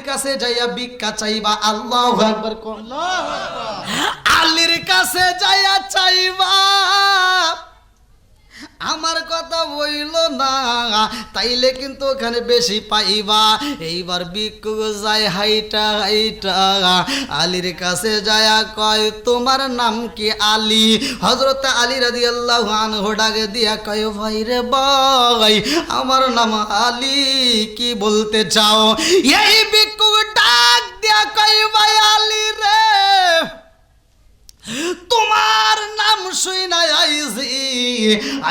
কাছে যাইয়া ভিক্ষা চাইবা। আল্লাহু আকবার। আল্লাহু আকবার। আলীর কাছে যাইয়া চাইবা, আমার কথা বইল না, তাইলে কিন্তু ওখানে বেশি পাইবা। এইবার ভিক্ষুক যায় হাইটা হাইটা আলীর কাছে যায়া কয়, তোমার নাম কি? আলী। হযরত আলী রাদিয়াল্লাহু আনহু ডাকে দিয়া কয়, ভাই রে ভাই, আমার নাম আলী, কি বলতে চাও? এই ভিক্ষুক ডাক দিয়া কয়, ভাই আলী রে, তোমার নাম শুই নাই আইছি,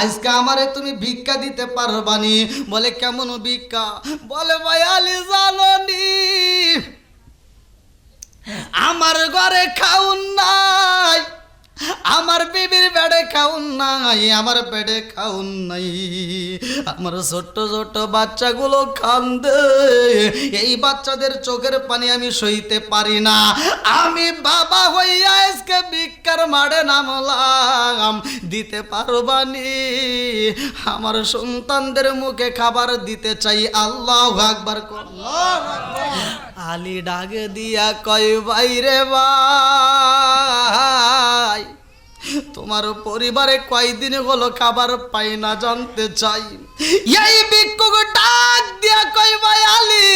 আজকে আমারে তুমি ভিক্ষা দিতে পারবানি? বলে কেমন ভিক্ষা? বলে ভাই আলী, জানোনি আমার ঘরে খাউন নাই, আমার বিবির বেডে খাউন নাই, আমার বেডে খাউন নাই, আমার ছোট্ট ছোট্ট বাচ্চাগুলো কান্দে, এই বাচ্চাদের চোখের পানি আমি সইতে পারি না, আমি বাবা হইয়া আজকে ভিক্ষার মাঠে নামলাম, দিতে পারবানি? আমার সন্তানদের মুখে খাবার দিতে চাই। আল্লাহু আকবার। আলী ডাকে দিয়া কয়, ভাই রে ভাই, তোমার পরিবারে কয়দিন হলো খাবার পাই না জানতে চাই। এই ভিক্ষুক ডাক দিয়া কয়, ভাই আলী,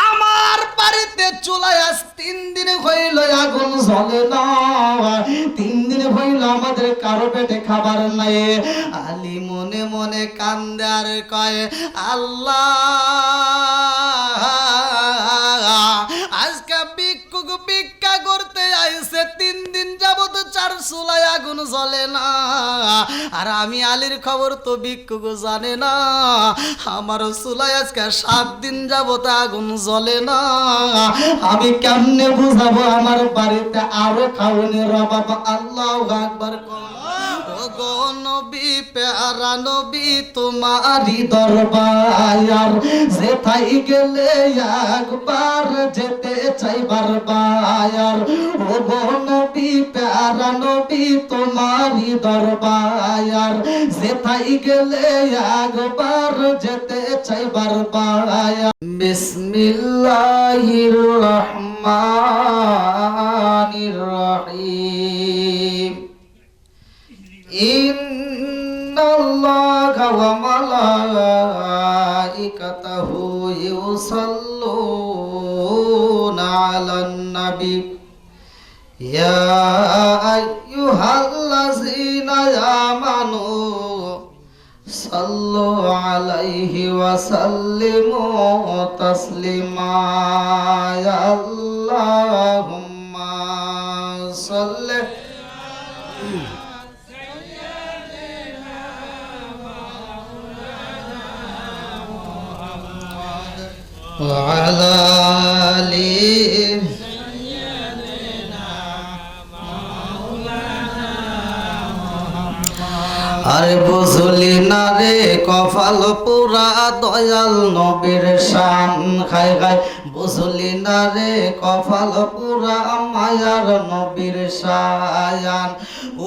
আমার বাড়িতে চুলায় আজ 3 দিন হইল আগুন জ্বলে না, 3 দিন হইল আমাদের কারো পেটে খাবার নাই। আলী মনে মনে কান্দে আর কয়, আল্লাহ, আজকে ভিক্ষুক ভিক্ষা করতে আইছে, 3 দিন যাবত 4 চুলায় আগুন জ্বলে না, আর আমি আলীর খবর তো ভিক্ষুক জানে না, আমার চুলায় আজকে 7 দিন যাবত আগুন জ্বলে না, আমি কেমনে বুঝাবো আমার বাড়িতে আরো খাওয়ানোর অভাব? আল্লাহু আকবার। ও গো নবী, প্যারা নবী, তোমারই দরবার, যেথায় গেলে একবার যেতে চাই বারবার। ও গো নবী, প্যারা নবী, তোমারই দরবার, যেথায় গেলে একবার যেতে চাই বারবার। বিসমিল্লাহির রহমানির রহিম। ইন্নাল্লাহা ওয়া মালাইকাতাহু ইউসাল্লুনা আলান নবী ইয়া আইয়ুহাল্লাযীনা আমানু সাল্লু আলাইহি ওয়া সাল্লিমু তাসলিমা। আল্লাহুম্মা সাল্লি وعلى آل আরে বুঝলি না রে কপাল পুরা দয়াল নবীর শান খায় খায়, বুঝলি না রে কপাল পুরা মায়ার নবীর শায়ান।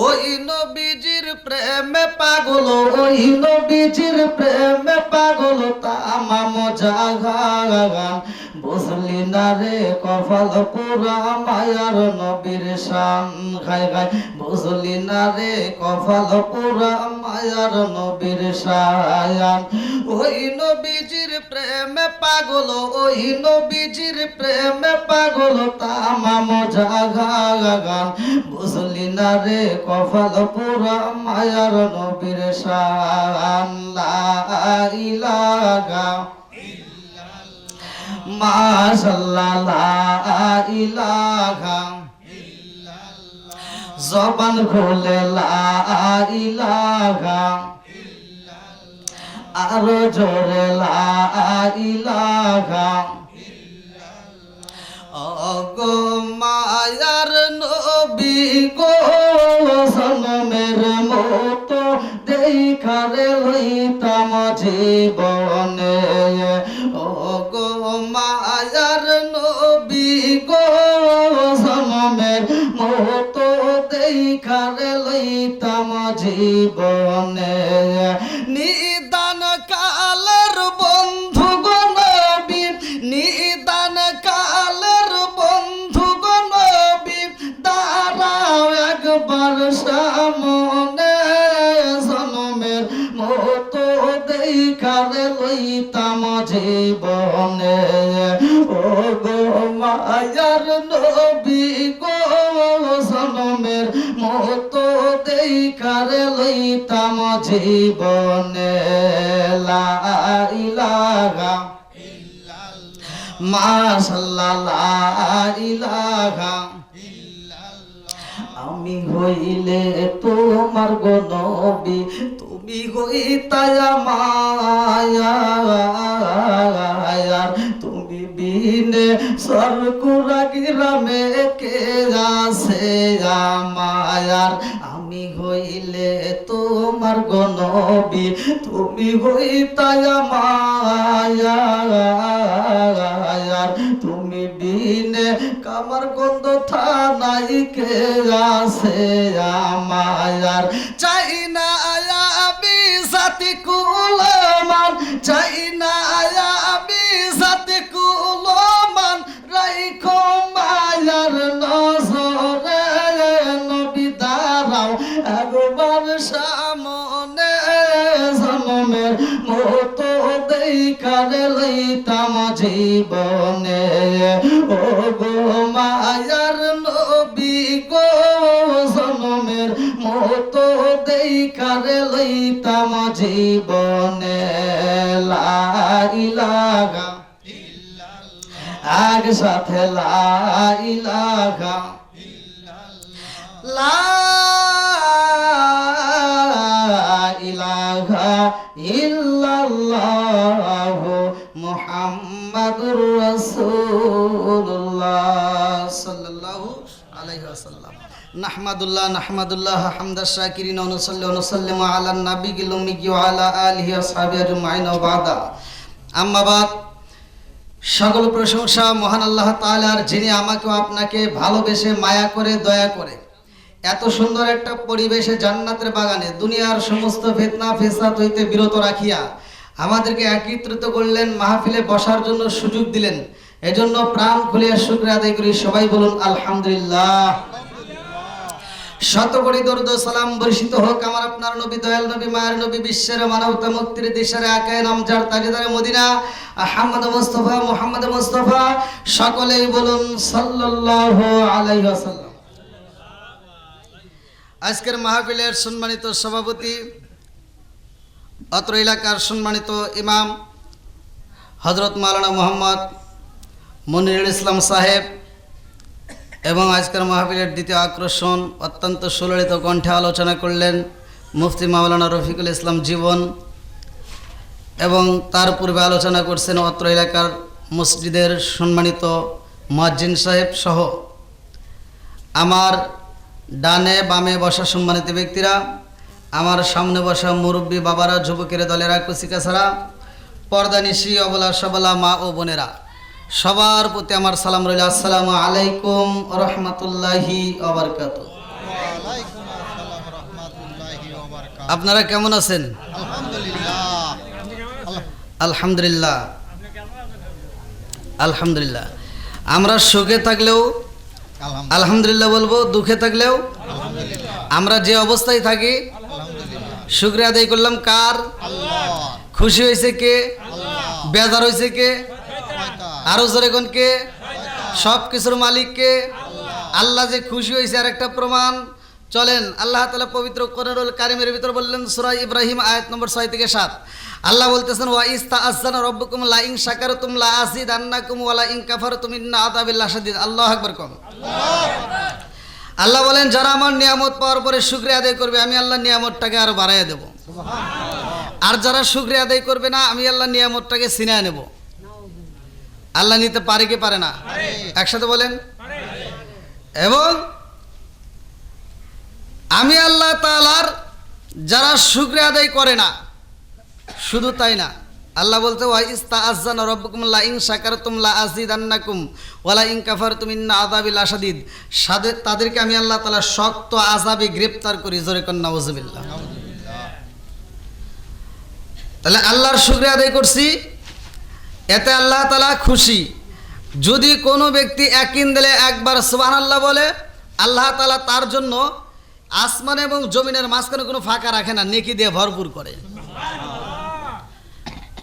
ওই নবীজির প্রেমে পাগল, ওই নবীজির প্রেমে পাগল তামাম জাহান। বুঝলি না রে কপাল পুরা মায়ার নবীর শান খায় খায়, বুঝলি না রে কপাল পুরা মায়ার নবীর শায়ান। ওই নবীজির প্রেমে পাগল, ওই নবীজির প্রেমে পাগল তামাম জাহান। বুঝলি না রে কপাল পুরা মায়ার নবীর শান। লা ইলাহা মাশাআল্লাহ, লা ইলাহা, জবান খুলে লা ইলাহা, আরো জোরে লা ইলাহা। ওগো মায়ার নবী গো, জনমের মতো দেখারে লইতাম জীবনে। ওগো মায়ার নবী গো, জনমের মতো দেখারে লইতাম জীবনে। নিদান কালের বন্ধু গো নবী, নিদান জীবনে ও গো মায়ার নবী গো জনমের মতো দেখার লইতাম জীবনে লা ইলাহা মাশাআল্লাহ লা ইলাহা আমি হইলে তোমার গো নবী তুমি হইতায়া মায়ার তুমি বিনে সরকুরা গ্রামে কে আছে মায়ার আমি হইলে তোমার গো নবী তুমি হইতায়া মায়ার তুমি বিনে কামার গন্ধ থানাই কে আছে মায়ার চাই না আয়াবি সাথী কুলমান চাই না আয়াবি সাথী কুলমান রাইখো মায়ার নজরে নবী দাঁড়াও একবার সামনে জনমের মতো দেখার লইতাম জীবনে ও গো মায়ার নবী গো জনমের মতো দেখার লইতাম জীবনে লা ইলাহা এক সাথে লা ইলাহা লা ইলাহা ইল্লাল্লাহ মুহাম্মাদুর রাসূলুল্লাহ সাল্লাল্লাহু আলাইহি ওয়াসাল্লাম নাহমাদুল্লাহ হামদাশ শাকিরিন ওয়া নুসাল্লি ওয়া নুসাল্লিমু আলা নাবিয়িল উম্মি ওয়া আলা আলিহি ওয়া সাহবিহি আজমাইন ওয়া বাদা আম্মা বাদ সকল প্রশংসা মহান আল্লাহ তাআলার, যিনি আমাকে আপনাকে ভালোবেসে মায়া করে দয়া করে এত সুন্দর একটা পরিবেশে জান্নাতের বাগানে দুনিয়ার সমস্ত ফিতনা ফেসাদ হইতে বিরত রাখিয়া আমাদেরকে একত্রিত করলেন, মাহফিলে বসার জন্য সুযোগ দিলেন। এজন্য প্রাণ খুলিয়া শুকরিয়া আদায় করি। সবাই বলুন আলহামদুলিল্লাহ। শত কোটি দরুদ ও সালাম বর্ষিত হোক আমার আপনার নবী, দয়াল নবী, মায়ের নবী, বিশ্বের মানবতা মুক্তির দিশারে আকায়ে নামজার তাজদারে মদিনা আহমদ মুস্তাফা সকলেই বলুন সাল্লাল্লাহু আলাইহি ওয়াসাল্লাম। আজকের মাহফিলের সম্মানিত সভাপতি, অত্র এলাকার সম্মানিত ইমাম হযরত মাওলানা মোহাম্মদ মনিরুল ইসলাম সাহেব এবং আজকের মাহফিলের দ্বিতীয় আকর্ষণ অত্যন্ত সুললিত কণ্ঠে আলোচনা করলেন মুফতি মাওলানা রফিকুল ইসলাম জীবন, এবং তার পূর্বে আলোচনা করছেন অত্র এলাকার মসজিদের সম্মানিত মুয়াজ্জিন সাহেব সহ আমার ডানে বামে বসা সম্মানিত ব্যক্তিরা, আমার সামনে বসা মুরব্বী বাবারা, যুবকের দলেরা, কুচিকাছাড়া, পর্দানিশি, অবলা সবলা মা ও বোনেরা, সবার প্রতি আমার সালাম রইল। আসসালামু আলাইকুম ওয়া রাহমাতুল্লাহি ওয়া বারাকাতুহু। আপনারা কেমন আছেন? আলহামদুলিল্লাহ। আলহামদুলিল্লাহ। আমরা সুখে থাকলেও আলহামদুলিল্লাহ বলবো, দুঃখে থাকলেও আমরা যে অবস্থায় থাকি শুকরিয়া আদায় করলাম কার? খুশি হয়েছে কে? বেজার হয়েছে কে? আরো জোরে কোন কে? সব কিছুর মালিক কে? আল্লাহ যে খুশি হয়েছে আর একটা প্রমাণ। চলেন আল্লাহ তাআলা পবিত্র কোরআনুল কারীমের ভিতর বললেন সূরা ইব্রাহিম আয়াত নম্বর 6 থেকে 7, আল্লাহ বলতেছেন ওয়া ইস্তাআযানা রাব্বুকুম লা ইন শাকারতুম লা আযীদান্নাকুম ওয়া লা ইন কাফারতুম ইন্না আযাবি লাশাদীদ। আল্লাহু আকবার। আল্লাহ বলেন যারা আমার নিয়ামত পাওয়ার পরে শুকরিয়া আদায় করবে আমি আল্লাহ নিয়ামতটাকে আরো বাড়াইয়া দেব, আর যারা শুকরিয়া আদায় করবে না আমি আল্লাহ নিয়ামতটাকে ছিনিয়ে নেব। আল্লাহ নিতে পারে কি পারে না? একসাথে বলেন। এবং আমি আল্লাহ তাআলার যারা শুকরিয়া আদায় করে না, শুধু তাই না, আল্লাহ বলতে ওয়া ইস্তাআযানা রাব্বুকুম লা ইন শাকারতুম লা আযীদান্নাকুম ওয়া লা ইন কাফারতুম ইন্না আযাবি লাশাদীদ। তাদেরকে আমি আল্লাহ তাআলা শক্ত আযাবে গ্রেফতার করি। জোরে কোন নাউযুবিল্লাহ। তাহলে আল্লাহর শুকরিয়া আদায় করছি, এতে আল্লাহ তাআলা খুশি। যদি কোনো ব্যক্তি একদিন দিলে একবার সুবহানাল্লাহ বলে, আল্লাহ তাআলা তার জন্য আসমান এবং জমিনের মাঝখানে কোনো ফাঁকা রাখে না, নেকি দিয়ে ভরপুর করে।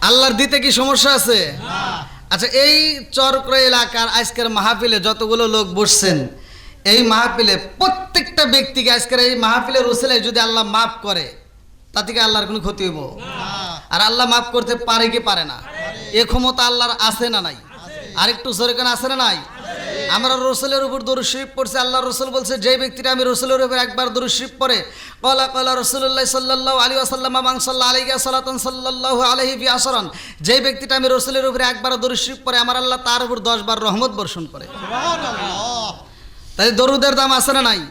আল্লাহর দিতে কি সমস্যা আছে? আচ্ছা, এই চরক্র এলাকার আজকের মাহফিলে যতগুলো লোক বসছেন, এই মাহফিলে প্রত্যেকটা ব্যক্তিকে আজকের এই মাহফিলের উসিলায় যদি আল্লাহ মাফ করে, তা থেকে আল্লাহর কোনো ক্ষতি হইব? আর আল্লাহ মাফ করতে পারে কি পারে না? এ ক্ষমতা আল্লাহর আছে না নাই? আর একটু জোরে কেন আছে না নাই? আমরা রসুলের উপর দরুদ শরীফ পড়ছি। আল্লাহ রসুল বলছে, যে ব্যক্তিটা আমি রসুলের উপর একবার দরুদ শরীফ পড়ে, ক্বালা ক্বালা রাসূলুল্লাহ সাল্লাল্লাহু আলাইহি ওয়াসাল্লাম মান সাল্লা আলাইহি সালাতান সাল্লাল্লাহু আলাইহি ফি আসরান, যে ব্যক্তিটা আমি রসুলের উপর একবার দরুদ শরীফ পড়ে, আমার আল্লাহ তার উপর 10 বার রহমত বর্ষণ করে। সুবহানাল্লাহ। তাই দরুদের দাম আছে না নাই?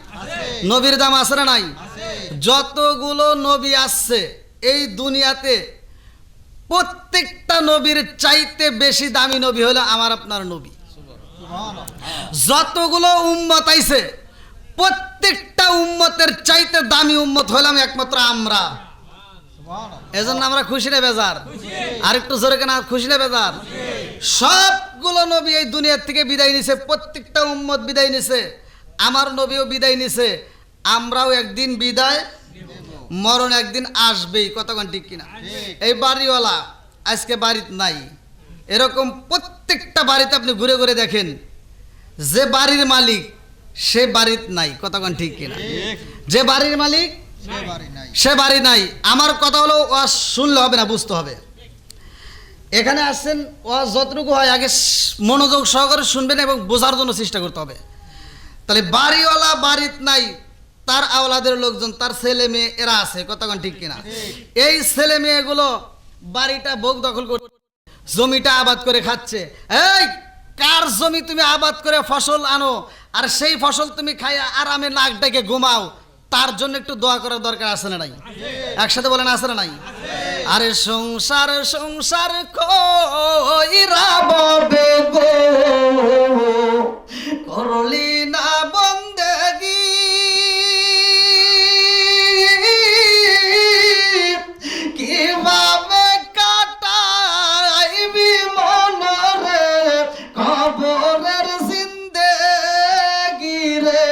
নবীর দাম আছে না নাই? যতগুলো নবী আসছে এই দুনিয়াতে, প্রত্যেকটা নবীর চাইতে বেশি দামি নবী হলো আমার আপনার নবী। যতগুলো উম্মত আইছে, প্রত্যেকটা উম্মতের চাইতে দামি উম্মত হলাম একমাত্র আমরা। এজন্য আমরা খুশি না বেজার? আর একটু জোরে কেন, খুশি না বেজার? সবগুলো নবী এই দুনিয়ার থেকে বিদায় নিছে, প্রত্যেকটা উম্মত বিদায় নিছে, আমার নবীও বিদায় নিছে। আমরাও একদিন বিদায়, মরণ একদিন আসবেই। কতক্ষণ ঠিক কিনা? এই বাড়িওয়ালা আজকে বাড়িতে নাই, এরকম প্রত্যেকটা বাড়িতে আপনি ঘুরে ঘুরে দেখেন, যে বাড়ির মালিক সে বাড়িতে নাই। কতক্ষণ ঠিক কিনা? যে বাড়ির মালিক সে বাড়ি নাই। আমার কথা হলো, ওয়াজ শুনলে হবে না, বুঝতে হবে। এখানে আসছেন, ওয়াজ যতটুকু হয় আগে মনোযোগ সহকারে শুনবেন এবং বোঝার জন্য চেষ্টা করতে হবে। তাহলে বাড়িওয়ালা বাড়িতে নাই, তার আওলাদের লোকজন, তার ছেলে মেয়ে এরা আছে। কতক্ষণ ঠিক কিনা? এই ছেলে মেয়েগুলো বাড়িটা ভোগ দখল করে জমিটা আবাদ করে খাচ্ছে। এই কার জমি তুমি আবাদ করে ফসল আনো, আর সেই ফসল তুমি খাইয়া আরামে নাক ডেকে ঘুমাও, তার জন্য একটু দোয়া করার দরকার আছে না নাই? একসাথে বলেন, আছে না নাই? আরে সংসার সংসার কইরা ববে গো, করলি না বন্দেগি, কিভাবে কাটাইবি মনরে কবরের জিন্দেগি রে,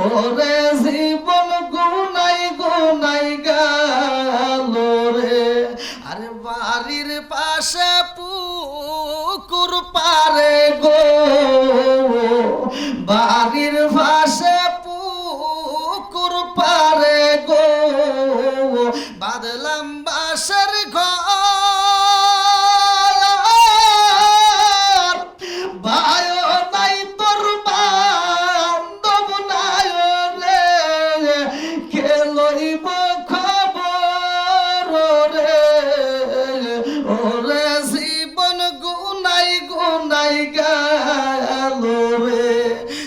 ওরে জীবন গুনাই গুনাই গেল রে। আরে বাড়ির পাশে পুকুর পারে গো, বাড়ির পাশে পুকুর পারে গো, বাদলাম বাসের ঘর, ভাইও নাই তোর বান্ধব নাই রে, কে লইব খবর রে, ওরে জীবন গুনাই গুনাই গেল রে।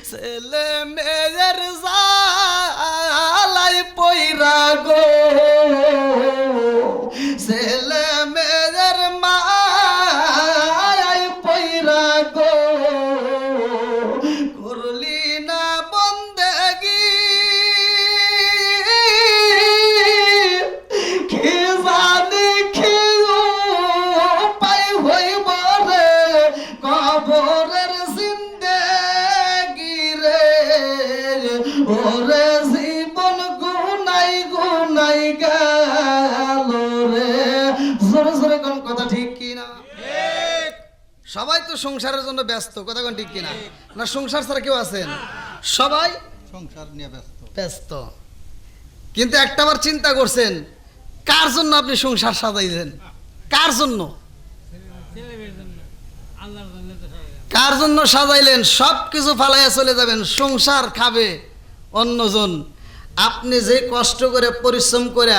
ছেলে মেয়ের জালাই পইরা গো, ছেলে মেয়ের মায় পইরা গো, করলি না বন্দেগি, কি জানি কি উপায় হইব রে কবরের জিন্দেগি রে, ওরে জীবন গুনাই গুনাই গেল রে। জোরে জোরে কোন কথা ঠিক কিনা? সবাই তো সংসারের জন্য ব্যস্ত। কথা কোন ঠিক কিনা? না সংসার ছাড়া কেউ আছেন? সবাই সংসার নিয়ে ব্যস্ত। কিন্তু একটাবার চিন্তা করছেন, কার জন্য আপনি সংসার সাজাইলেন? কার জন্য? কার জন্য সাজাইলেন? সব কিছু ফালাইয়া চলে যাবেন, সংসার খাবে অন্যজন। আপনি যে কষ্ট করে পরিশ্রম করে,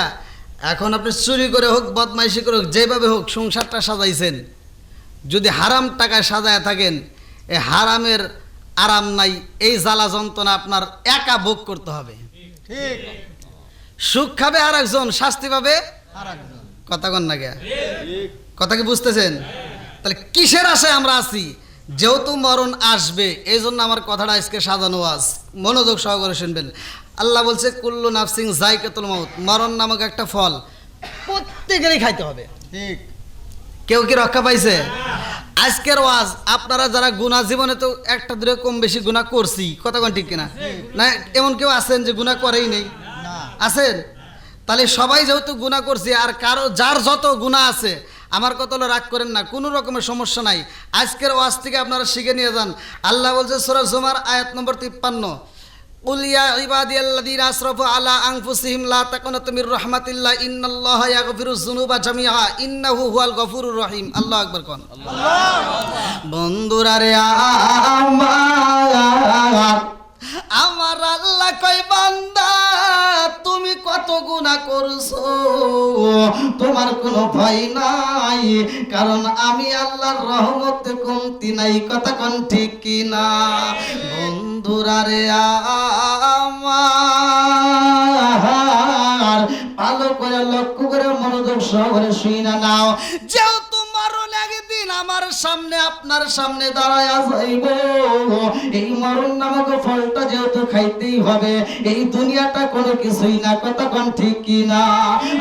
এখন আপনি চুরি করে হোক, বদমাইশি করে হোক, যেভাবে হোক সংসারটা সাজাইছেন, যদি হারাম টাকায় সাজায় থাকেন, এই হারামের আরাম নাই, এই জ্বালা যন্ত্রণা আপনার একা ভোগ করতে হবে। ঠিক। সুখ খাবে আর একজন, শাস্তি পাবে আরেকজন। কথা কন না গে? কথা কি বুঝতেছেন? তাহলে কিসের আশায় আমরা আছি? যেহেতু মরণ আসবে, এই জন্য আমার কথাটা আজকে সাজানো আজ, মনোযোগ সহকারে শুনবেন। আল্লাহ বলছে, কুল্লু নাফসিং যায়কাতুল মাউত, মরণ নামক একটা ফল প্রত্যেকেরই খাইতে হবে। ঠিক। কেউ কি রক্ষা পাইছে? আজকের ওয়াজ, আপনারা যারা গুনাহ, জীবনে তো একটা দূরে কম বেশি গুনাহ করছি, কতক্ষণ ঠিক কিনা? না এমন কেউ আছেন যে গুনাহ করেই নেই? না। আছেন? তাহলে সবাই যেহেতু গুনাহ করছি, আর কারো যার যত গুনাহ আছে আমার কথা হলো রাগ করেন না, কোনো রকমের সমস্যা নাই। আজকের ওয়াজ থেকে আপনারা শিখে নিয়ে যান। আল্লাহ বলছে সূরা জুমার আয়াত নম্বর 53, কুল ইয়া ইবাদিয়াল্লাযীনা আসরাফু আলা আনফুসিহিম লা তাকুনাতু মির রাহমাতিল্লাহ ইন্নাল্লাহা ইয়াগফিরুয যুনুবা জামিআ ইন্নাহু হুয়াল গফুরুর রহিম। আল্লাহু আকবার কোন। বন্ধুরা রে আমার আল্লাহ কয় বান্দা তুমি কত গুনাহ করছো, তোমার কোনো ভয় নাই, কারণ আমি আল্লাহর রহমতে কমতি নাই। কথা কোন ঠিক কি না? বন্ধুরা রে আমার ভালো করে লক্ষ্য করে মনোযোগ সহকারে শুইনা নাও। যেহেতু মরণ একদিন আমার সামনে আপনার সামনে দাঁড়ায় যাইব, এই মরণ নামক ফলটা যেহেতু খাইতেই হবে, এই দুনিয়াটা কোনো কিছুই না। কথা কোন ঠিক কি না?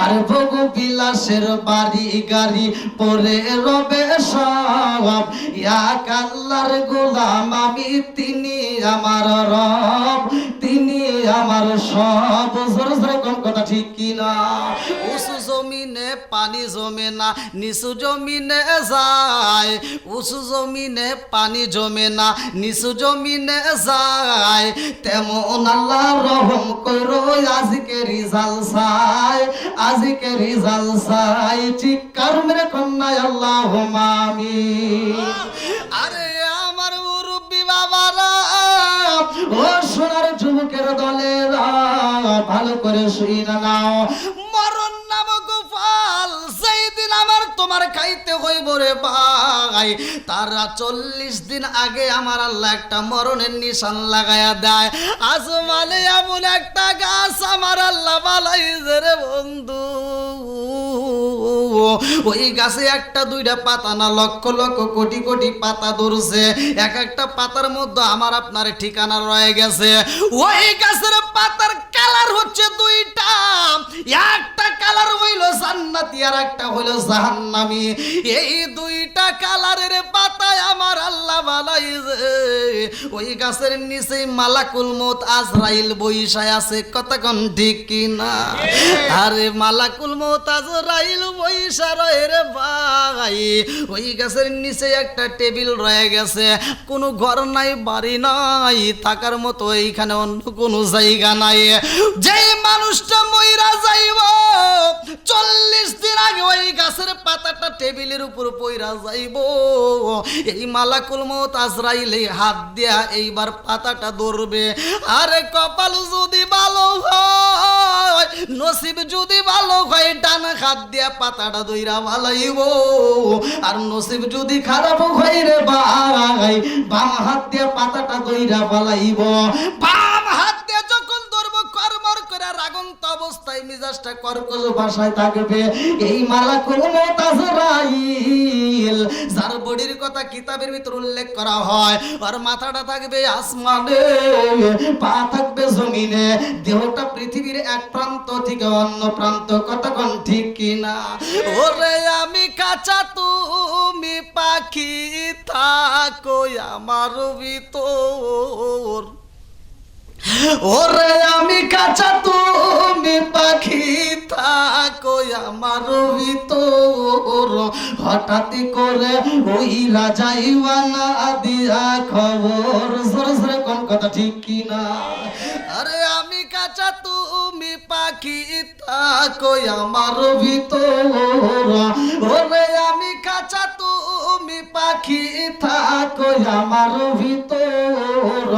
আরে ভোগ বিলাসের বাড়ি গাড়ি পরে রবে সব, এক আল্লাহর গোলাম আমি, তিনি আমার রব, তিনি আমার সব। জোরে জোরে কোন কথা ঠিক কি না? উঁচু জমিনে পানি জমে না, নিচু জমিনে যায়, উঁচু জমিনে পানি জমে না, নিচু জমিনে যায়, তেমন আল্লাহ রহম কইরো আজকে রিজাল চাই, আজকে রিজাল চাই। চিৎকার মেরে কন্যা আল্লাহুম্মা আমিন। আরে আমার মুরব্বি বাবারা, ও সোনার যুবকের দলেরা, ভালো করে শুইনা নাও। মরণ নামক ফল যেদিন আমার তোমার খাইতে হইব রে ভাই, তারা 40 দিন আগে আমার আল্লাহ একটা মরণের নিশান লাগায়া দেয়। আসমানে এমন একটা গাছ আমার আল্লাহ বালাইছে রে বন্ধু, ওই গাছে একটা দুইটা পাতা না, লক্ষ লক্ষ কোটি কোটি পাতা ধরছে। এক একটা পাতার মধ্যে আমার আপনার ঠিকানা রয়ে গেছে। ওই গাছের পাতার কালার হচ্ছে দুইটা, একটা কালার হইল জান্নাতি আর একটা হইল জাহান্নামী। এই দুইটা কালারের পাতায় আমার আল্লাহ বানাইছে। ওই গাছের নিচে মালাকুল মউত আজরাইল বইসায় আছে। কথা কোন ঠিক কি না? আরে মালাকুল মউত আজরাইল বইসা রয়ে রে ভাই। ওই গাছের নিচে একটা টেবিল রয়ে গেছে, কোনো ঘর নাই, বাড়ি নাই, থাকার মতো এইখানে অন্য কোনো জায়গা নাই। যেই মানুষটা মইরা যাইব 40 দিন আগে ওই গাছের পাতাটা টেবিলের উপর পইরা যাইব, এই মালাকুল মউত আজরাইল হাত দিয়া এইবার পাতাটা ধরবে। আরে কপাল যদি ভালো হয়, নসিব যদি ভালো হয়, ডান হাত দিয়া পাতাটা ধইরা ভালাইব। আর নসিব যদি খারাপ হয় রে ভাই, বাম হাত দিয়া পাতাটা ধইরা ভালাইব। বাম হাত দিয়া যখন ধরবো কর্মর করে রাগন্ত অবস্থায় মিজাজটা কর্কশ ভাষায় থাকবে। এই মালাকুল মউত আজরাইল যার বডির কথা কিতাবের ভিতর উল্লেখ করা হয়, আর মাথাটা থাকবে আসমানে, পা থাকবে জমিনে, দেহটা পৃথিবীর এক প্রান্ত থেকে অন্য প্রান্ত। কতক্ষণ ঠিক কিনা? ওরে আমি কাঁচা তুমি পাখি, থাকো আমার ভিতর। ওরে আমি কাঁচা তুমি পাখি, থাকো আমার ভিতর। হঠাৎ করে ওই রাজাইবা না দিয়া খবর। জোরে জোরে কোন কথা ঠিক কিনা? আরে আমি কাঁচা তুমি পাখি, থাকো আমার ভিতর। ওরে আমি কাঁচা তুমি পাখি, থাকো আমার ভিতর।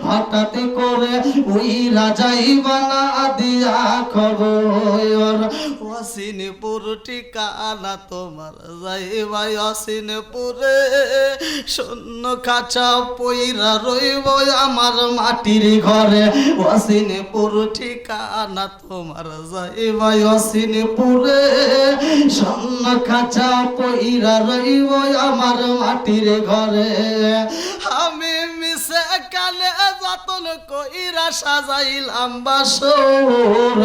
হঠাৎ করে ওই রাজাই বানা দিয়া খবর। ওয়াসিনপুর ঠিকানা তোমার যাইবা ওয়াসিনপুরে, শূন্য কাঁচা পইরা রইব আমার মাটির ঘরে। ওয়াসিনপুর ঠিকানা তোমার যাইবা ওয়াসিনপুরে, শূন্য কাঁচা পইরা রইব আমার মাটির ঘরে। আমি মিশে কানে যতন কইরা সাজাইলাম বাসর,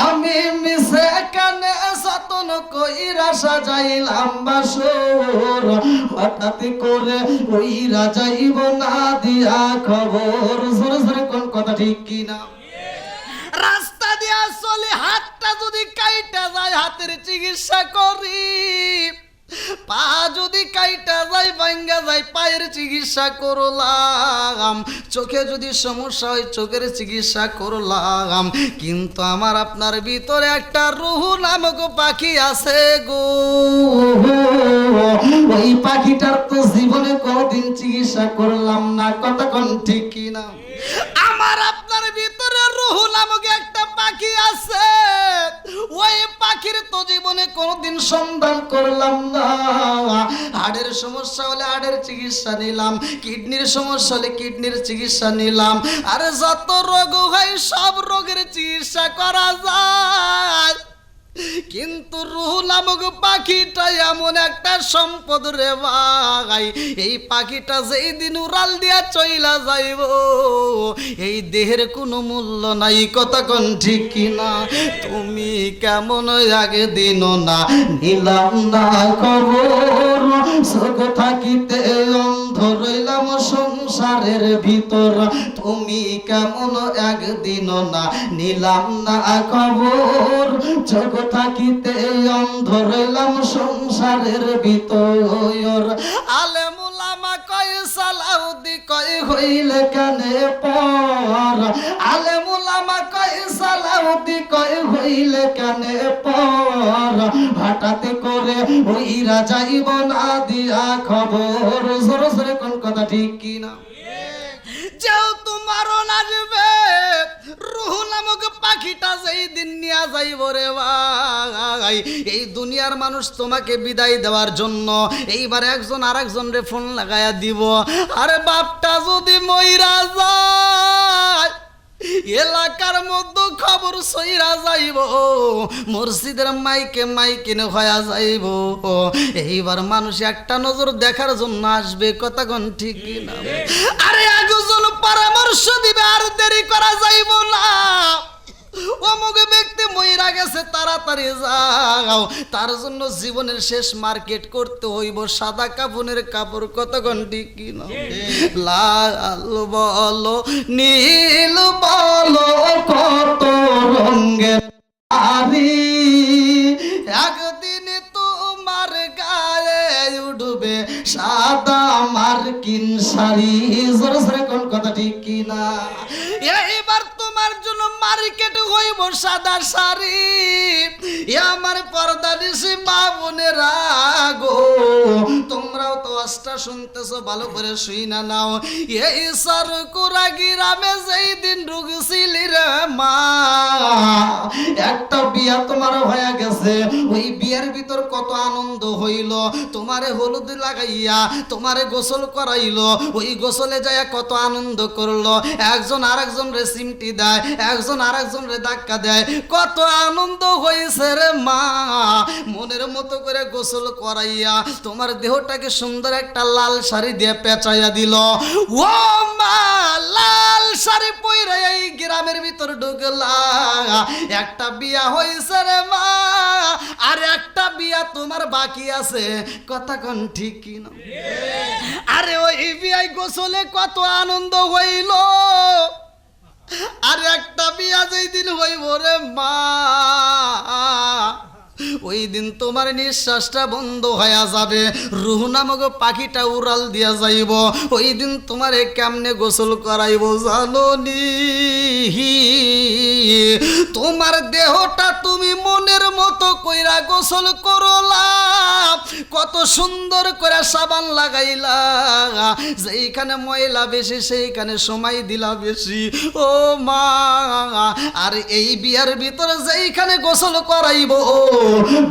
আমি মিশে কানে যতন কইরা সাজাইলাম বাসর। হঠাৎ করে ওই রাজাইব না দিয়া খবর। জোরে জোরে কোন কথা ঠিক কিনা? রাস্তা দিয়া চলে হাতটা যদি কাইটা যায়, হাতের চিকিৎসা করি। পা যদি কাইটা যায় ভাঙ্গা যায় পায়ের চিকিৎসা করলাম, চোখে যদি সমস্যা হয় চোখের চিকিৎসা করলাম, কিন্তু আমার আপনার ভিতরে একটা রুহু নামক পাখি আছে গো, ওই পাখিটার তো জীবনে কোনদিন চিকিৎসা করলাম না, কতক্ষণ ঠিক কিনা? আমার আপনার ভিতরে রুহু নামক একটা পাখি আছে, ওই পাখির তো জীবনে কোনদিন সন্ধান করলাম না। হাড়ের সমস্যা হলে হাড়ের চিকিৎসা নিলাম, কিডনির সমস্যা হলে কিডনির চিকিৎসা নিলাম, আর যত রোগ হয় সব রোগের চিকিৎসা করা যায়, কিন্তু রুহু নামক পাখিটা এমন একটা সম্পদ রে ভাই, এই পাখিটা যেই দিন উড়াল দিয়া চইলা যাইব এই দেহের কোনো মূল্য নাই, কতক্ষণ ঠিক কিনা? তুমি কেমন আগে দিন না নিলাম না খবর, চোখ থাকিতে অন্ধ রইলাম সংসারের ভিতর, তুমি কেমন একদিন না নিলাম না খবর, চোখ থাকিতে অন্ধ রইলাম সংসারের ভিতর। আলেমুলামা কয় সালাউদ্দি কয় হইলে কানে পর, আলেমুলামা কয় সালাউদ্দি কয় হইলে কানে পর, হঠাৎ করে ওইরা যাইব না দিয়া খবর, জোরে জোরে কোন কথা ঠিক কিনা? যেও তোমারও নাচবে রুহু নামক পাখিটা যেই দিন নিয়া যাইব রে ভাই, এই দুনিয়ার মানুষ তোমাকে বিদায় দেওয়ার জন্য এইবার একজন আরেকজন রে ফোন লাগায়া দিব, আরে বাপটা যদি মইরা যায় এলাকার মধ্যে খবর সইরা যাইব, মসজিদের মাইকে মাইকিনে হয়ে যাইব, এইবার মানুষ একটা নজর দেখার জন্য আসবে, কতক্ষণ ঠিক না? আরে একজন পরামর্শ দিবে, আর দেরি করা যাইব না, অমুক ব্যক্তি মইরা গেছে তাড়াতাড়ি যাও, তার জন্য জীবনের শেষ মার্কেট করতে হইব সাদা কাপড়ের কাপড়, কতক্ষণ ঠিক কিনা? লাল বলো নীল বলো কত রঙের শাড়ি, একদিন তোমার গায়ে উঠবে সাদা মার্কিন শাড়ি, জোরে জোরে কোন কথা ঠিক কিনা? এইবার তোমার জন্য মার্কেট হইব সাদা শাড়ি, আমার পর্দা নিশি মা বোনেরা গো, তোমরাও তো আস্তা শুনতেছো, ভালো করে শুই না নাও। এই সারকুরা গ্রামে যেই দিন ঢুকছিলি রে মা, একটা বিয়া তোমার হয়ে গেছে, ওই বিয়ের ভিতর কত আনন্দ হইল, তোমারে হলুদ লাগাইয়া তোমারে গোসল করাইলো, ওই গোসলে যায় কত আনন্দ করলো, একজন আরেকজন রে সিমটি দেয়, একজন আরেকজন রে ধাক্কা দেয়, কত আনন্দ হয়েছে রে মা, মনের মতো করে গোসল করাইয়া তোমার দেহটাকে সুন্দর একটা লাল শাড়ি দিয়ে পেঁচাইয়া দিল, ও মা লাল শাড়ি পরে এই গ্রামের ভিতর ঢুকলা, একটা বিয়া হয়েছে রে মা, আর একটা বিয়া তোমার বাকি আছে, কতক্ষণ ঠিক কিনা? আরে ওই বিয়ায় গোসলে কত আনন্দ হইল, আর একটা বিয়া যেই দিন হইব রে মা, ওই দিন তোমার নিঃশ্বাসটা বন্ধ হয়ে যাবে, রুহু নামক পাখিটা উড়াল দিয়া যাইব, ওই দিন তোমারে কেমনে গোসল করাইব জানো নি? তোমার দেহটা তুমি মনের মতো কইরা গোসল করলা, কত সুন্দর করে সাবান লাগাইলা, যেইখানে ময়লা বেশি সেইখানে সময় দিলা বেশি, ও মা, আর এই বিয়ার ভিতরে যেইখানে গোসল করাইব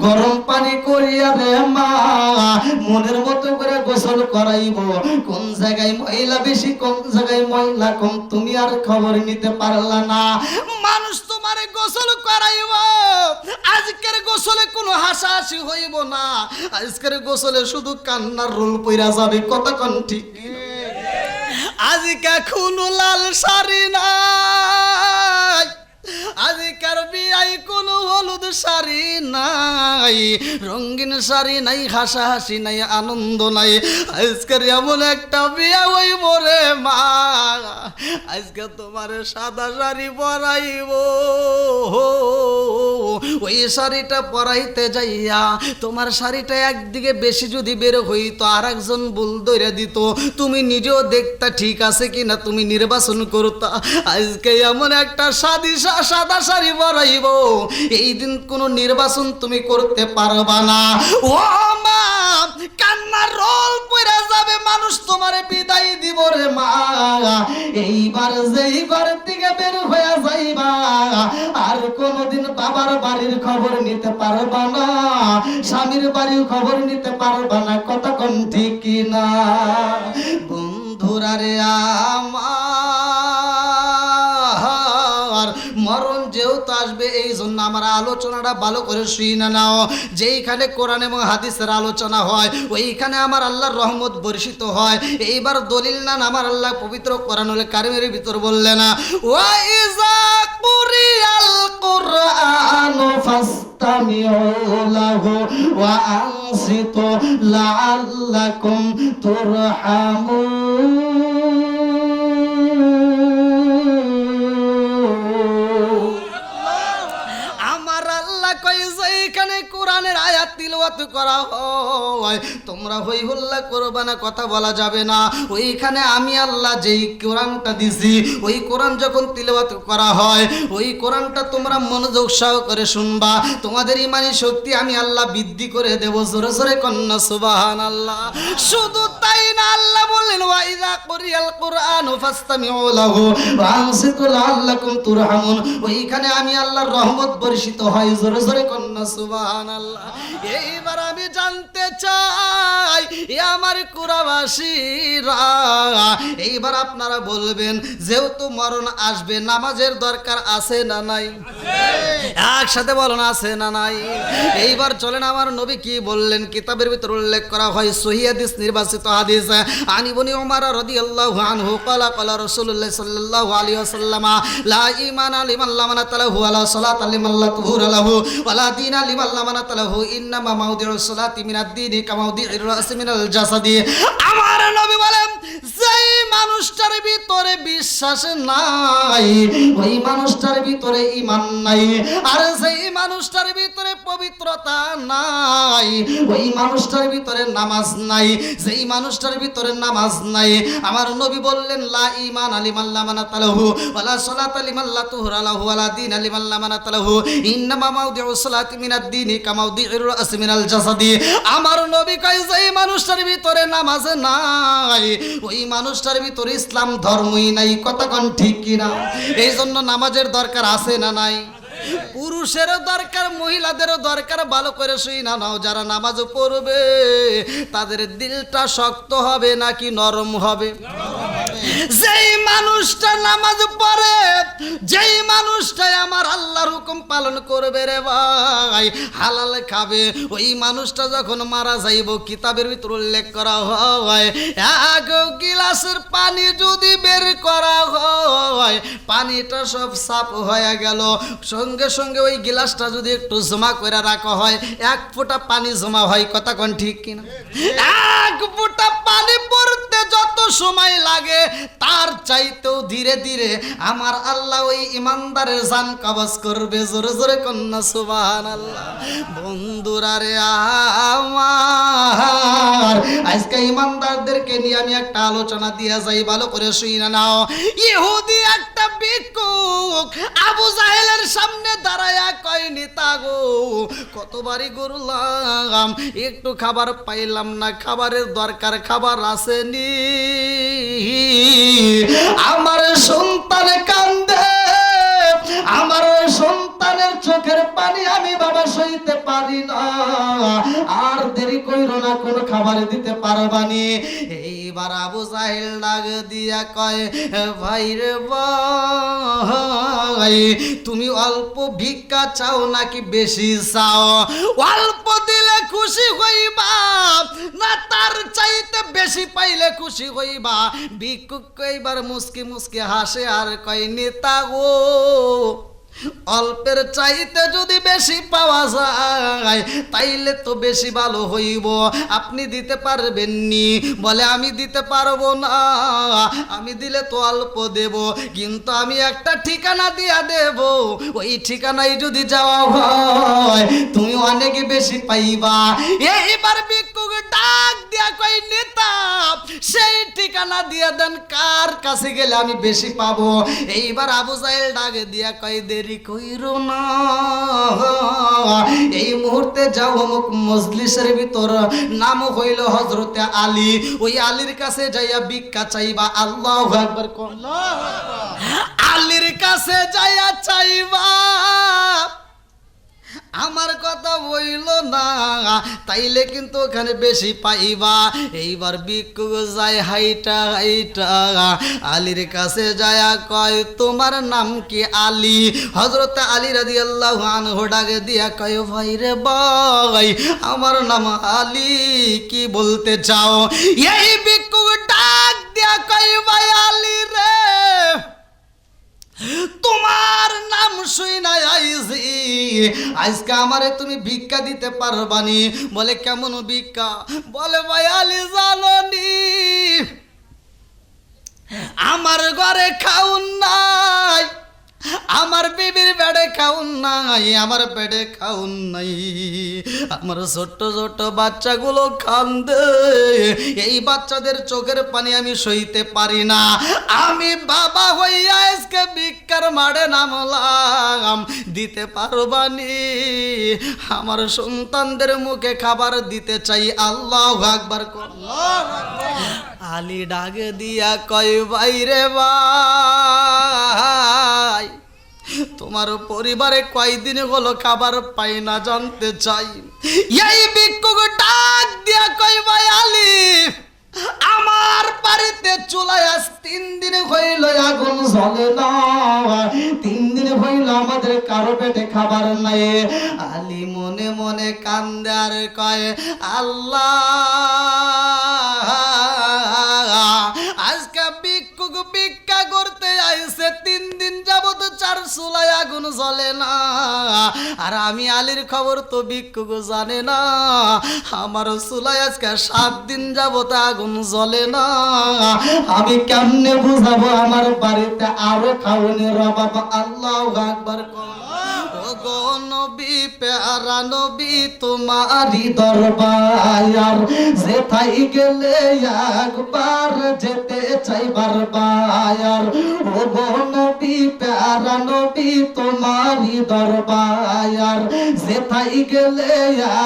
গরম পানি করিয়া রে মা, মনের মতো করে গোসল করাইব, কোন জায়গায় ময়লা বেশি কোন জায়গায় ময়লা কম তুমি আর খবর নিতে পারলা না, মানুষ তোমারে গোসল করাইব, আজকের গোসলে কোনো হাসাহাসি হইব না, আজকের গোসলে শুধু কান্নার রোল পইরা যাবে, কতক্ষণ ঠিক? আজকে কোনো লাল শাড়ি নাই, আজকের বিয়ায় কোনো হলুদ শাড়ি নাই, রঙিন শাড়ি নাই, হাসাহাসি নাই, আনন্দ নাই, আজকের এমন একটা বিয়া হইব রে মা, আজকে তোমার সাদা শাড়ি পরাইব, ওই শাড়িটা পরাইতে যাইয়া তোমার শাড়িটা একদিকে বেশি যদি বের হইতো আর একজন ভুল ধরে দিত, তুমি নিজেও দেখতা ঠিক আছে কিনা, তুমি নির্বাচন করতা। আজকে এমন একটা সাদা শাড়ি পরাইব, এই দিন কোনো নির্বাচন তুমি করতে পারবা না। ও মা, কান্নার রোল পড়ে যাবে, মানুষ তোমারে বিদায় দিব রে মা। এইবার যেই ঘর থেকে বের হয়ে যাইবা আর কোনোদিন বাবার বাড়ির খবর নিতে পারবা না, স্বামীর বাড়ির খবর নিতে পারবা না, কতক্ষণ ঠিক কিনা বন্ধুরা রে আমার। মরণ যেহেতু আসবে, এই জন্য আমার আলোচনাটা ভালো করে শুনে নাও। যেইখানে কোরআন এবং হাদিসের আলোচনা হয় ওইখানে আমার আল্লাহর রহমত বর্ষিত হয়। এইবার দলিল না আমার আল্লাহ পবিত্র কোরআনুল কারীমের ভিতর বললেন না, ওয়া ইযা কুরিয়াল কুরআনু ফাসতামিউ লাহু ওয়া আনসিতু লাআল্লাকুম তুরহামুন। এখানে কোরআনের আয়াত তিলাওয়াত করা হয়, তোমরা হই হল্লা করবে না, কথা বলা যাবে না। ওইখানে আমি আল্লাহ যেই কোরআনটা দিছি, ওই কোরআন যখন তিলাওয়াত করা হয়, ওই কোরআনটা তোমরা মনোযোগ সহকারে শুনবা, তোমাদের ইমানি শক্তি আমি আল্লাহ বৃদ্ধি করে দেব। জোরে জোরে কন্যা সুবহানাল্লাহ। শুধু তাই না, আল্লাহ বললেন ওয়া ইযা কুরিয়াল কুরআনু ফাসতামিউ লাহু ওয়া আনসিতু লাআল্লাকুম তুরহামুন। ওইখানে আমি আল্লাহর রহমত বর্ষিত হয়। জোরে জোরে কন্যা সুবহানাল্লাহ। এইবার আমি জানতে চাই এ আমার কুরাবাসীরা, এইবার আপনারা বলবেন যেহেতু মরণ আসবে নামাজের দরকার আছে না নাই? একসাথে বলুন আছে না নাই? এইবার চলেন আমার নবী কি বললেন, কিতাবের ভিতর উল্লেখ করা হয় সহিহ হাদিস, নির্বাচিত হাদিস। আন ইবনে উমর রাদিয়াল্লাহু আনহু ক্বালা ক্বালা রাসূলুল্লাহ সাল্লাল্লাহু আলাইহি ওয়াসাল্লাম লা ঈমানা লিমান লা মানাতা লাহু ওয়া লা সালাতা লিমান লা তুহুরা লাহু ওয়া লা দীনা লিমান লা মানাতা লাহু ইন্নামা মাউদিউস সালাতি মিনাদ দীনি কামাউদিউর রাসি মিনাল জাসাদি। আমার নবী বলেন যেই মানুষটার ভিতরে বিশ্বাস নাই ওই মানুষটার ভিতরে ঈমান নাই, আর যেই মানুষটার ভিতরে পবিত্রতা নাই ওই মানুষটার ভিতরে নামাজ নাই। যেই মানুষটার ভিতরে নামাজ নাই, আমার নবী বললেন লা ঈমান লিমান লা মানাতা লাহু ওয়া লা সালাতা লিমান লা তুহরা লাহু ওয়া লা দীনা লিমান লা মানাতা লাহু ইন্নামা মাউদিউস সালাতি মিনাদ দীনি কামাউদিউর রাসি মিনাল জাসাদি। আমার নবী কয় যেই মানুষটার ভিতরে নামাজ নাই ওই মানুষটার ভিতরে ইসলাম ধর্মই নাই। কতক্ষণ ঠিক কিনা? এই জন্য নামাজের দরকার আছে না নাই? পুরুষেরও দরকার, মহিলাদেরও দরকার। ভালো করে শুই না নাও, যারা নামাজ পড়বে তাদের দিলটা শক্ত হবে নাকি নরম হবে? যেই মানুষটা নামাজ পড়ে, যেই মানুষটা আমার আল্লাহর হুকুম পালন করবে রে ভাই, হালাল খাবে, ওই মানুষটা যখন মারা যাইব কিতাবের ভিতর উল্লেখ করা হয় এক গিলাসের পানি যদি বের করা হয় পানিটা সব সাফ হয়ে গেল, সঙ্গে সঙ্গে ওই গিলাসটা যদি একটু জমা করে রাখা হয় এক ফোঁটা পানি জমা হয়। কথা কোন ঠিক কিনা? এক ফোঁটা পানি পড়তে যত সময় লাগে তার চাইতেও ধীরে ধীরে আমার আল্লাহ ওই ইমানদারের জান কবজ করবে। জোরে জোরে কন্যা সুবহানাল্লাহ। বন্ধুরা রে আমার, আজকে ইমানদারদেরকে নিয়ে আমি একটা আলোচনা দিয়ে যাই, ভালো করে শুনে নাও। ইহুদি একটা ভিক্ষুক আবু জাহেলের সামনে দাঁড়ায়া কয় নেতা গো, কতবারই করলাম একটু খাবার পাইলাম না, খাবারের দরকার, খাবার আসেনি, আমার সন্তান কান্দে, আমার সন্তানের চোখের পানি আমি বাবা সইতে পারি না, আর দেরি কইরো না, কোন খাবার দিতে পারবানি। এইবার আবু জাহেল ডাক দিয়া কয় ভাই রে ভাই, তুমি অল্প ভিক্ষা চাও নাকি বেশি চাও? অল্প দিলে খুশি হইবা না তার চাইতে বেশি পাইলে খুশি হইবা? ভিক্ষুক এইবার মুসকি মুসকি হাসে আর কয় নেতা গো, অল্পের চাইতে যদি বেশি পাওয়া যায় তাইলে তো বেশি ভালো হইব। আপনি দিতে পারবেননি? বলে আমি দিতে পারবো না, আমি দিলে তো অল্প দেব, কিন্তু আমি একটা ঠিকানা দিয়া দেব, ওই ঠিকানায় যদি যাওয়া হয় তুমি অনেক বেশি পাইবা। এইবার ভিক্ষুক ডাক দিয়া কই, নেতা সেই ঠিকানা দিয়া দেন, কার কাছে গেলে আমি বেশি পাবো? এইবার আবু জাহেল ডাক দিয়া কই, দেরি কইরো না, এই মুহূর্তে যাও অমুক মজলিসের ভিতর, নাম হইল হযরতে আলী, ওই আলীর কাছে যাইয়া ভিক্ষা চাইবা। আল্লাহু আকবার। আলীর কাছে যাইয়া চাইবা, আমার কথা বইল না, তাইলে কিন্তু ওখানে বেশি পাইবা। এইবার ভিক্ষুক যায় হাইটা হাইটা আলীর কাছে যায়া কয়, তোমার নাম কি? আলী। হযরত আলী রাদিয়াল্লাহু আনহু ডাকে দিয়া কয়, ভাই রে ভাই, আমার নাম আলী, কি বলতে চাও? এই ভিক্ষুক ডাক দিয়া কয়, ভাই আলী রে, তোমার নাম শুই নাই আইছি, আজকে আমারে তুমি ভিক্ষা দিতে পারবানি? বলে কেমন ভিক্ষা? বলে ভাই আলী, জানোনি আমার ঘরে খাউন নাই, আমার বিবির পেটে খাউন নাই, আমার পেটে খাউন নাই, আমার ছোট্ট ছোট্ট বাচ্চাগুলো কান্দে, এই বাচ্চাদের চোখের পানি আমি সইতে পারি না, আমি বাবা হইয়া আজকে ভিক্ষার মাঠে নামলাম, দিতে পারবানি? আমার সন্তানদের মুখে খাবার দিতে চাই। আল্লাহু আকবার। আলী ডাকে দিয়া কয়, ভাই রে ভাই, তোমার পরিবারে কয়দিন হলো খাবার পাই না জানতে চাই। এই ভিক্ষুক ডাক দিয়া কয়, ভাই আলী, আমার বাড়িতে চুলায় আজ 3 দিন হইল আগুন জ্বলে না, 3 দিন হইল আমাদের কারো পেটে খাবার নাই। আলী মনে মনে কান্দে আর কয়, আল্লাহ, আজকে ভিক্ষুক ভিক্ষা করতে আইছে, 3 দিন যাবত 4 চুলায় আগুন জ্বলে না, আর আমি আলীর খবর তো ভিক্ষুক জানে না, আমার চুলায় আজকে 7 দিন যাবত আগুন জ্বলে না, আমি কেমনে বুঝাবো আমার বাড়িতে আরো খাওয়ানোর অভাব? আল্লাহু আকবার। ও গো নবী, প্যারা নবী, তোমারই দরবার, যেথায় গেলে একবার যেতে চাই বারবার। ও গো নবী, প্যারা নবী, তোমারই দরবার, যেথায় গেলে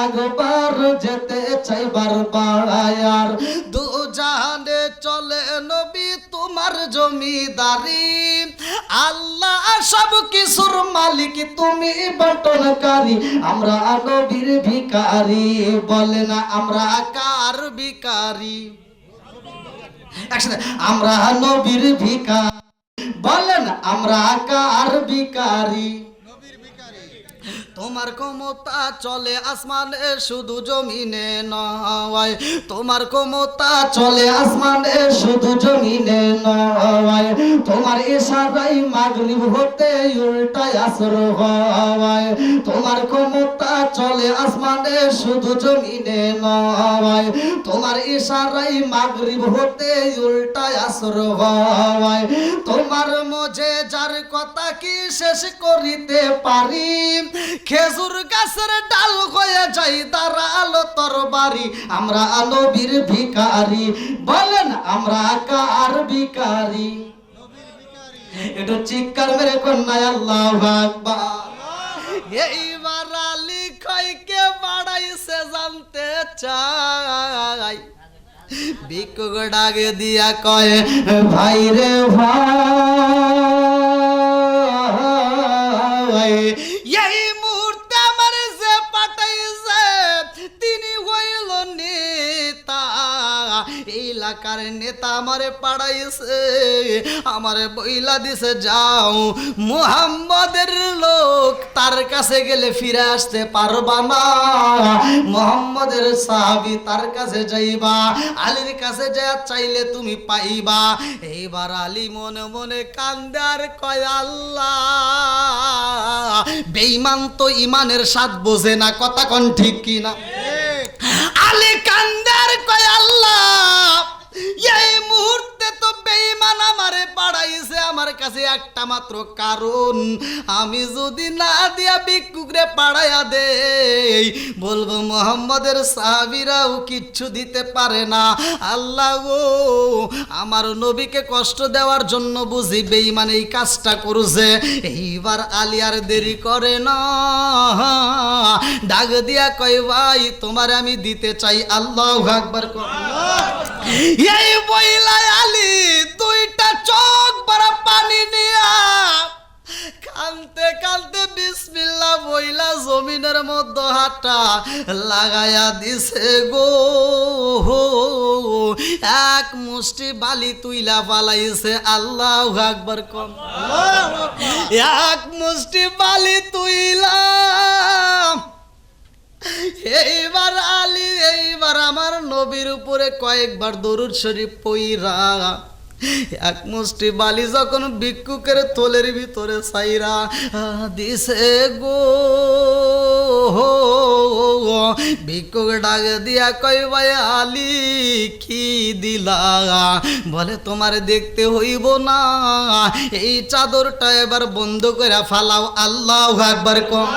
একবার যেতে চাই বারবার। দু জাহানে চলে নবী তোমার জমিদারি, আল্লাহ সব কিছুর মালিক, তুমি বটনকারী, আমরা নবীর ভিখারি। বলে না আমরা কার ভিখারি? একসাথে, আমরা নবীর ভিখারি। বলেন আমরা কার ভিখারি? তোমার ক্ষমতা চলে আসমানে শুধু জমিনে নয়, তোমার ক্ষমতা চলে আসমানে শুধু জমিনে নয়, তোমার ইশারায় মাগরিব হতে উল্টায় আসর হয়, তোমার ক্ষমতা চলে আসমানে শুধু জমিনে নয়, তোমার ইশারায় মাগরিব হতে উল্টায় আসর হয়, তোমার মজে যার কথা কি শেষ করিতে পারি, খেজুর গাছের ডাল হয়ে যাই দাঁড়ালো তরবারি, আমরা নবীর ভিখারি। বলেন আমরা কার ভিখারি? একটু চিৎকার মেরে কন্যা আল্লাহু আকবার। এইবার আলী কয়কে বাড়াইছে জানতে চাই, ভিক্ষুক ডাকে দিয়া কয়, ভাই রে ভাই, এই মুহূর্তে আমার যে পাঠাইছে তিনি হইল নেতা, এই এলাকার এলাকার নেতা আমারে পাড়াইছে, আমারে বইলা দিছে যাও মুহাম্মদের লোক তার কাছে গেলে ফিরে আসতে পারবা না, মুহাম্মদের সাহাবী তার কাছে যাইবা, আলীর কাছে যা চাইলে তুমি পাইবা। এইবার আলী মনে মনে কান্দে আর কয় আল্লাহ, বেঈমান তো ইমানের স্বাদ বোঝে না, কথা কোন ঠিক কি না? আলী কান্দে আর কয় আল্লাহ, এই মুহূর্তে তো বেঈমান আমারে পাড়াইছে, আমার কাছে একটা মাত্র কারণ, আমি যদি না দিয়া ভিক্ষুকরে পাড়াইয়া দেই বলবো মুহাম্মদের সাহাবীরাও কিচ্ছু দিতে পারে না। আল্লাহ গো, আমার নবীকে কষ্ট দেওয়ার জন্য বুঝি বেঈমান এই কাজটা করছে। এইবার আলী আর দেরি করে না, ডাক দিয়া কয় ভাই তোমারে আমি দিতে চাই। আল্লাহু আকবার। এই বইলা আলী দুইটা চোখ ভরা পানি নিয়া কানতে কানতে বিসমিল্লাহ বইলা জমিনের মধ্যে হাঁটা লাগায়া দিছে গো, এক মুষ্টি বালি তুইলা পালাইছে। আল্লাহু আকবার কম। এক মুষ্টি বালি তুইলা এইবার আলী এইবার আমার নবীর উপরে কয়েকবার দরুদ শরীফ পইরা এক মুষ্টি বালি যখন ভিক্ষুকের থলের ভিতরে ছাইরা দিছে গো, ভিক্ষুক ডাক দিয়া কই ভাই আলী কি দিলা? বলে তোমার দেখতে হইব না, এই চাদরটা এবার বন্ধ করে ফালাও। আল্লাহু আকবার কম।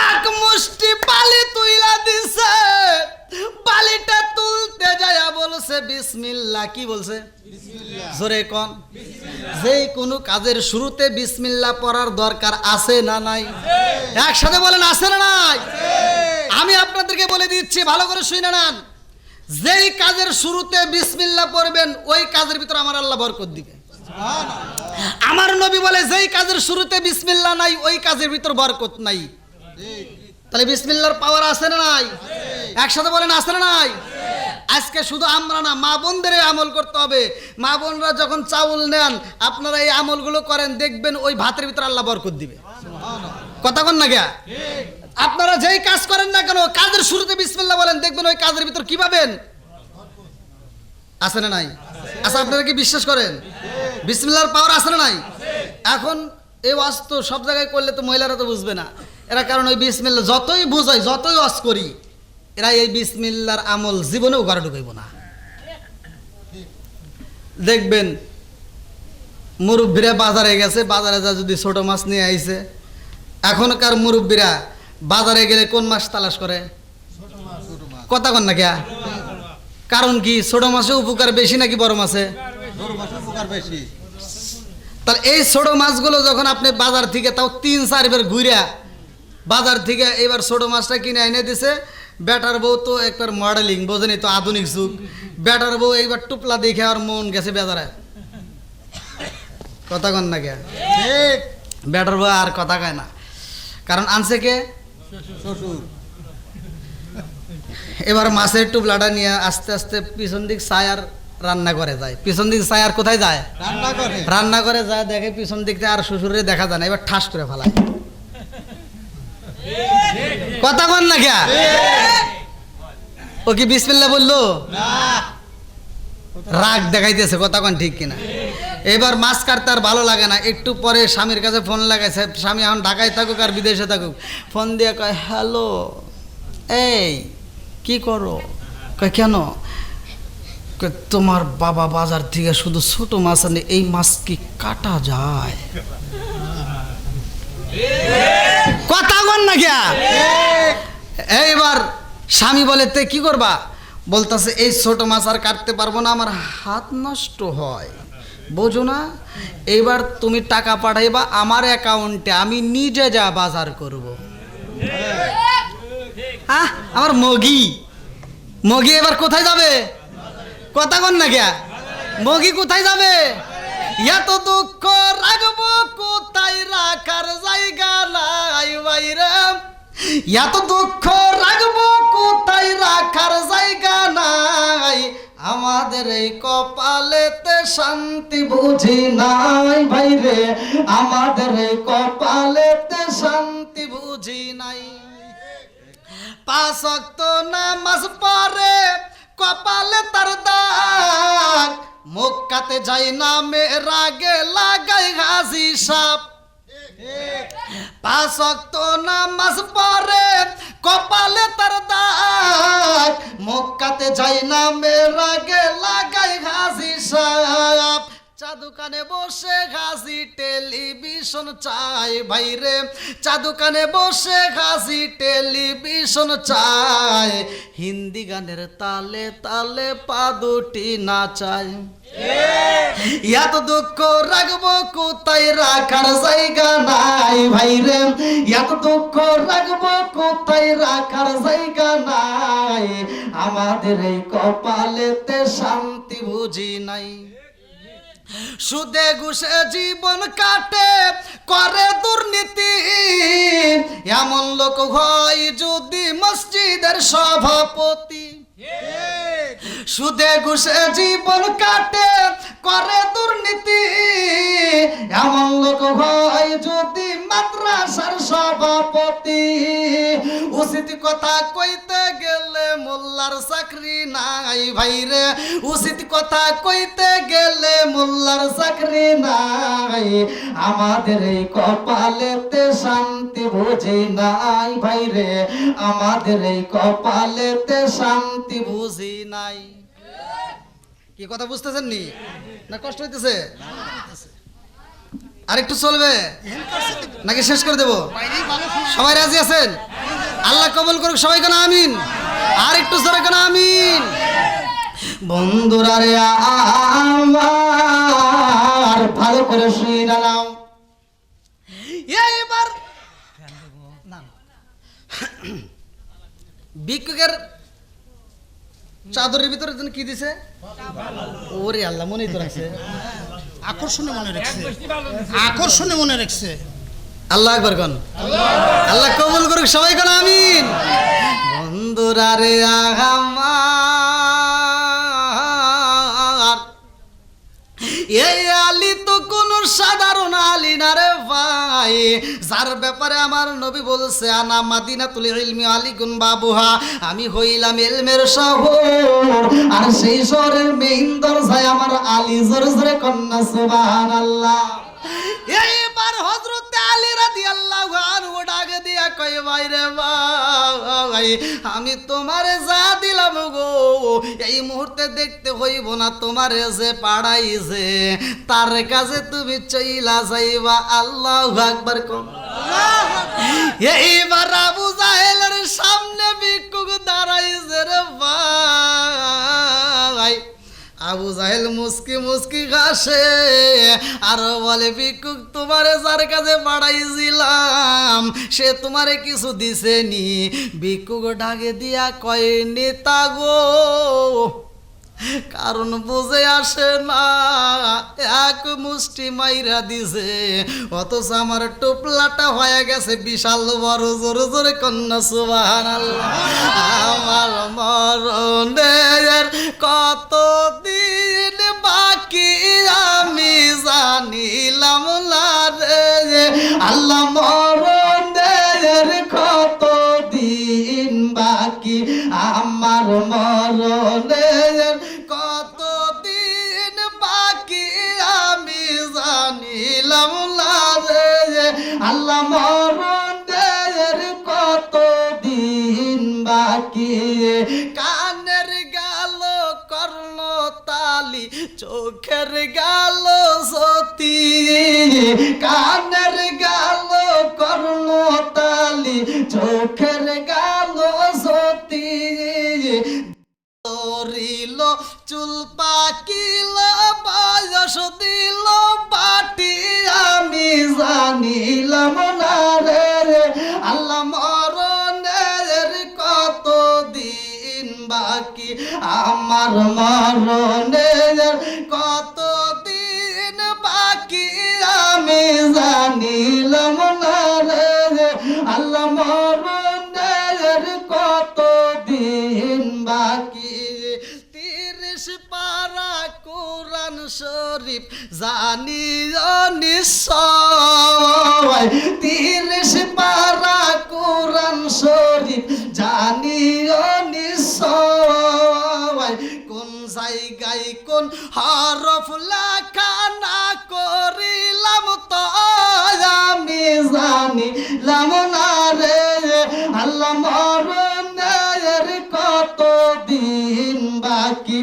এক মুষ্টি বালি তুইলা দিছে, বালিটা তুলতে যায়া বলছে বিসমিল্লাহ। কি বলছে? জোরে কোন। যেই কোনো কাজের শুরুতে বিসমিল্লাহ পড়ার দরকার আছে না নাই? একসাথে বলেন আছে না নাই? আমি আপনাদেরকে বলে দিচ্ছি, ভালো করে শুনে নেন, যেই কাজের শুরুতে বিসমিল্লাহ পড়বেন ওই কাজের ভিতর আমার আল্লাহ বরকত দিবে। আমার নবী বলে যেই কাজের শুরুতে বিসমিল্লাহ নাই ওই কাজের ভিতর বরকত নাই। তাহলে বিসমিল্লাহর পাওয়ার আছে না নাই? একসাথে বলেন আছে না নাই? আজকে শুধু আমরা না, মা বোনদের আমল করতে হবে। মা বোনরা যখন চাউল নেন আপনারা এই আমলগুলো করেন, দেখবেন ওই ভাতের ভিতর আল্লাহ বরকত দিবে। কথা কন না গিয়া? আপনারা যেই কাজ করেন না কেন কাজের শুরুতে বিসমিল্লাহ বলেন, দেখবেন ওই কাজের ভিতর কি পাবেন। আছে না নাই? আচ্ছা আপনারা কি বিশ্বাস করেন বিসমিল্লাহর পাওয়ার আছে না নাই? এখন এই ওয়াজ তো সব জায়গায় করলে তো মহিলারা তো বুঝবে না, এরা কারণ ওই বিসমিল্লাহ যতই বুঝাই যতই ওয়াজ করি এরা এই বিসমিল্লাহর আমল জীবনেও ঘরে ঢুকাইব না। দেখবেন মুরব্বীরা বাজারে গেছে, বাজারে যা যদি ছোট মাছ নিয়ে আইছে, এখনকার মুরব্বীরা বাজারে গেলে কোন মাছ তালাশ করে? কথা কন না কে? কারণ কি? ছোট মাছে উপকার বেশি নাকি বড় মাছে? তাহলে এই ছোট মাছগুলো যখন আপনি বাজার থেকে তাও 3-4 বার ঘুরে বাজার থেকে এবার ছোট মাছটা কিনে এনে দিছে, বেটার বউ তো একবার মডেলিং, বোঝেনি তো আধুনিক যুগ, বেটার বউ এইবার টুপলা দেখে আর মন গেছে বেজারে। কথা কন না কে? বেটার বউ আর কথা কয় না, কারণ আনছে কে? এবার মাছের টুপলাটা নিয়ে আস্তে আস্তে পিছন দিক ছায়ার রান্না করে যায়। পিছন দিক ছায়ার কোথায় যায়? রান্না করে যায়, দেখে পিছন দিক আর শ্বশুরে দেখা যায় না, এবার ঠাস করে ফেলায়। কথা কন না কে? ও কি বিসমিল্লাহ বললো? রাগ দেখাইতেছে। কথা কন ঠিক কিনা? এবার মাছ কাটতে আর ভালো লাগে না, একটু পরে স্বামীর কাছে ফোন লাগাইছে, স্বামী এখন ঢাকায় থাকুক আর বিদেশে থাকুক, ফোন দিয়ে কয় হ্যালো, এই কি করো? কয় কেন? তোমার বাবা বাজার থেকে শুধু ছোট মাছ আনে, এই মাছ কি কাটা যায়? কথা বল না গিয়া। এইবার স্বামী বলে তে কি করবা? বলতেছে এই ছোট মাছ আর কাটতে পারবো না, আমার হাত নষ্ট হয়, বোঝো না? এইবার তুমি টাকা পাঠাইবা আমার অ্যাকাউন্টে, আমি নিজে যা বাজার করব। আমার মগি মগি এবার কোথায় যাবে? কথা কন না গিয়া। মগি কোথায় যাবে? এত দুঃখ রাখবো কোথায়, রাখার জায়গা নাই বাইরে। এত দুঃখ রাখবো কোথায়, রাখার জায়গা নাই। আমাদের এই কপালেতে শান্তি বুঝি নাই ভাই রে, আমাদের এই কপালেতে শান্তি বুঝি নাই। 5 ওয়াক্ত নামাজ পড়ে কপালে তার দাগ, মক্কাতে যাই না মেরাগে লাগাই হাজি সাপ। 5 ওয়াক্ত নামাজ পড়ে কপালে তার দাগ, মক্কাতে যাই না মেরাগে লাগাই হাজি সাপ। চা দোকানে বসে হাজি টেলিভিশন চাই ভাই রে, চা দোকানে বসে হাজি টেলিভিশন চাই, হিন্দি গানের তালে তালে পা দুটি নাচাই। এত দুঃখ রাখবো কোথায় রাখার জায়গা নাই ভাই রে, এত দুঃখ রাখবো কোথায় রাখার জায়গা নাই, আমাদের এই কপালেতে শান্তি বুঝি নাই। সুদে ঘুষে জীবন কাটে করে দুর্নীতি, এমন লোক হয় যদি মসজিদের সভাপতি। সুদে ঘুষে জীবন কাটে করে দুর্নীতি, এমন লোক হয় যদি মাদ্রাসার সভাপতি। উচিত কথা কইতে গেলে মোল্লার চাকরি নাই ভাই রে, উচিত কথা কইতে গেলে মোল্লার চাকরি নাই, আমাদের এই কপালেতে শান্তি বুঝি নাই ভাই রে, আমাদের এই কপালেতে শান্তি বুঝি নাই। কি কথা বুঝতেছেন নি না কষ্ট হইতেছে? আরেকটু চলবে নাকি শেষ করে দেব? সবাই রাজি আছেন? আল্লাহ কবুল করুক সবাই, কেন আমিন। আর একটু জোরে কেন আমিন। বন্ধুরা রে আমার ভালো করে শুনে নাও, এইবার ভিক্ষুকের চাদরের ভিতরে কি দিছে? ওরে আল্লাহ, মনেই তো রাখছে, আকর্ষণে মনে রাখছে, আকর্ষণে মনে রাখছে। আল্লাহ একবার কোন আল্লাহ কবুল করুক সবাই কোন আমিন। বন্ধুরা রে আমার এই আলী তো কোন সাধারণ আলী না রে ভাই, যার ব্যাপারে আমার নবী বলছে আনা মাদিনাতুল ইলমি আলিকুন বাবুহা, আমি হইলাম ইলমের শহর, আর সেই শহরের মেইন দরজায় আমার আলী। জোরে জোরে কন্যা সুবহানাল্লাহ। এইবার হযরত আলী রাদিয়াল্লাহু আনহু ডাক দিয়া কই ভাই রে ভাই, আমি তোমারে যা দিলাম গো এই মুহূর্তে দেখতে হইব না, তোমারে যে পাড়াইছে তার কাছে তুমি চইলা যাইবা। আল্লাহু আকবার কোন। এইবার আবু জাহেলের সামনে ভিক্ষুক দাঁড়াইছে রে ভাই। আবু জাহেল মুস্কি মুস্কি হাসে আর বলে, ভিক্ষুক তোমারে যার কাছে পাঠাইছিলাম সে তোমারে কিছু দিছে নি? ভিক্ষুক ডাকে দিয়া কয়, নেতা গো কারণ বুঝে আসে না, এক মুষ্টি মাইরা দিছে, অথচ আমার টোপলাটা হয়ে গেছে বিশাল বড়। জোরে জোরে কন্যা সুবহানাল্লাহ। আমার মরণের কত দিন বাকি আমি জানিলাম না রে, আল্লাহ মরণের কত দিন বাকি, আমার মরণের কত দিন বাকি আমি জানিলাম না রে, আল্লাহ মরণের কত দিন বাকি। কানের গেল কর্ণ তালি, চোখের গেল সতী, কানের গেল কর্ণ তালি, চোখের গেল সতী, তরিল চুল পাকিল বয়স দিল পাটি আমি জানিলাম না রে, আল্লাহ মরণের কত দিন বাকি, আমার মরণের কত দিন বাকি আমি জানিলাম না রে, আল্লাহ মরণের কত দিন বাকি। 30 কোরআন শরীফ জানিও নিশ্চয় 30 পারা কোরআন শরীফ জানিও নিশ্চয় কোন জায়গায় কোন হরফ লেখা না করিলাম তো আমি জানিলাম না রে আল্লাহ মরণের কত দিন বাকি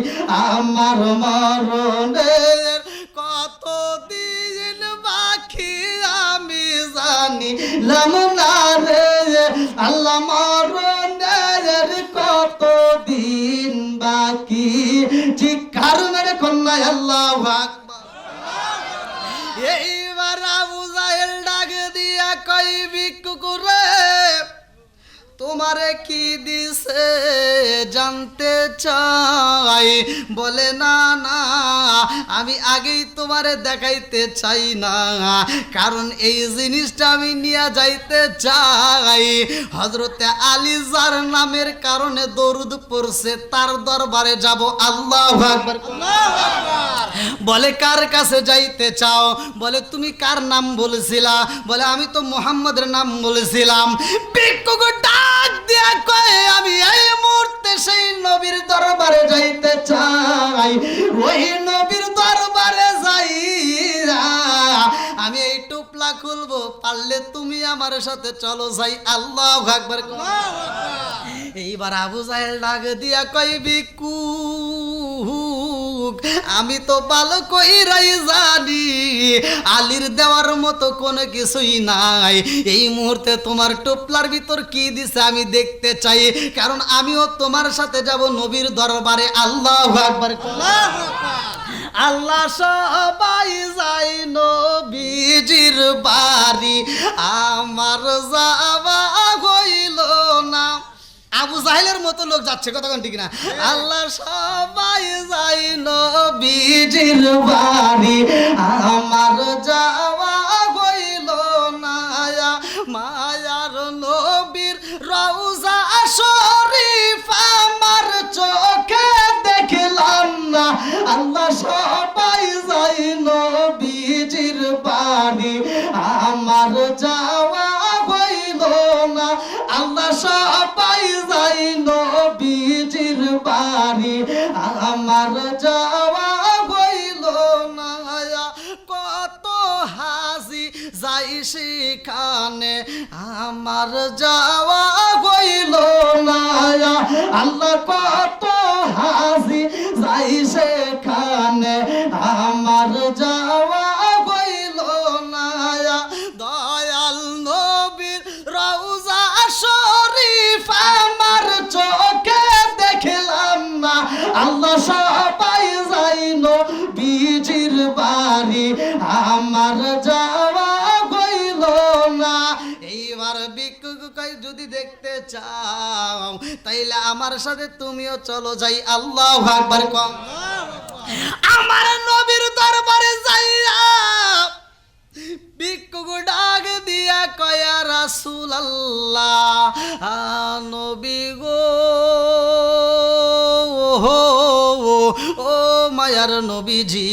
আমার মরণের কত দিন বাকি আমি জানিলাম না রে আল্লাহ মরণের কত দিন বাকি চিৎকার মেরে কন্যা আল্লাহু আকবার এইবার আবু জাহেল ডাক দিয়া কই ভিক্ষুকুরে তোমারে কি দিছে জানতে চাই বলে না না আমি আগেই তোমারে দেখাইতে চাই না কারণ এই জিনিসটা আমি নিয়ে যাইতে চাই হযরতে আলী যার নামের কারণে দরুদ পড়ছে তার দরবারে যাব আল্লাহু আকবার বলে কার কাছে যাইতে চাও বলে তুমি কার নাম বলেছিলা বলে আমি তো মুহাম্মদের নাম বলেছিলাম ভিক্ষুক ডাক দিয়া কয় আমি এই মুহূর্তে সেই নবীর দরবারে যাইতে চাই ওই নবীর দরবারে যাই আমি এই টুপলা খুলবো পারলে তুমি আমার সাথে চলো যাই আল্লাহু আকবার এইবার আবু জাহেল ডাক দিয়া কই ভিক্ষুক আমি তো ভালো কইরাই জানি আলীর দেওয়ার মতো কোনো কিছুই নাই এই মুহূর্তে তোমার টুপলার ভিতর কি দিছে আমি দেখতে চাই কারণ আমিও তোমার সাথে যাব নবীর দরবারে আল্লাহু আকবার আল্লাহ সবাই যাই নবীজির বাড়ি আমার যাওয়া হইল না আবু জাহেলের মতো লোক যাচ্ছে কতক্ষণ ঠিক না আল্লাহ সবাই যাই নবীজির বাড়ি আমার যাওয়া হইল না মায়ার নবীর রওজা শরীফ আমার চোখে দেখলাম না আল্লাহ সবাই যাই নবীজির বাড়ি আমার যাওয়া হইল না আল্লাহ সবাই যাই নবীজির বাড়ি আমার যাওয়া হইল না কত হাসি যাই সেখানে আমার যাওয়া হইল না আল্লাহ কত হাসি যাই সেখানে আমার যাওয়া হইল না দয়াল নবীর রওজা শরীফ আমার চোখে দেখলাম না আল্লাহ সবাই যাই নবীজির বাড়ি আমার যাওয়া হইল না এইবার ভিক্ষুক কই যদি দেখতে চাও তাইলে আমার সাথে তুমিও চলো যাই আল্লাহু আকবার কম আমার নবীর দরবারে যাইয়া ভিক্ষুক ডাক দিয়া কয়া রাসূলুল্লাহ নবী গো ও মায়ার নবীজি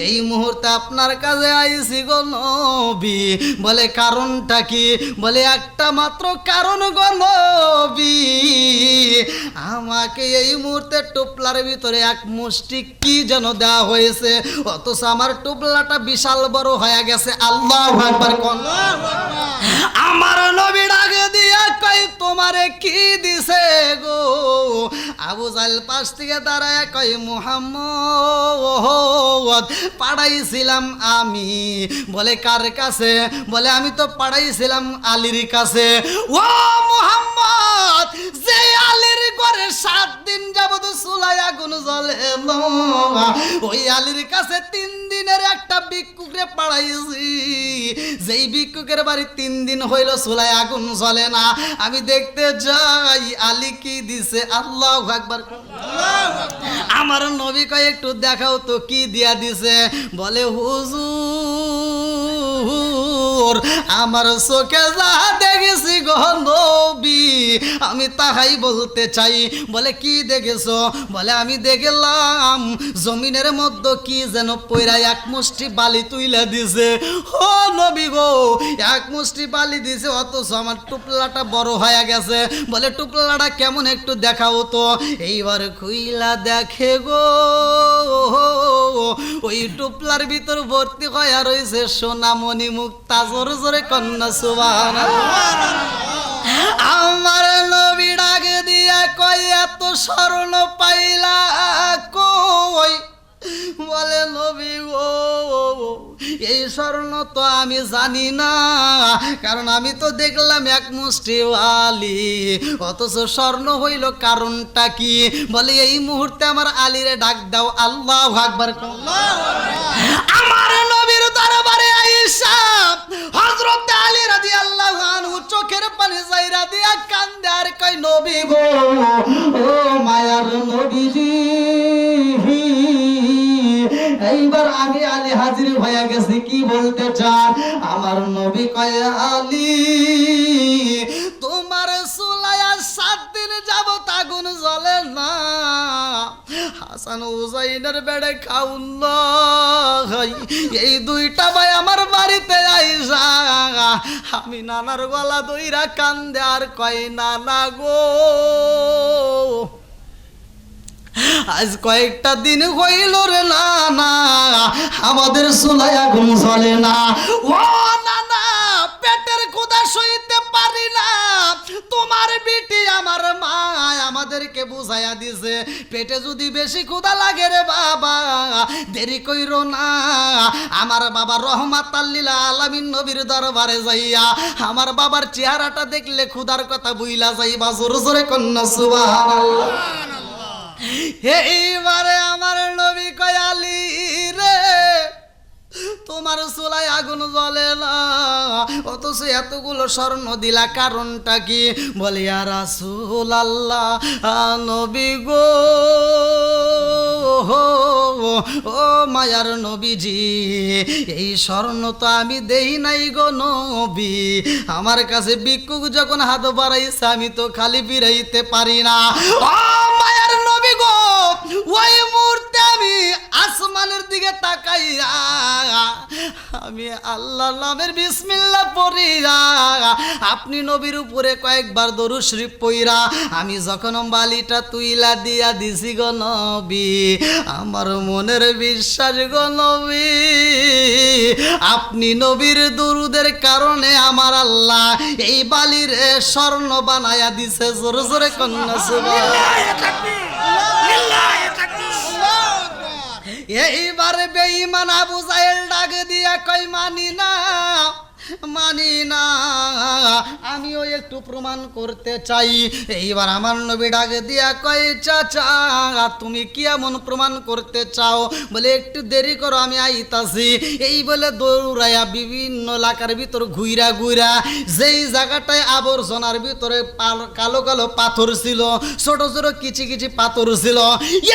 এই মুহূর্তে আপনার কাছে আইছি গো নবী বলে কারণটা কি বলে একটা মাত্র কারণ গো নবী আমাকে এই মুহূর্তে টুপলার ভিতরে এক মুষ্টি কি যেন দেওয়া হয়েছে অথচ আমার টুপলাটা বিশাল বড় হয়ে গেছে আল্লাহু আকবার আমার নবী ডাক দিয়া কই তোমারে কি দিছে গো আবু জাহেল পাশ থেকে দাঁড়ায় কই মুহাম্মদ পাঠাইছিলাম আমি বলে কার কাছে বলে আমি তো পাঠাইছিলাম আলীর কাছে ও মুহাম্মদ যে আলীর ঘরে 7 দিন যাবত চুলায় আগুন জ্বলে ওই আলীর কাছে 3 দিনের একটা ভিক্ষুকরে পাঠাইছি যেই ভিক্ষুকের বাড়ি 3 দিন হইল চুলায় আগুন জ্বলে না আমি দেখতে যাই আলী কি দিছে আল্লাহু আকবার আমার নবী কয় একটু দেখাও তো কি দিয়া দিছে বলে হুজুর আমার চোখে যা দেখি গেছি গো নবী, আমি তাহাই বলতে চাই। বলে কি দেখেছো? বলে আমি দেখলাম জমিনের মধ্যে কি যেন পয়রা এক মুষ্টি বালি তুইলা দিছে। ও নবী গো, এক মুষ্টি বালি দিছে, অথচ আমার টুপলাটা বড় হয়ে গেছে। বলে টুপলাটা কেমন একটু দেখাও তো। এইবার খুইলা দেখে গো, ওই টুপলার ভিতর ভর্তি হয়ে রয়েছে সোনামণি মুক্তা। জোরে জোরে কন্যা সুবহানাল্লাহ। আমার নবী ডাক দিয়া কয় এত স্বর্ণ পাইলা কই? বলে নবী গো, এই স্বর্ণ তো আমি জানি না, কারণ আমি তো দেখলাম এক মুষ্টি বালি, অথচ স্বর্ণ হইল কারণটা কি? বলে এই মুহূর্তে আমার আলীরে ডাক দাও। আল্লাহু আকবার। আমার নবীর দরবারে আয়েশা হযরত আলী রাদিয়াল্লাহু আনহু চোখের পানি জাইরা দিয়া কান্দে আর কই নবী গো, ও মায়ার নবীজি, এইবার আমি আলী হাজির হয়ে গেছি, কি বলতে চান? আমার নবী কয় আলী, তোমার চুলায় 7 দিন যাবত আগুন জ্বলে না, হাসান হুসাইনের বেড়ে খাউন নাই। এই দুইটা ভাই আমার বাড়িতে আইসা আমি নানার গলা দইরা কান্দে আর কয় নানা গো, আজ কয়েকটা দিন হইল রে নানা আমাদের চুলায় আগুন জ্বলে না। ও নানা, পেটের ক্ষুধা সইতে পারি না, তোমার বিটি আমার মা আমাদেরকে বুঝাইয়া দিছে, পেটে যদি বেশি ক্ষুধা লাগে রে বাবা দেরি কইরো না। আমার বাবা রহমাতাল লিল আলামিন নবীর দরবারে যাইয়া আমার বাবার চেহারাটা দেখলে ক্ষুধার কথা বুইলা যাইবা। জোরে জোরে কন্যা সুবহানাল্লাহ। এইবারে আমার নবী কয় আলী রে, তোমার চুলায় আগুন জ্বলে না, অথচ এতগুলো স্বর্ণ দিলা, কারণটা কি? বলে ইয়া রাসূলুল্লাহ, নবী গো, ও মায়ার নবীজি, এই স্বর্ণ তো আমি দেই নাই গো নবী, আমার কাছে ভিক্ষুক যখন হাত বাড়াইছে আমি তো খালি ফিরাইতে পারি না। ও মায়ার নবী গো, ওই মুহূর্তে আমি আসমানের দিকে তাকাইয়া আমি আল্লাহর নামের বিসমিল্লাহ পড়িয়া আপনি নবীর উপরে কয়েকবার দরুদ শরীফ পড়িয়া আমি যখন বালিটা তুইলা দিয়া দিছি গো নবী, আমার মনের বিশ্বাস গো নবী, আপনি নবীর দরুদের কারণে আমার আল্লাহ এই বালির স্বর্ণ বানায়া দিছে। জোরে জোরে কন্যা সুবহানাল্লাহ। এইবারে বেঈমান আবু জাহেল ডাক দিয়া কই মানি না, মানি না, আমিও একটু প্রমাণ করতে চাই। এইবার আমার নবী ডাক দিয়া কয় চাচা তুমি কি এমন প্রমাণ করতে চাও? বলে একটু দেরি করো আমি আইতাছি। এই বলে দৌড়াইয়া বিভিন্ন এলাকার ভিতর ঘুইরা ঘুইরা যেই জায়গাটায় আবর্জনার ভিতরে কালো কালো পাথর ছিল, ছোট ছোট কিচি কিচি পাথর ছিল,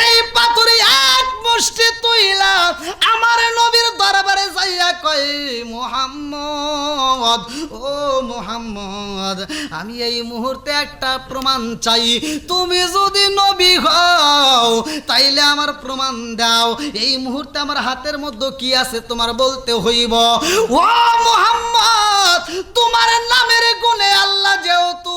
এই পাথরে এক মুষ্টি তুইলা আমার নবীর দরবারে যাইয়া কয় মুহাম্মদ, ও মুহাম্মদ, আমি এই মুহূর্তে একটা প্রমাণ চাই, তুমি যদি নবী হও তাইলে আমার প্রমাণ দাও। এই মুহূর্তে আমার হাতের মধ্যে কি আছে তোমার বলতে হইব। ও মুহাম্মদ, তোমার নামের গুণে আল্লাহ যেহেতু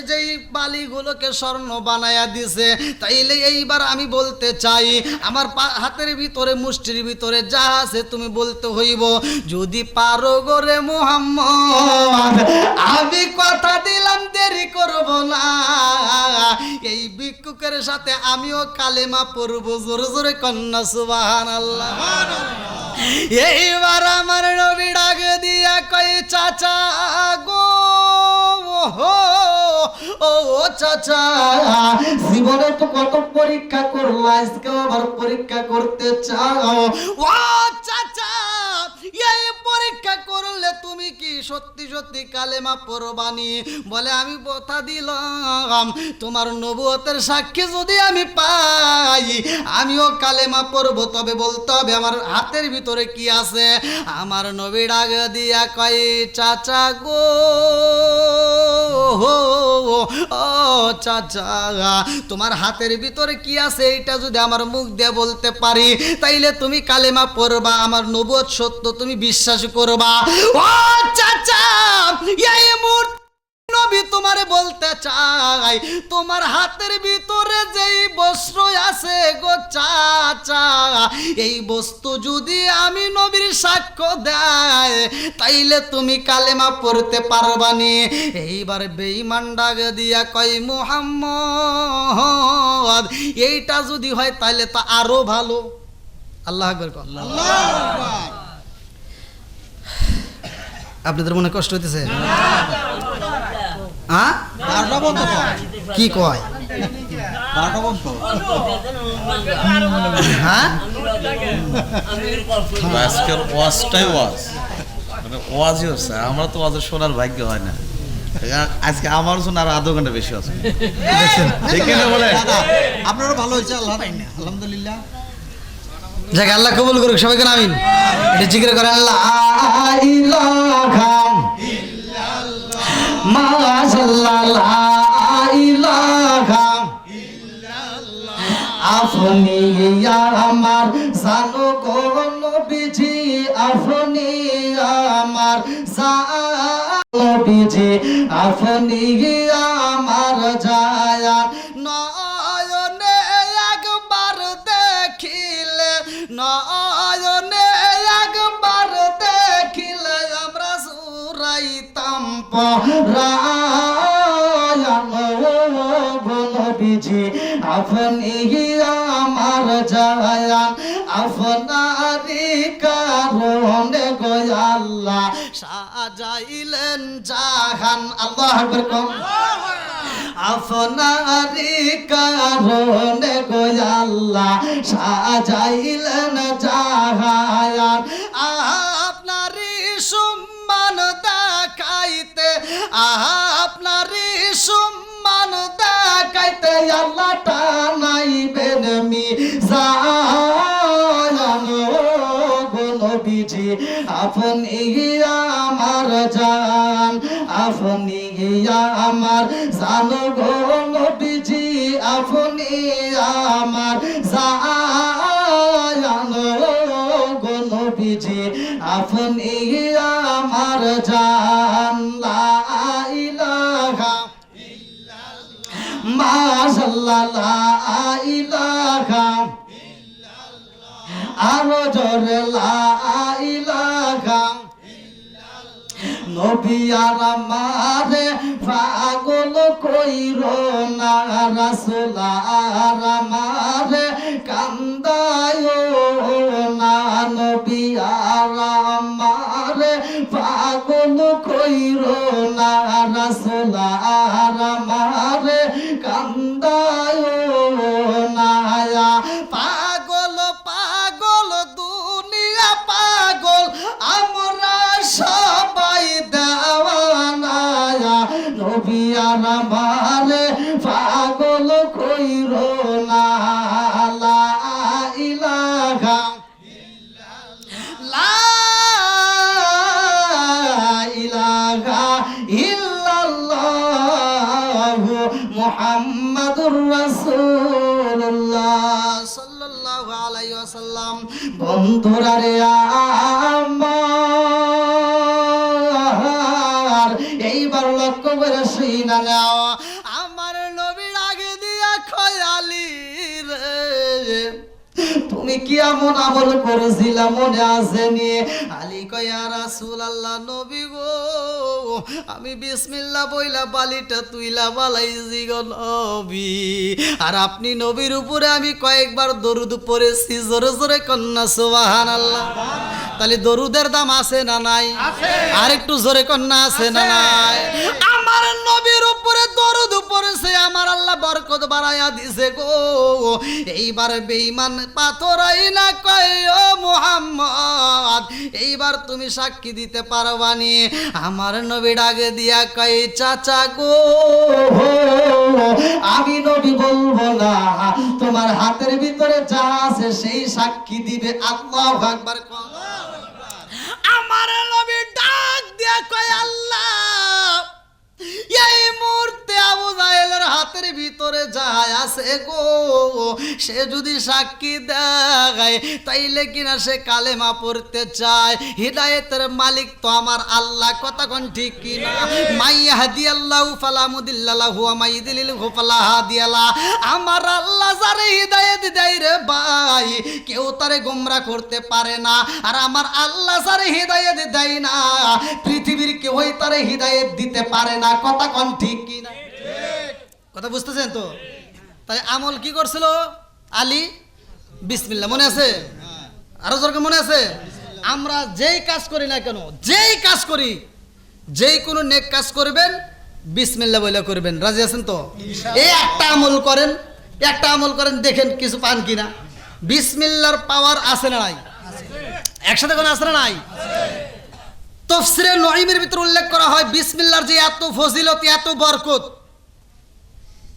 যেই বালিগুলোকে স্বর্ণ বানায়া দিছে, তাইলে এইবার আমি বলতে চাই আমার হাতের ভিতরে মুষ্টির ভিতরে যা আছে তুমি বলতে হইব। যদি পারো গোরে মুহাম্মদ, আমি কথা দিলাম দেরি করব না, এই ভিক্ষুকের সাথে আমিও কালেমা পড়ব। জোরে জোরে কন্যা সুবহানাল্লাহ। এইবার আমার নবী ডাক দিয়া কই চাচা গো, ও চাচা, জীবনে তো কত পরীক্ষা করলা, আজকে আবার পরীক্ষা করতে চাও? ও চাচা, এই পরীক্ষা করলে তুমি কি সত্যি সত্যি কালেমা পড়বানি? বলে আমি কথা দিলাম তোমার নবুয়তের সাক্ষী যদি আমি পাই আমিও কালেমা পড়বো, তবে বলতে হবে আমার হাতের ভিতরে কি আছে। আমার নবী ডাক দিয়া কয় চাচা গো, ও চাচা, তোমার হাতের ভিতরে কি আছে এইটা যদি আমার মুখ দিয়ে বলতে পারি তাইলে তুমি কালেমা পড়বা, আমার নবুয়ত সত্য তুমি বিশ্বাস করবা। ও চাচা, এই মুহূর্তে নবী তোমারে বলতে চাই তোমার হাতের ভিতরে যেই বস্ত্র আছে গো চাচা, এই বস্তু যদি আমি নবীর সাক্ষ্য দেয় তাইলে তুমি কালেমা পড়তে পারবানি। এইবার বেঈমান ডাক দিয়া কয় মুহাম্মদ এইটা যদি হয় তাহলে তো আরো ভালো। আল্লাহ আকবার। আপনাদের মনে কষ্ট হইতেছে? হ্যাঁ, কি কয়? হ্যাঁ, আজকের ওয়াজটাই ওয়াজ, মানে ওয়াজই হচ্ছে। আমরা তো ওয়াজের শোনার ভাগ্য হয় না। আজকে আমার জন্য আর আধা ঘন্টা বেশি আছে। আপনারও ভালো হয়েছে, আলহামদুলিল্লাহ। যাক আল্লাহ কবুল করুক, সবাইকে আমিন। এটা জিকির করেন লা ইলাহা ইল্লাল্লাহ, মাশাআল্লাহ, লা ইলাহা ইল্লাল্লাহ। আপনি আমার জানো কোন নবীজি, আপনি আমার নবীজি, আপনি আমার জায়ান নয়নে একবার দেখিলে, নয়নে একবার দেখিলে আমরা সুরাইতাম পরায়ান নবীজি, আপনি আমার জায়ান, আপনারই কারণে গো আল্লাহ সাজাইলেন জাহান। আল্লাহু আকবার কম। আপনারই কারণে গো আল্লাহ সাজাইলেন জাহান, আপনারই সম্মান দেখাইতে, আপনারই সম্মান দেখাইতে আল্লাহ টানাইবেন মিজান গো নবীজি, আপনি আমার জান, আপনি আমার জান গো নবীজি, আপনি আমার জান গো নবীজি, আপনি আমার জান। লা ইলাহা ইল্লাল্লাহ, মাশাআল্লাহ, লা ইলাহা ইল্লাল্লাহ, আরো জোরে লা ইলাহা নবী আর আমারে পাগল কইরো না, রাসূল আর আমারে কান্দায়ো না, নবী আর আমারে পাগল কইরো না, রাসূল আর আমারে কান্দায়ো না। পাগল পাগল দুনিয়া পাগল, আমরা সবাই দেওয়ানা, নবী আর আমারে পাগল কইরো না। লা ইলাহা লা ইলাহা ইল্লাল্লাহ মুহাম্মাদুর রাসূলুল্লাহ সাল্লাল্লাহু আলাইহি ওয়াসাল্লাম। বন্ধুরা রে আমার এইবার লক্ষ্য করে শুইনা নাও, আমার নবীর আগে দিয়া খয়ালি রে তুমি কি এমন আমল করেছিলা মনে আছে নি? আলী কয় ইয়া রাসূলুল্লাহ, নবী গো আমি বিসমিল্লাহ বইলা বালিটা তুইলা বালাইছি গো নবী, আর আপনি নবীর উপরে আমি কয়েকবার দরুদ পড়েছি, জোরে জোরে কন্যা সুবহানাল্লাহ। তাহলে দরুদের দাম আছে না নাই? আর একটু জোরে কন্যা আছে না নাই? আমার নবীর উপরে দরুদ পড়েছে, আমার আল্লাহ বরকত বাড়াইয়া দিছে গো। এইবার বেঈমান পাথরাই না কয় ও মুহাম্মদ, এইবার তুমি সাক্ষী দিতে পারবানি? আমার নবী ডাকে দিয়া কয় চাচা গো, আমি নবী বলবো না, তোমার হাতের ভিতরে যা আছে সেই সাক্ষী দিবে। আল্লাহু আকবার। আমার নবী ডাক দিয়া কয় আল্লাহ, এই মুহূর্তে আবু জাহেলের হাতের ভিতরে যা আছে গো, সে যদি সাক্ষী দেয় তাইলে কিনা সে কালেমা পড়তে চায়। হিদায়েতের মালিক তো আমার আল্লাহ, কথা কোন ঠিক কিনা? মাইয়াহদিয়াল্লাহু ফালা মুদিল্লা লাহু ওয়া মাইয়ুদ্লিলহু ফালা হাদিয়া লাহু। আমার আল্লাহ যারে হিদায়েত দেয় রে ভাই, কেউ তারে গোমরা করতে পারে না। আর আমার আল্লাহ যারে হিদায়েত দেয় না, পৃথিবীর কেউই তারে হিদায়েত দিতে পারে না। কথা কোন ঠিক কিনা? কথা বুঝতেছেন তো? তাই আমল কি করছিল আলী? বিসমিল্লাহ। মনে আছে? আরো জোরে মনে আছে? আমরা যেই কাজ করি না কেন, যেই কাজ করি, যেই কোনো নেক কাজ করবেন বিসমিল্লাহ বলে করবেন। রাজি আছেন তো? এই একটা আমল করেন, একটা আমল করেন, দেখেন কিছু পান কিনা। বিসমিল্লাহর পাওয়ার আছে না নাই? একসাথে কোন আছে না নাই? তাফসীরে নঈমের ভিতরে উল্লেখ করা হয় বিসমিল্লাহর যে এত ফজিলত, এত বরকত,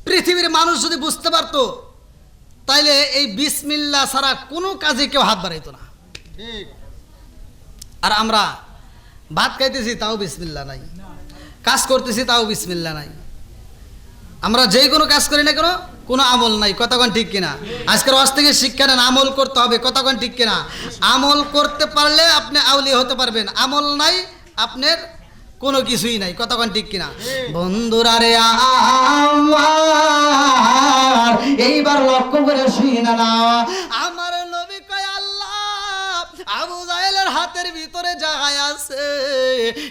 পৃথিবীর মানুষ যদি বুঝতে পারতো তাইলে এই বিসমিল্লাহ ছাড়া কোনো কাজে কেউ হাত বাড়াইতো না। আর আমরা ভাত খাইতেছি তাও বিসমিল্লাহ নাই, কাজ করতেছি তাও বিসমিল্লাহ নাই। আমরা যেই কোনো কাজ করি না কেন, কোনো আমল নাই। কতক্ষণ ঠিক কিনা? আজকের ওয়াজ থেকে শিক্ষা নেন, আমল করতে হবে। কতক্ষণ ঠিক কিনা? আমল করতে পারলে আপনি আউলিয়া হতে পারবেন, আমল নাই আপনার কোনো কিছুই নাই। কতক্ষণ ঠিক কিনা? বন্ধুরা রে আমার, এইবার লক্ষ্য করে শুনে না, আমার নবী কয় আল্লাহ, আবু জাহেলের হাতের ভিতরে যা আছে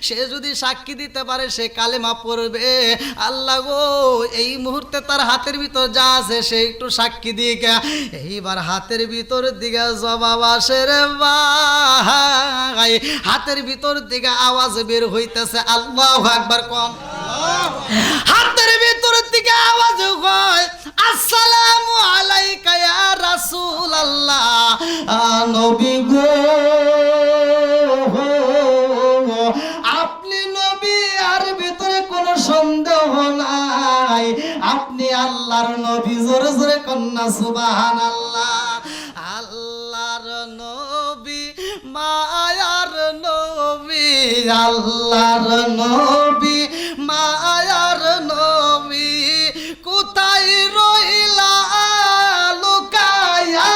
সে যদি সাক্ষী দিতে পারে সে কালেমা পড়বে। আল্লাহ গো, এই মুহূর্তে তার হাতের ভিতর যা আছে সে একটু সাক্ষী দিয়ে গে। এইবার হাতের ভিতর দিকে জবাব আসে রে ভাই, হাতের ভিতর দিকে আওয়াজ বের হইতেছে। আল্লাহু আকবার। কম হাতের ভিতর দিকে আওয়াজ হয় আসসালামু আলাইকা ইয়া রাসূলুল্লাহ। নবী গো, আপনি নবী, আর ভিতরে কোনো সন্দেহ নাই, আপনি আল্লাহর নবী। জোরে জোরে কন্যা সুবহানাল্লাহ। আল্লাহর নবী, মায়ার নবী, আল্লাহর নবী, মায়ার নবী, কোথায় রইলা লুকায়া,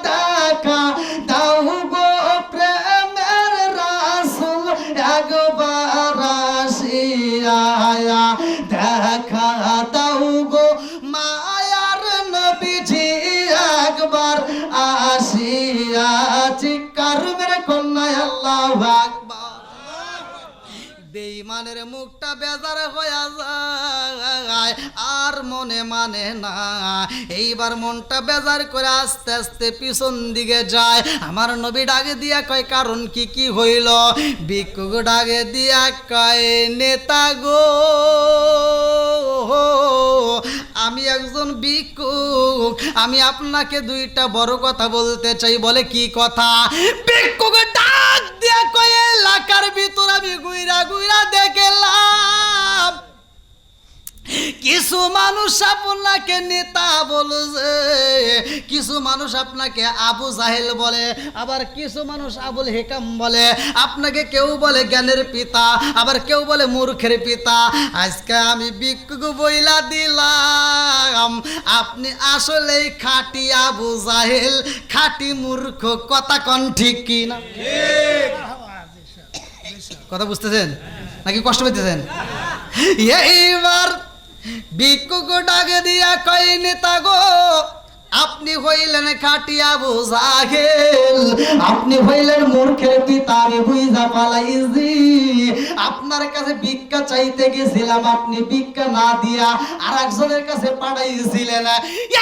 দেখা দাও গো প্রেমের রাসূল, একবার আসিয়া দেখা দাও গো মায়ার নবীজি, একবার আসিয়া। চিৎকার মেরে কন্যা আল্লাহু আকবার। বেঈমানের মুখটা বেজার হয়ে যায়, আর মনে মানে না। এইবার মনটা বেজার করে আস্তে আস্তে পিছন দিকে যায়। আমার নবী ডাকে দিয়া কয় কারণ কি কি হইল? ভিক্ষুক ডাকে দিয়া কয় নেতা গো, আমি একজন ভিক্ষুক, আমি আপনাকে দুইটা বড় কথা বলতে চাই। বলে কি কথা? ভিক্ষুক ডাক দিয়া কয় এলাকার ভিতর আমি গুইরা গুইরা দেখলাম কিছু মানুষ আপনাকে নেতা বলছে, কিছু মানুষ আপনাকে আবু জাহেল বলে, আবার কিছু মানুষ আবুল হিকাম বলে। আপনাকে কেউ বলে জ্ঞানের পিতা, আবার কেউ বলে মূর্খের পিতা। আজকে আমি ভিক্ষুক বইলা দিলাম, আপনি আসলেই খাঁটি আবু জাহেল, খাঁটি মূর্খ। কথা কন ঠিক কি না? কথা বুঝতেছেন নাকি কষ্ট পেতেছেন? এইবার ভিক্ষুক ডাকে দিয়া কয় নেতা গো, আপনি হইলেন খাঁটি আবু জাহেল, আপনি হইলেন মূর্খের পিতা। আমি বুঝা পালাইছি, আপনার কাছে ভিক্ষা চাইতে গেছিলাম, আপনি ভিক্ষা না দিয়া আর একজনের কাছে পাঠাইছিলেন।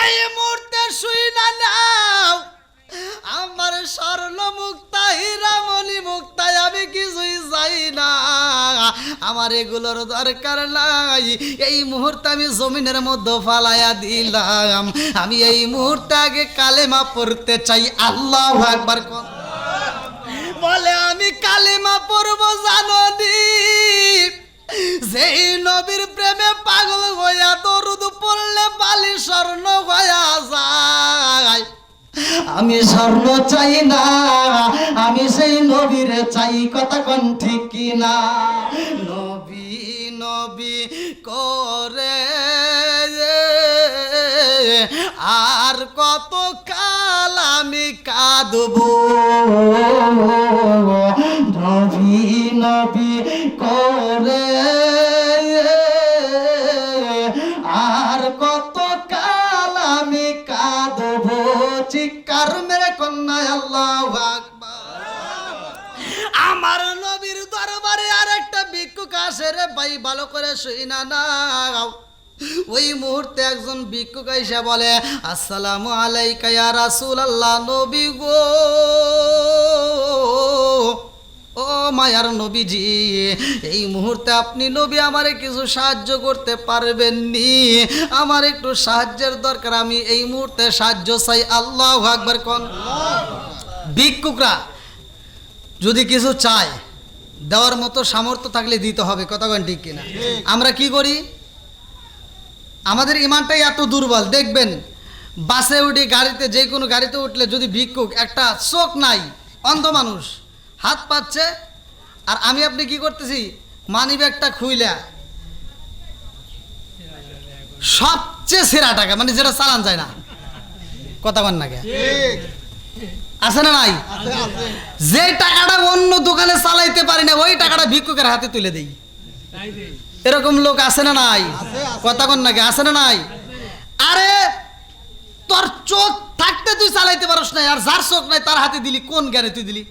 এই মুহূর্তে শুই না নাও, আমার স্বর্ণ মুক্তা, হীরামণি মুক্তা, আমি কিছুই চাই না, আমার এগুলোর দরকার নাই। এই মুহূর্তে আমি জমিনের মধ্যে ফালাইয়া দিলাম, আমি এই মুহূর্তে আগে কালেমা পড়তে চাই। আল্লাহু আকবার। বলে আমি কালিমা পড়ব জাননি, যেই নবীর প্রেমে পাগল হইয়া দরুদ পড়লে বালি স্বর্ণ হইয়া যায়। আমি স্বর্ণ চাই না, আমি সেই নবীরে চাই, কথা কোন ঠিক কিনা? নবী নবী করে আর কত কাল আমি কাঁদবো, নবী নবী করে আর কত কাল আমি কাঁদবো। চিৎকার মেরে কন্যা আল্লাহু আকবার। আমার নবীর দরবারে আর একটা ভিক্ষুক আসে রে ভাই, ভালো করে শুই না নাও। ওই মুহূর্তে একজন ভিক্ষুক এসে বলে, আসসালামু আলাইকা ইয়া রাসূলুল্লাহ, নবী গো, ও মায়ার নবীজি, এই মুহূর্তে আপনি নবী আমারে কিছু সাহায্য করতে পারবেন নি? আমার একটু সাহায্যের দরকার, আমি এই মুহূর্তে সাহায্য চাই। আল্লাহু আকবার কোন। ভিক্ষুকরা যদি কিছু চায়, দেওয়ার মতো সামর্থ্য থাকলে দিতে হবে, কথা বলেন ঠিক কিনা? আমরা কি করি? আমাদের ইমানটাই এত দুর্বল। দেখবেন বাসে উঠে, গাড়িতে, যে কোনো গাড়িতে উঠলে যদি ভিক্ষুক, একটা চোখ নাই, অন্ধ মানুষ, হাত পাচ্ছে, আর আমি আপনি কি করতেছি, মানি ব্যাগটা খুইলা সবচেয়ে সেরা টাকা, মানে যেটা চালান যায় না, কথা বল না, আছে না নাই? যে টাকাটা অন্য দোকানে চালাইতে পারি না, ওই টাকাটা ভিক্ষুকের হাতে তুলে দেই। এরকম লোক আছে না নাই? কথা কন নাকি, আছে না নাই? আরে তোর চোখ থাকতে তুই চালাইতে পারস না, আর যার চোখ নাই তার হাতে দিলি, কোন জ্ঞানে তুই দিলি?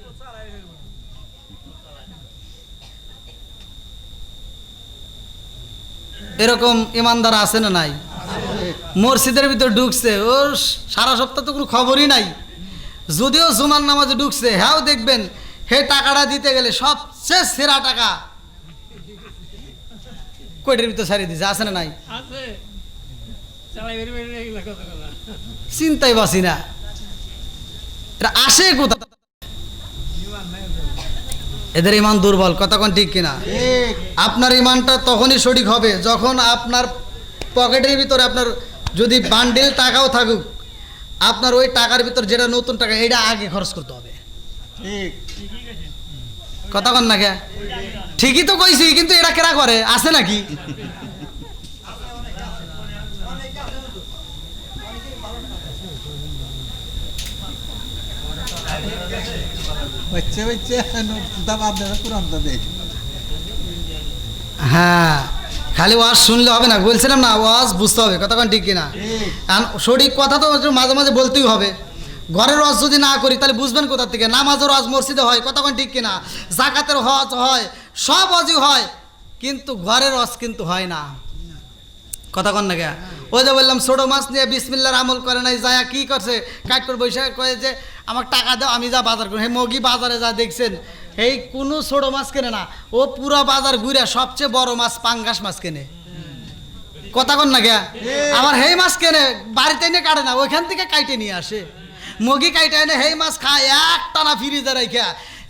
এরকম ইমানদার আছে না নাই? মসজিদের ভিতর ঢুকছে, ওর সারা সপ্তাহ তো কোনো খবরই নাই, যদিও জুমার নামাজে ঢুকছে, হ্যাঁ দেখবেন হে টাকাটা দিতে গেলে সবচেয়ে সেরা টাকা কোয়েটের ভিতর সারিয়ে দিছে, আছে না নাই? চিন্তাই বাসি না, এটা আসে কোথা? এদের ইমান দুর্বল, কথা কোন ঠিক কিনা? আপনার ইমানটা তখনই সঠিক হবে যখন আপনার পকেটের ভিতরে আপনার যদি বান্ডেল টাকাও থাকুক, আপনার ওই টাকার ভিতর যেটা নতুন টাকা, এটা আগে খরচ করতে হবে। কথা কন না কে? ঠিকই তো কইছি, কিন্তু এরা কেরা করে, আছে নাকি? হ্যাঁ, খালি ওয়াজ শুনলে হবে না, বলছিলাম না, ওয়াজ বুঝতে হবে, কথা কোন ঠিক কিনা? সঠিক কথা তো মাঝে মাঝে বলতেই হবে। ঘরের ওয়াজ যদি না করি তাহলে বুঝবেন কোথা থেকে? নামাজের ওয়াজ মসজিদে হয়, কথা কোন ঠিক কিনা? জাকাতের ওয়াজ হয়, সব ওয়াজই হয়, কিন্তু ঘরের ওয়াজ কিন্তু হয় না, কথা কন না কে? ওই যে বললাম ছোট মাছ নিয়ে বিসমিল্লাহর আমল করে নাই, যায় কি করছে, কাট করে বৈশাখ কয়ে যে আমাকে টাকা দাও, আমি যা বাজার করি। হে মগি বাজারে যা দেখছেন, এই কোনো ছোট মাছ কেনে না, ও পুরো বাজার ঘুরে সবচেয়ে বড় মাছ পাঙ্গাস মাছ কেনে, কথা কন না কে? আবার হেই মাছ কেনে, বাড়িতে এনে কাটে না, ওইখান থেকে কাইটে নিয়ে আসে, মগি কাইটে এনে হেই মাছ খায় এক টানা ফ্রিজে রাইখা,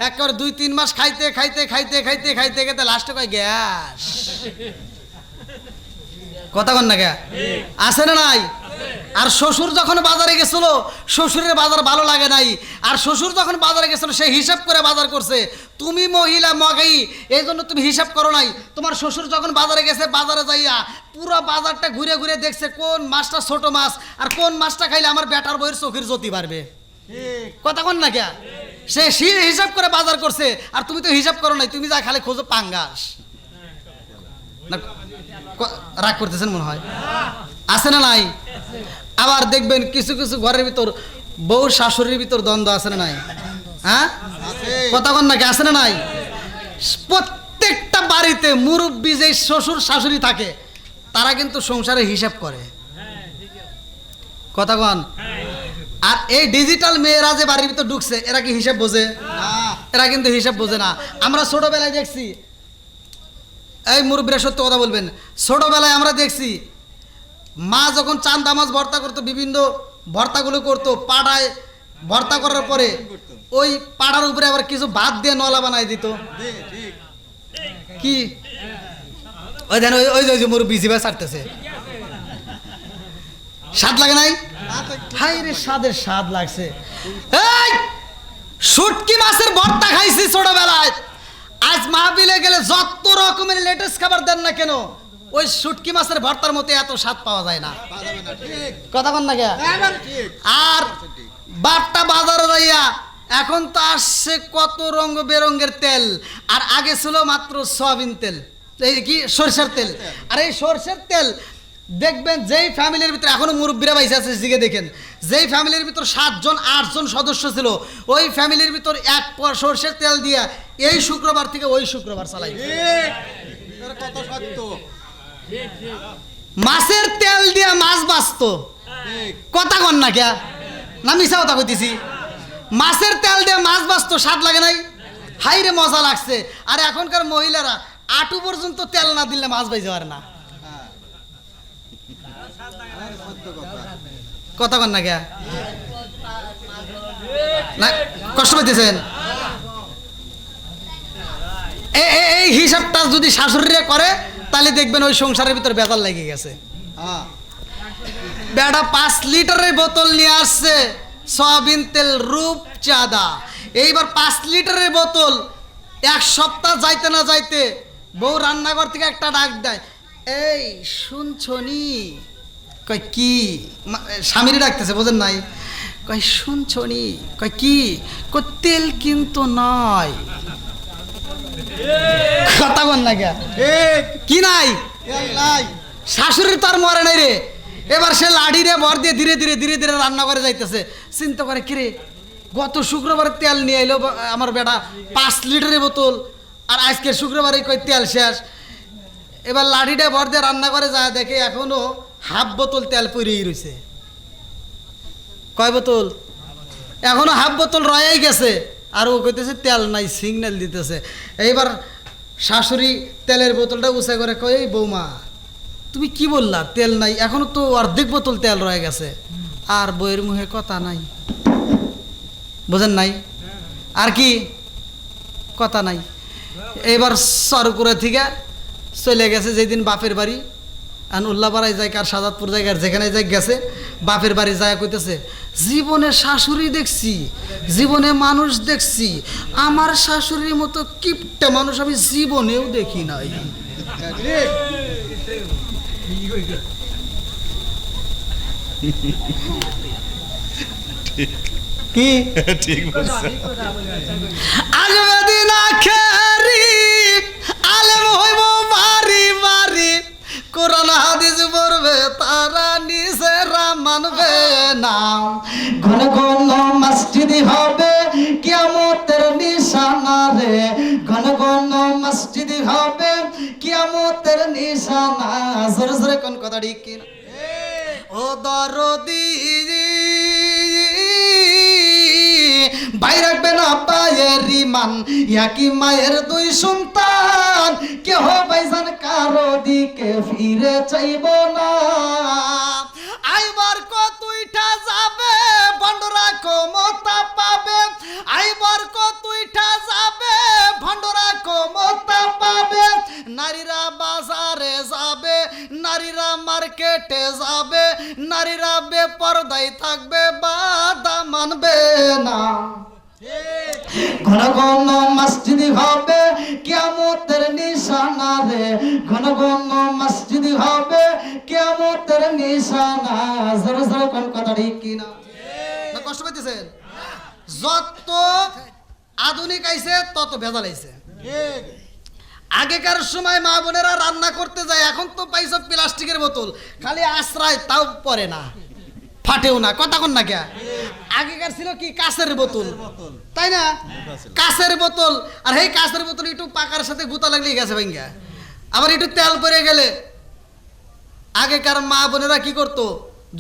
একবার 2-3 মাস খাইতে খাইতে খাইতে খাইতে খাইতে খাইতে লাস্টে কয় গ্যাস, কথা কন না কে? আছে না নাই? আর শ্বশুর যখন বাজারে গেছিল, শ্বশুরের বাজার ভালো লাগে নাই, আর শ্বশুর যখন বাজারে গেছিল সে হিসাব করে বাজার করছে। তুমি মহিলা মগাই, এই জন্য তুমি হিসাব করো নাই। তোমার শ্বশুর যখন বাজারে গেছে, বাজারে যাইয়া পুরো বাজারটা ঘুরে ঘুরে দেখছে কোন মাছটা ছোট মাছ, আর কোন মাছটা খাইলে আমার বেটার বইয়ের চোখের জ্যোতি বাড়বে, কথা কন না কে? সে হিসাব করে বাজার করছে, আর তুমি তো হিসাব করো নাই, তুমি যা খালি খোঁজো পাঙ্গাস। না রাগ করতেছেন মনে হয়, আছে না নাই? আবার দেখবেন কিছু কিছু ঘরের ভিতর বউ শাশুড়ির ভিতর দ্বন্দ্ব, আছে না নাই? হ্যাঁ, কথা কন নাকি, আছে না নাই? প্রত্যেকটা বাড়িতে মুরব্বী যে শ্বশুর শাশুড়ি থাকে, তারা কিন্তু সংসারে হিসাব করে, কথা কন। আর এই ডিজিটাল মেয়েরা যে বাড়ির ভিতর ঢুকছে, এরা কি হিসাব বোঝে? এরা কিন্তু হিসাব বোঝে না। আমরা ছোটবেলায় দেখছি, এই মুরব্বীরা সত্য কথা বলবেন, ছোটবেলায় আমরা দেখছি মা যখন চান্দা মাছ ভর্তা করতো, বিভিন্ন ভর্তাগুলো করতো, পাড়ায় ভর্তা করার পরে ওই পাড়ার উপরে আবার কিছু ভাত দিয়ে নলা বানাই দিত কি ওই দেন ওই ওই যে মুরব্বি জিভে ছাড়তেছে স্বাদ লাগে নাই হাই রে স্বাদ লাগছে এই শুটকি মাছের ভর্তা খাইছি ছোটবেলায় আজ মাহফিলে গেলে যত রকমের লেটেস্ট খাবার দেন না কেন ওই শুটকি মাছের ভর্তার মতো এত স্বাদ পাওয়া যায় না কথা বল না কে আর বাট্টা বাজারে যাইয়া এখন তো আসছে কত রঙ বেরঙের তেল আর আগে ছিল মাত্র সয়াবিন তেল এই কি সরষের তেল আর এই সরষের তেল দেখবেন যেই ফ্যামিলির ভিতরে এখনো মুরব্বীরা বাইসে আছে দিকে দেখেন যেই ফ্যামিলির ভিতর 7 জন 8 জন সদস্য ছিল ওই ফ্যামিলির ভিতর এক পর সরষের তেল দিয়া এই শুক্রবার থেকে ওই শুক্রবার চালাই মাছের তেল দিয়া মাছ বাঁচতো কথা কন না কে না মিছা কথা কইতেছি মাছের তেল দিয়ে মাছ বাঁচতো স্বাদ লাগে নাই হাই রে মজা লাগছে আর এখনকার মহিলারা আটু পর্যন্ত তেল না দিলে মাছ বাইতে পারে না কথা কন না কে না কষ্ট পাইতেছেন এই হিসাবটা যদি শাশুড়িরা করে তাহলে দেখবেন ওই সংসারের ভিতর বেজাল লেগে গেছে বেটা 5 লিটারের বোতল নিয়ে আসছে সয়াবিন তেল রূপচাঁদা এইবার 5 লিটারের বোতল এক সপ্তাহ যাইতে না যাইতে বউ রান্নাঘর থেকে একটা ডাক দেয় এই শুনছনি কয় কি স্বামীরে ডাকতেছে বোঝেন নাই কয় শুনছনি কয় কি কয় তেল কিন্তু নয় কথা বল না কি নাই শাশুড়ির তার মরে নাই রে এবার সে লাঠি রে ভর দিয়ে ধীরে ধীরে ধীরে ধীরে রান্না করে যাইতেছে চিন্তা করে কিরে গত শুক্রবারে তেল নিয়ে এলো আমার বেটা 5 লিটারের বোতল আর আজকে শুক্রবারে কই তেল শেষ এবার লাঠিটা ভর দিয়ে রান্না করে যায় দেখে এখনো হাফ বোতল তেল পড়েই রয়েছে কয় বোতল এখনো হাফ বোতল রয়েই গেছে আর ও কইতেছে তেল নাই সিগন্যাল দিতেছে এইবার শাশুড়ি তেলের বোতলটা উঁচা করে কয় এই বৌমা তুমি কি বললা তেল নাই এখনো তো অর্ধেক বোতল তেল রয়ে গেছে আর বইয়ের মুখে কথা নাই বোঝেন নাই আর কি কথা নাই এইবার সরকুরে থেকে চলে গেছে যেদিন বাপের বাড়ি আর উল্লাপাড়ায় যায় কার সাজাদপুর জায়গার যেখানে যাই গেছে বাপের বাড়ি যায় কইতেছে জীবনে শাশুড়ি দেখছি জীবনে মানুষ দেখছি আমার শাশুড়ির মতো কিপটা মানুষ আমি জীবনেও দেখি নাই কি ঠিক আসবে দিন আখেরি আলেম হইব মারি মারি কোরআন হাদিস পড়বে তারা নিজেরা মানবে না ঘন ঘন মসজিদি হবে কিয়ামতের নিশানা রে ঘন ঘন মসজিদি হবে কিয়ামতের নিশানা জোরে জোরে কোন কথা ঠিক কিনা ও দরদি ভাই রাখবে না পায়ের রিমান একই মায়ের 2 সন্তান কেহ ভাইজান কারো দিকে ফিরে চাইব না আইবার কত উঠা যাবে ভণ্ডরা ক্ষমতা পাবে আইবার কত উঠা যাবে ভণ্ডরা ক্ষমতা পাবে নারীরা বাজারে যাবে নারীরা মার্কেটে যাবে নারীরা বেপরদায় থাকবে বাধা মানবে না ঘন ঘন মসজিদি হবে কিয়ামতের নিশানা রে ঘন ঘন মসজিদি হবে কিয়ামতের নিশানা জোরে জোরে কোন কথা ঠিক কিনা না কষ্ট পাইতেছেন যত আধুনিক আইছে তত ভেজাল আইছে আগেকার সময় মা বোনেরা রান্না করতে যায় এখন তো পাইছো প্লাস্টিকের বোতল খালি আশ্রয় তাও পরে না ফাটেও না কথা কন না কে আগেকার ছিল কি কাঁচের বোতল তাই না কাঁচের বোতল আর এই কাঁচের বোতল একটু পাকার সাথে গুতা লাগলেই গেছে ভাঙ্গা আবার একটু তেল পড়ে গেলে আগেকার মা বোনেরা কি করতো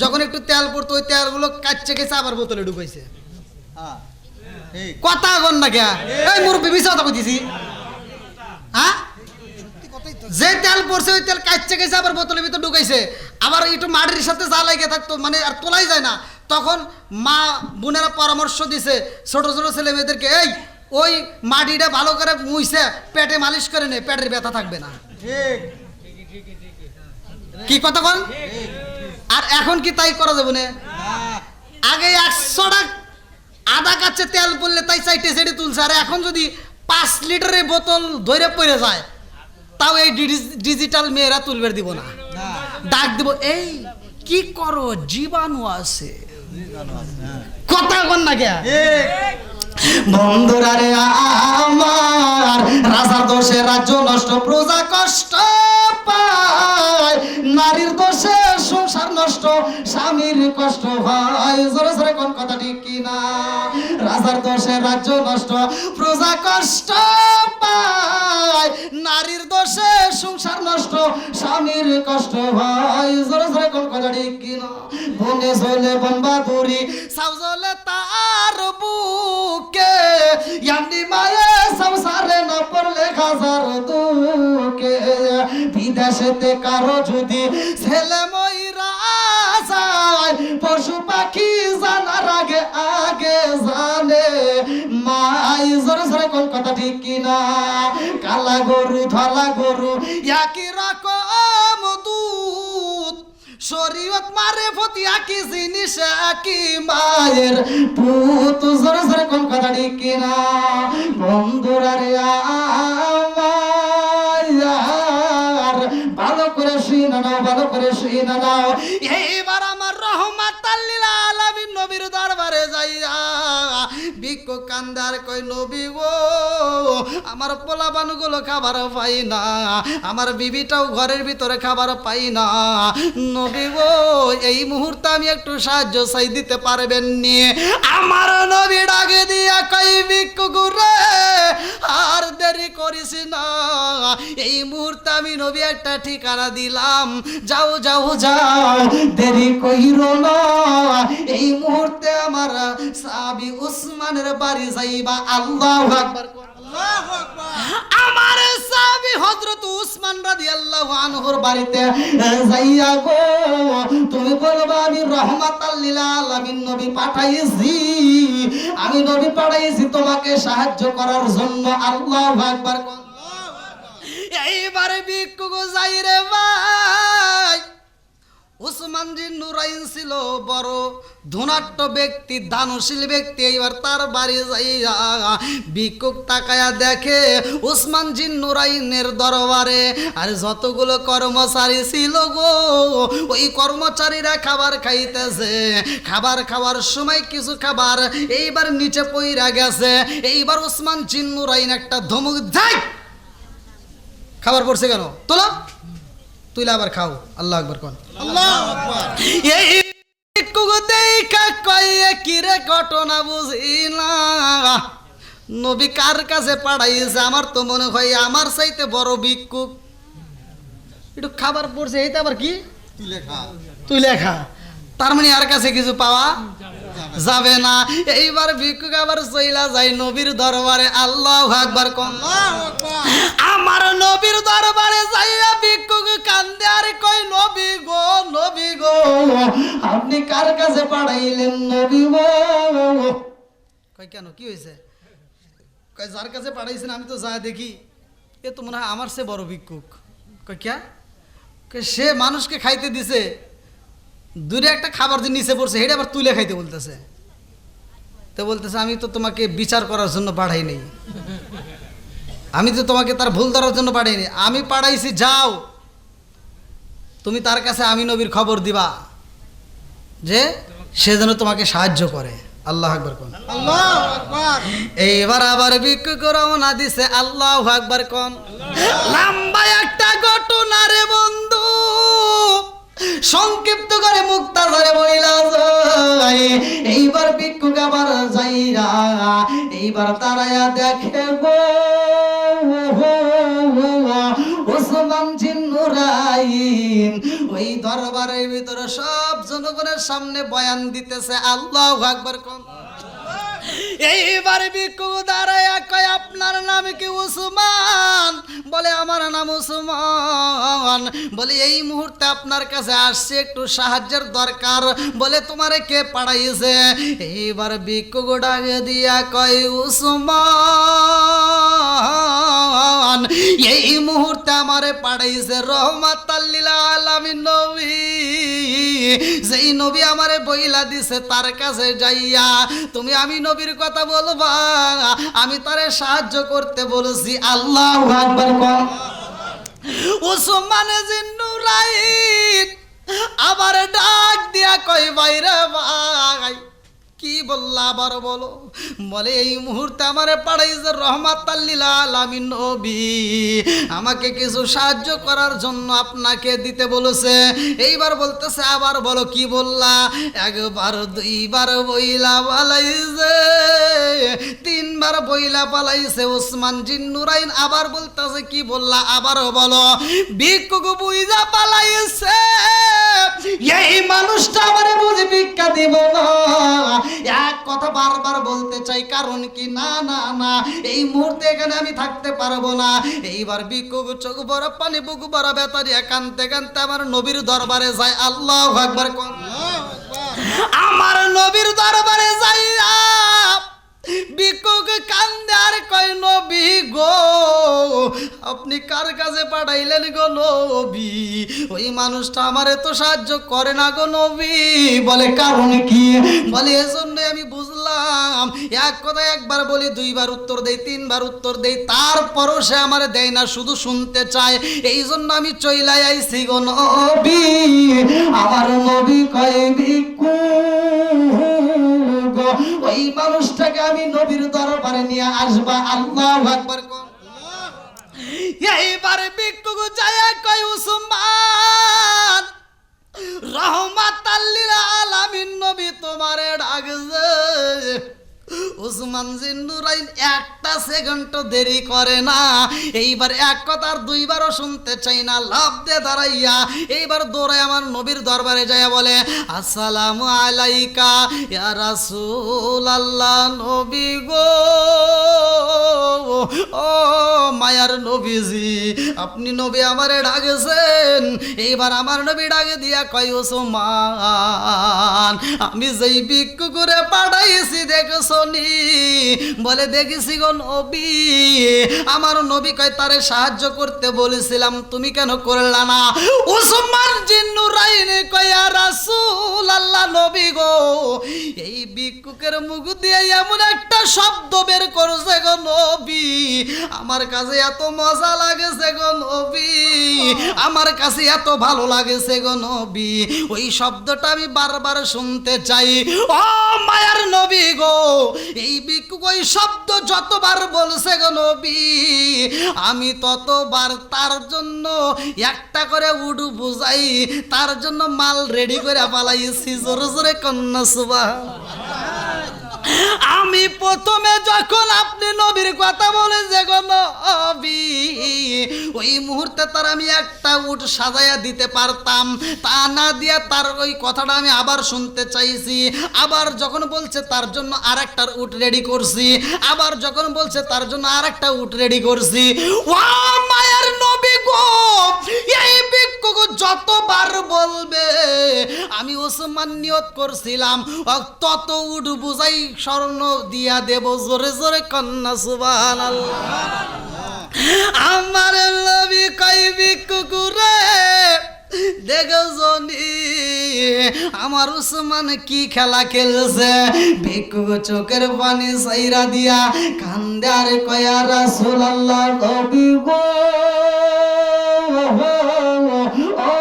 যখন একটু তেল পড়তো ওই তেলগুলো কাচ্ছে গেছে আবার বোতলে ঢুকাইছে কথা কন না কে এই মুরব্বি মিছা কথা কইতেছি হ্যাঁ যে তেল পড়ছে ওই তেল কাচ্ছে গেছে আবার বোতলের ভিতর ঢুকাইছে আবার একটু মাটির সাথে যা লাগে থাকতো মানে আর তোলাই যায় না তখন মা বোনেরা পরামর্শ দিছে ছোট ছোট ছেলে মেয়েদেরকে, এই ওই মাটিটা ভালো করে মুইছে পেটে মালিশ করে নে, পেটের ব্যথা থাকবে না। কি কথা বল? আর এখন কি তাই করা যাবে না? আগে 100 টাকা আধা কাছে তেল পড়লে তাই চাইটে সেটে তুলছে, আর এখন যদি 5 লিটারের বোতল ধরে পড়ে যায় তাও এই ডিজিটাল মেয়েরা তুলবে দিব না, ডাক দিব, এই কি করো জীবাণু আছে, কথা বল না কে? বন্ধুরা রে আমার, রাজার দোষে রাজ্য নষ্ট, প্রজা কষ্ট পায়, নারীর দোষে সংসার নষ্ট, স্বামীর কষ্ট হয়। জোরে জোরে কোন কথা ঠিক কিনা? রাজার দোষে রাজ্য নষ্ট, প্রজা কষ্ট পায়, নারীর দোষে সংসার নষ্ট, স্বামীর কষ্ট হয়। জোরে জোরে কোন কথা ঠিক কিনা? বনে চলে বনবাদুরি, সাউ জ্বলে তার বুকে, ইয়ান্দি মায়ে সংসারে না পড়লে হাজার দুঃখে, বিদেশেতে কারো যদি ছেলে মইরা যায়, পশু পাখি জানার আগে আগে জানে মাই। জোরে জোরে কোন কথা ঠিক কিনা? কালা গরু ধলা গরু একই রকম দুধ, শরীয়ত মারে ফতি একই জিনিস একই মায়ের পুত। জোরে জোরে কোন কথা ঠিক কিনা? বন্ধুরা রে আমার, ভালো করে শুনে নাও, ভালো করে শুনে নাও। এইবার আমার রহমাতাল লিল আলামিন নবীর দরবারে যাইয়া ভিক্ষুক কান্দার কই, নবী গো আমার পোলাপানগুলো খাবার পাই না, আমার বিবিটাও ঘরের ভিতরে খাবার পাই না, নবী গো এই মুহূর্তে আমি একটু সাহায্য চাই, দিতে পারবেন নি? আমার নবী ডাকে দিয়া কই, ভিক্ষুক রে আর দেরি করিস না, এই মুহূর্তে আমি নবী একটা ঠিকানা দিলাম, যাও যাও যাও, দেরি কইরো না, এই মুহূর্তে আমার সাহাবী উসমানের বাড়ি যাইবা। আল্লাহু আকবার। আমার সাহাবী হযরত উসমান রাদিয়াল্লাহু আনহুর বাড়িতে যাইয়া গো তুমি বলবা, আমি রহমাতাল লিল আলামিন নবী পাঠাইছি, আমি নবী পাঠাইছি তোমাকে সাহায্য করার জন্য। আল্লাহু আকবার। এইবারে ভিক্ষুক যাই রে ভাই, উসমান জিন নুরাইন ছিল বড় ধনাঢ্য ব্যক্তি, দানশীল ব্যক্তি। এইবার তার বাড়ি যাইয়া ভিক্ষুক তাকায়া দেখে উসমান জিন নুরাইনের দরবারে আর যতগুলো কর্মচারী ছিল গো, ওই কর্মচারীরা খাবার খাইতেছে। খাবার খাওয়ার সময় কিছু খাবার এইবার নিচে পইরা গেছে। এইবার উসমান জিন নুরাইন একটা ধমক দেয়, খাবার পড়ছে কেন, তোলো, তুইলে আবার খাও। আল্লাহু আকবার কোন। আল্লাহু আকবার। এই ভিক্ষুক দেখা কয়ে কি রে ঘটনা বুঝি না, নবী কার কাছে পাঠাইছে? আমার তো মনে হয় আমার চাইতে বড় ভিক্ষুক। একটু খাবার পড়ছে, এইটা আবার কি তুই লেখা, তার মানে আর কাছে কিছু পাওয়া যাবে না। এইবার ভিক্ষুক আবার চইলা যায় নবীর দরবারে। আল্লাহু আকবার কোন। আমার নবীর দরবারে যাইয়া ভিক্ষুক কান্দে আর কই, নবী গো, নবী গো আপনি কার কাছে পাঠাইলেন নবী গো? কই কেন, কি হয়েছে? কই যার কাছে পাঠাইছেন আমি তো যা দেখি এ তো মনে হয় আমার সে বড় ভিক্ষুক। কই ক্যা? কই সে মানুষকে খাইতে দিছে, দূরে একটা খাবার যে নিচে পড়ছে সেটা আবার তুলে খাইতে বলতেছে। তো বলতেছে আমি তো তোমাকে বিচার করার জন্য পাঠাই নেই, আমি তো তোমাকে তার ভুল ধরার জন্য পাঠাইনি, আমি পাঠাইছি যাও তুমি তার কাছে আমি নবীর খবর দিবা যে সে যেন তোমাকে সাহায্য করে। আল্লাহু আকবার কোন। আল্লাহু আকবার। এইবার আবার ভিক্ষুক রওনা দিছে। আল্লাহু আকবার কোন। লম্বা একটা ঘটনা রে বন্ধু, সংক্ষিপ্ত করে মুক্তাজারে বইলা যায়। এইবার ভিক্ষুক আবার যাইরা এইবার তারায়া দেখে গো উসমান জিন নুরাইন ওই দরবারের ভিতরে সব জনগণের সামনে বয়ান দিতেছে। আল্লাহু আকবার কোন। এইবার ভিক্ষুক দাঁড়ায়া কয় আপনার নাম কি? উসমান। বলে আমার নাম উসমান, বলে এই মুহূর্তে আপনার কাছে আসছে, একটু সাহায্যের দরকার। বলে তোমারে কে পাঠাইছে? এইবার ভিক্ষুক ডাকে দিয়া কয় উসমান এই মুহূর্তে আমারে পাঠাইছে রহমাতাল লিল আলামিন নবী, যেই নবী আমারে বইলা দিছে তার কাছে যাইয়া তুমি আমি নবীর কথা বলবা, আমি তারে সাহায্য করতে বলেছি। আল্লাহু আকবার কর। উসমান জিন্নুরাইন আবার ডাক দিয়া কই বাইরে ভাই কি বললা আবার বলো? বলে এই মুহূর্তে আমারে পাঠাইছে রহমাতাল লিল আলামিন নবী, আমাকে কিছু সাহায্য করার জন্য আপনাকে দিতে বলেছে। এইবার বলতেছে আবার বলো কি বললা? একবার দুইবার বইলা পালাইছে, তিনবার বইলা পালাইছে উসমান জিন্নুরাইন। আবার বলতেছে কি বললা আবারও বলো। ভিক্ষুক বুইজা পালাইছে, এই মানুষটা আমারে বুঝি ভিক্ষা দিব না। এক কথা বারবার বলতে চাই, কারণ কি না না না এই মুহূর্তে এখানে আমি থাকতে পারবো না। এইবার ভিক্ষুক চোখ বড় পানি বুক বড় বেতারিয়া কানতে কানতে আমার নবীর দরবারে যায়। আল্লাহু আকবার। আমার নবীর দরবারে যাইয়া ভিক্ষুক কান্দে আর কয় নবী গো আপনি কার কাছে পাঠাইলেন গো নবী? ওই মানুষটা আমার এত সাহায্য করে না গো নবী। বলে কারণ কি? বলে এজন্য আমি বুঝলাম এক কথা একবার বলি দুইবার উত্তর দেই, তিনবার উত্তর দেই, তারপরও সে আমার দেয় না, শুধু শুনতে চায়। এই জন্য আমি চইলাই আইছি গো নবী। আমার নবী কয় ভিক্ষুক ওই মানুষটাকে আমি নবীর দরবারে নিয়ে আসবা। আল্লাহু আকবার। এইবার ভিক্ষুক যায় কয় উসমান রহমাতাল লিল আলামিন নবী তোমারে ডাকছে। উসমান জিন্নুরাইন একটা সেকেন্ড দেরি করে না। এইবার এক কথা আর দুইবারও শুনতে চাই না, লাভ দিয়ে দাঁড়াইয়া এইবার দৌড়ায় আমার নবীর দরবারে যায় বলে আসসালামু আলাইকা ইয়া রাসূলুল্লাহ। নবী গো ও মায়ার নবীজি আপনি নবী আমারে ডাকেছেন। এইবার আমার নবী ডাকে দিয়া কয় উসমান আমি যেই ভিক্ষুকরে পাঠাইছি দেখছো নি? বলে দেখেছি গো নবী। আমার নবী কয় তারে সাহায্য করতে বলেছিলাম, তুমি কেন করলা না? উসমান জিন্নুরাইন কয় ইয়া রাসূলুল্লাহ নবী গো এই ভিক্ষুকের মুখ দিয়ে এমন একটা শব্দ বের করছে গো নবী, আমার কাছে এত মজা লাগেছে গো নবী, আমার কাছে এত ভালো লাগেছে গো নবী, ওই শব্দটা আমি বারবার শুনতে চাই। ও মায়ার নবী গো এই ভিক্ষুক ওই শব্দ যতবার বলছে গো নবী আমি ততবার তার জন্য একটা করে উডু বুঝাই, তার জন্য মাল রেডি করে পালাইছি। জোরে জোরে কন্যা সুবহানাল্লাহ। আমি প্রথমে যখন আপনি নবীর কথা বলে যে গো নবী ওই মুহূর্তে তার আমি একটা উট সাজাইয়া দিতে পারতাম, তা না দিয়া তার ওই কথাটা আমি আবার শুনতে চাইছি। আবার যখন বলছে তার জন্য আর একটা উট রেডি করছি, আবার যখন বলছে তার জন্য আর একটা উট রেডি করছি। ও মায়ের নবী গো এই ভিক্ষুক যতবার বলবে আমি ওসমান নিয়ত করছিলাম তত উট বুঝাই স্বর্ণ দিয়া দেব। জোরে জোরে কন্যা সুবহানাল্লাহ। আমার নবী কই ভিক্ষুক রে দেখো আমার উসমান কি খেলা খেলছে। ভিক্ষুক চোখের পানি সাইরা দিয়া কান্দে আর কয় ইয়া রাসূলুল্লাহ নবী গো ও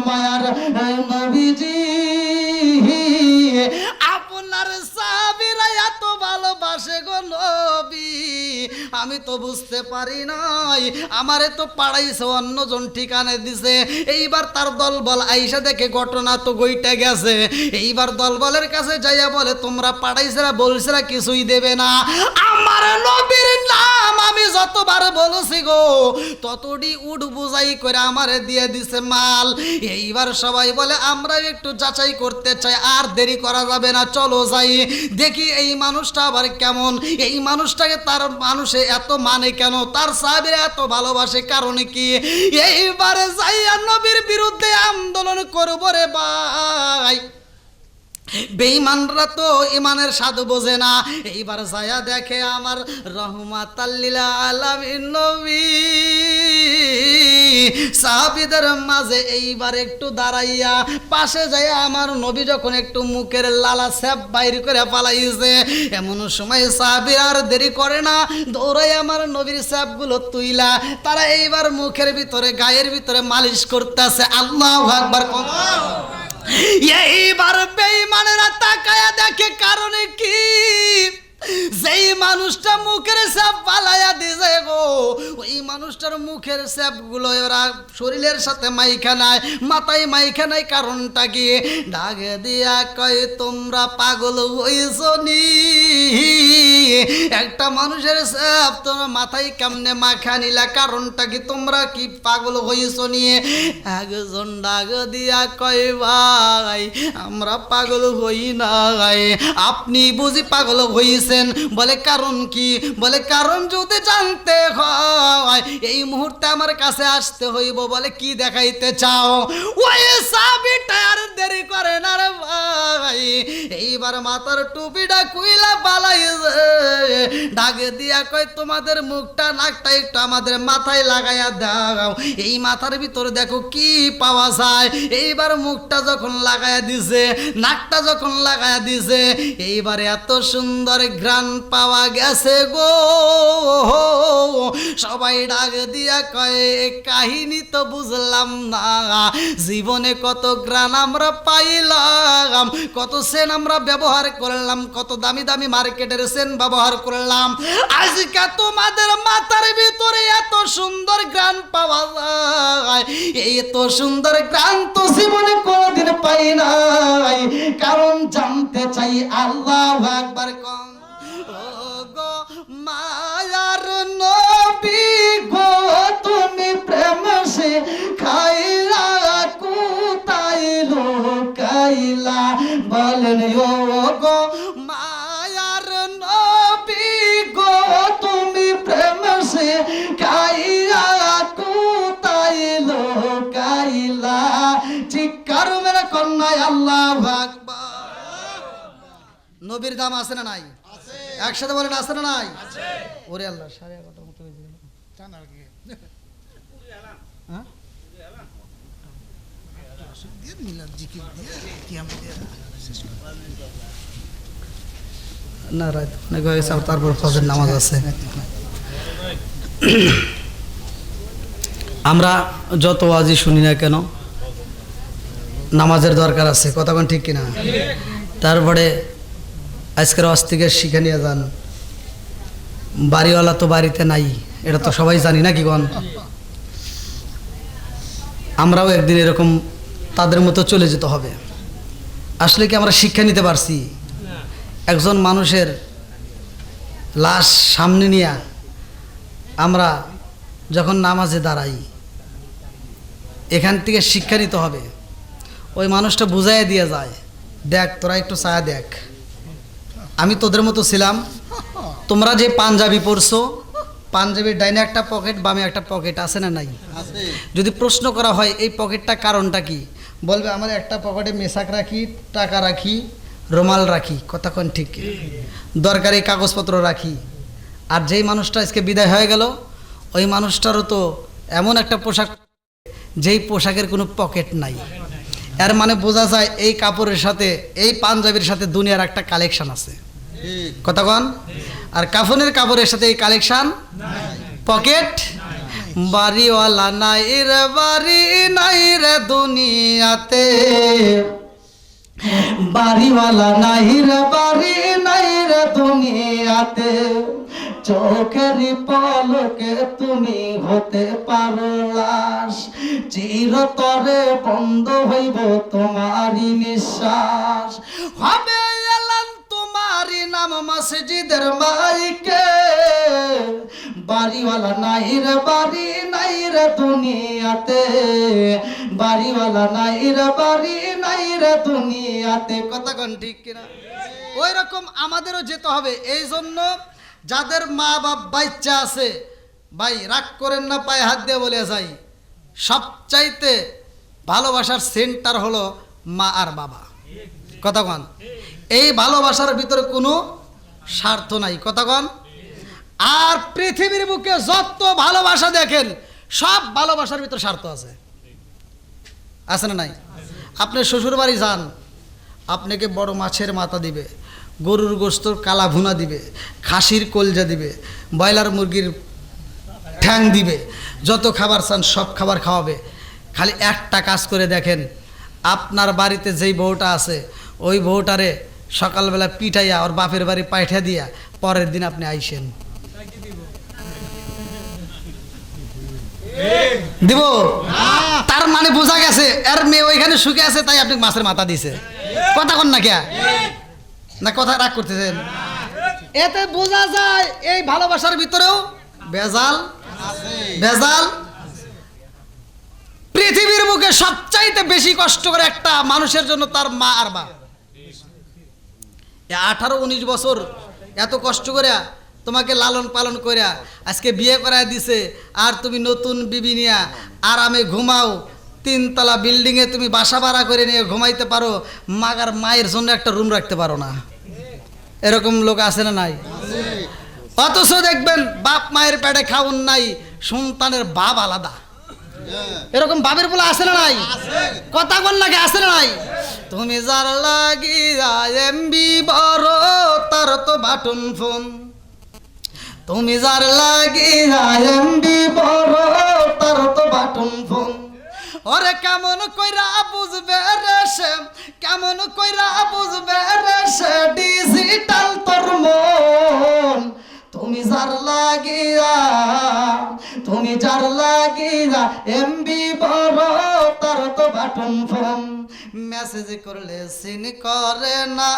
মায়ার নবীজি আপনার সাহাবীরা এত ভালোবাসে গো নবী আমি তো বুঝতে পারি নাই, আমারে তো পাড়াইছে অন্যজন ঠিকানে দিছে। এইবার তার দলবল আইসা দেখে ঘটনা তো গইটা গেছে। এইবার দলবলের কাছে যাইয়া বলে তোমরা পাড়াইছেরা বলছেরা কিছুই দেবে না। আমার নবীর নাম আমি যত যতবার বলছি গো ততটি উড বুঝাই করে আমারে দিয়ে দিছে মাল। এইবার সবাই বলে আমরা একটু যাচাই করতে চাই, আর দেরি করা যাবে না, চলো যাই দেখি এই মানুষটা আবার কেমন, এই মানুষটাকে তার মানুষে এত মানে কেন, তার সাহাবীরা এত ভালোবাসে কারণ কি। এইবারে যাইয়া নবীর বিরুদ্ধে আন্দোলন করবো রে ভাই। বেঈমানরা তো ইমানের স্বাদ বোঝে না। এইবার যায়া দেখে আমার রহমাতাল লিল আলামিন নবী সাহাবীদের মাঝে এইবার একটু দাঁড়াইয়া পাশে যায় আমার নবী যখন একটু মুখের লালা স্যাপ বাইর করে পালাইছে, এমন সময় সাহাবী আর দেরি করে না, দৌড়াই আমার নবীর স্যাপগুলো তুইলা তারা এইবার মুখের ভিতরে গায়ের ভিতরে মালিশ করতেছে। আল্লাহু আকবার। এইবার বেঈমানেরা তাকায়া দেখে কারণে কি, যেই মানুষটা মুখের স্যাপ পালাইয়া দিছে গো ওই মানুষটার মুখের স্যাপ গুলো ওরা শরীরের সাথে মাইখা নাই, মাথায় মাইখা নাই, কারণটা কি? ডাকে দিয়া কয় তোমরা পাগল হইছো নি, একটা মানুষের স্যাপ তোমরা মাথায় কেমনে মাখা নিলা, কারণটা কি? তোমরা কি পাগল হইছো নি? একজন ডাক দিয়া কয় ভাই আমরা পাগল হই নাই, আপনি বুঝি পাগল হইছেন? বলে কারণ কি? বলে কারণ যদি জানতে হয় এই মুহূর্তে আমার কাছে আসতে হইব। বলে কি দেখাইতে চাও? ওই সাবিটা আর দেরি করে না রে ভাই, এইবার মাথার টুপিটা কুইলা পালাইছে, ডাকে দিয়া কয় তোমাদের মুখটা নাকটা একটু আমাদের মাথায় লাগাইয়া দাও, এই মাথার ভিতরে দেখো কি পাওয়া যায়। এইবার মুখটা যখন লাগাইয়া দিছে, নাকটা যখন লাগাইয়া দিছে, এইবার এত সুন্দর ঘ্রাণ পাওয়া গেছে গো, সবাই ডাক দিয়া কয় কাহিনী তো বুঝলাম না, জীবনে কত ঘ্রাণ আমরা পাইলাম, কত সেন আমরা ব্যবহার করলাম, কত দামি দামি মার্কেটের সেন ব্যবহার করলাম, আজকে তোমাদের মাথার ভিতরে এত সুন্দর ঘ্রাণ পাওয়া যায়, এই এত সুন্দর ঘ্রাণ তো জীবনে কোনদিন পাই নাই, কারণ জানতে চাই। আল্লাহু আকবার। কম গো মায়ার নবী গো তুমি প্রেম সে খাইলা কোথায় লুকাইলা, বলেন ও গো মায়ার নবী গো তুমি প্রেম সে খাইলা কোথায় লুকাইলা, চিৎকার মেরে কন্যা আল্লাহু আকবার। নবীর দাম আছে না নাই? একসাথে বলেন আছে না নাই? ওরে আল্লাহ 11:30 মতো হয়ে গেল। চান আর কি হ্যাঁ দিয়ে মিলাদ জিকির দিয়ে কি আমি না রাত অনেক হয়ে গেছে, তারপর ফজর নামাজ আছে। আমরা যত ওয়াজি শুনি না কেন নামাজের দরকার আছে, কথা কোন ঠিক কিনা? তারপরে আজকের ওয়াজ থেকে শিখে নিয়ে যান, বাড়িওয়ালা তো বাড়িতে নাই, এটা তো সবাই জানি না কি গন। আমরাও একদিন এরকম তাদের মতো চলে যেতে হবে। আসলে কি আমরা শিক্ষা নিতে পারছি? একজন মানুষের লাশ সামনে নিয়ে আমরা যখন নামাজে দাঁড়াই, এখান থেকে শিক্ষা নিতে হবে। ওই মানুষটা বুঝাইয়া দিয়ে যায়, দেখ তোরা একটু ছায়া দেখ, আমি তোদের মতো ছিলাম, তোমরা যে পাঞ্জাবি পরছো, পাঞ্জাবির ডাইনে একটা পকেট বামে একটা পকেট আছে না নাই? যদি প্রশ্ন করা হয় এই পকেটটা কারণটা কি, বলবে আমার একটা পকেটে মেশাক রাখি, টাকা রাখি, রুমাল রাখি, কথা কোন ঠিক, দরকারি কাগজপত্র রাখি। আর যেই মানুষটা আজকে বিদায় হয়ে গেল ওই মানুষটারও তো এমন একটা পোশাক যেই পোশাকের কোনো পকেট নাই। এর মানে বোঝা যায় এই কাপড়ের সাথে, এই পাঞ্জাবির সাথে দুনিয়ার একটা কালেকশন আছে, কথা কন। আর কাফনের কাপড়ের সাথে এই কালেকশন পকেট। বাড়িওয়ালা নাই রে বাড়ি নাই রে দুনিয়াতে, বাড়িওয়ালা নাই রে বাড়ি নাই রে দুনিয়াতে, চোখের পলকে তুমি হতে পারো লাশ, চিরতরে বন্ধ হইব তোমারই নিঃশ্বাস, হবে এলান তোমারই নাম মসজিদের মাইকে, বাড়িওয়ালা নাই রে বাড়ি নাই রে দুনিয়াতে, বাড়িওয়ালা নাই রে বাড়ি নাই রে দুনিয়াতে। কথা কোন ঠিক কিনা? ওই রকম আমাদেরও যেতে হবে। এই জন্য যাদের মা বাপ বাচ্চা আছে, ভাই রাগ করেন না, পায়ে হাত দিয়ে বলে যাই, সবচাইতে ভালোবাসার সেন্টার হলো মা আর বাবা। কথা কন, এই ভালোবাসার ভিতরে কোনো স্বার্থ নাই। কথা কন। আর পৃথিবীর বুকে যত ভালোবাসা দেখেন, সব ভালোবাসার ভিতরে স্বার্থ আছে, আছে না নাই? আপনি শ্বশুর বাড়ি যান, আপনাকে বড় মাছের মাথা দিবে, গরুর গোশত কালা ভুনা দিবে, খাসির কলজা দিবে, ব্রয়লার মুরগির ঠ্যাং দিবে, যত খাবার চান সব খাবার খাওয়াবে। খালি একটা কাজ করে দেখেন, আপনার বাড়িতে যেই বউটা আছে ওই বউটারে সকালবেলা পিঠাইয়া ওর বাপের বাড়ি পাঠা দিয়া পরের দিন আপনি আইসেন, দিব? তার মানে বোঝা গেছে এর মেয়ে ওইখানে শুকে আছে, তাই আপনি মাছের মাথা দিছে। কথা কন না কে না, কথা রাগ করতেছেন? এতে বোঝা যায় এই ভালোবাসার ভিতরেও ভেজাল, ভেজাল। পৃথিবীর বুকে সবচাইতে বেশি কষ্ট করে একটা মানুষের জন্য তার মা আর বাপ। 18-19 বছর এত কষ্ট করে তোমাকে লালন পালন করে আজকে বিয়ে করায় দিছে, আর তুমি নতুন বিবি নিয়া আরামে ঘুমাও, 3 তলা বিল্ডিংয়ে তুমি বাসা ভাড়া করে নিয়ে ঘুমাইতে পারো, মাগার মায়ের জন্য একটা রুম রাখতে পারো না। এরকম লোক আছে না নাই? অথচ দেখবেন বাপ মায়ের পেটে খাউন নাই, সন্তানের বাপ আলাদা। এরকম বাপের বলে আছে না নাই? কথা বল লাগে, আছে না নাই? তুমি যার লাগিয়া এমবি বড় তার তো বাটন ফোন, তুমি যার লাগিয়া এমবি বড় তার তো বাটন ফোন। ওরে কেমন কইরা বুঝবে রে সে, কেমন কইরা বুঝবে রে সে ডিজিটাল তোর মন। তুমি যার লাগিয়া, তুমি যার লাগিয়া এমবি বড় তার তো বাটন ফোন। মেসেজ করলে সিন করে না,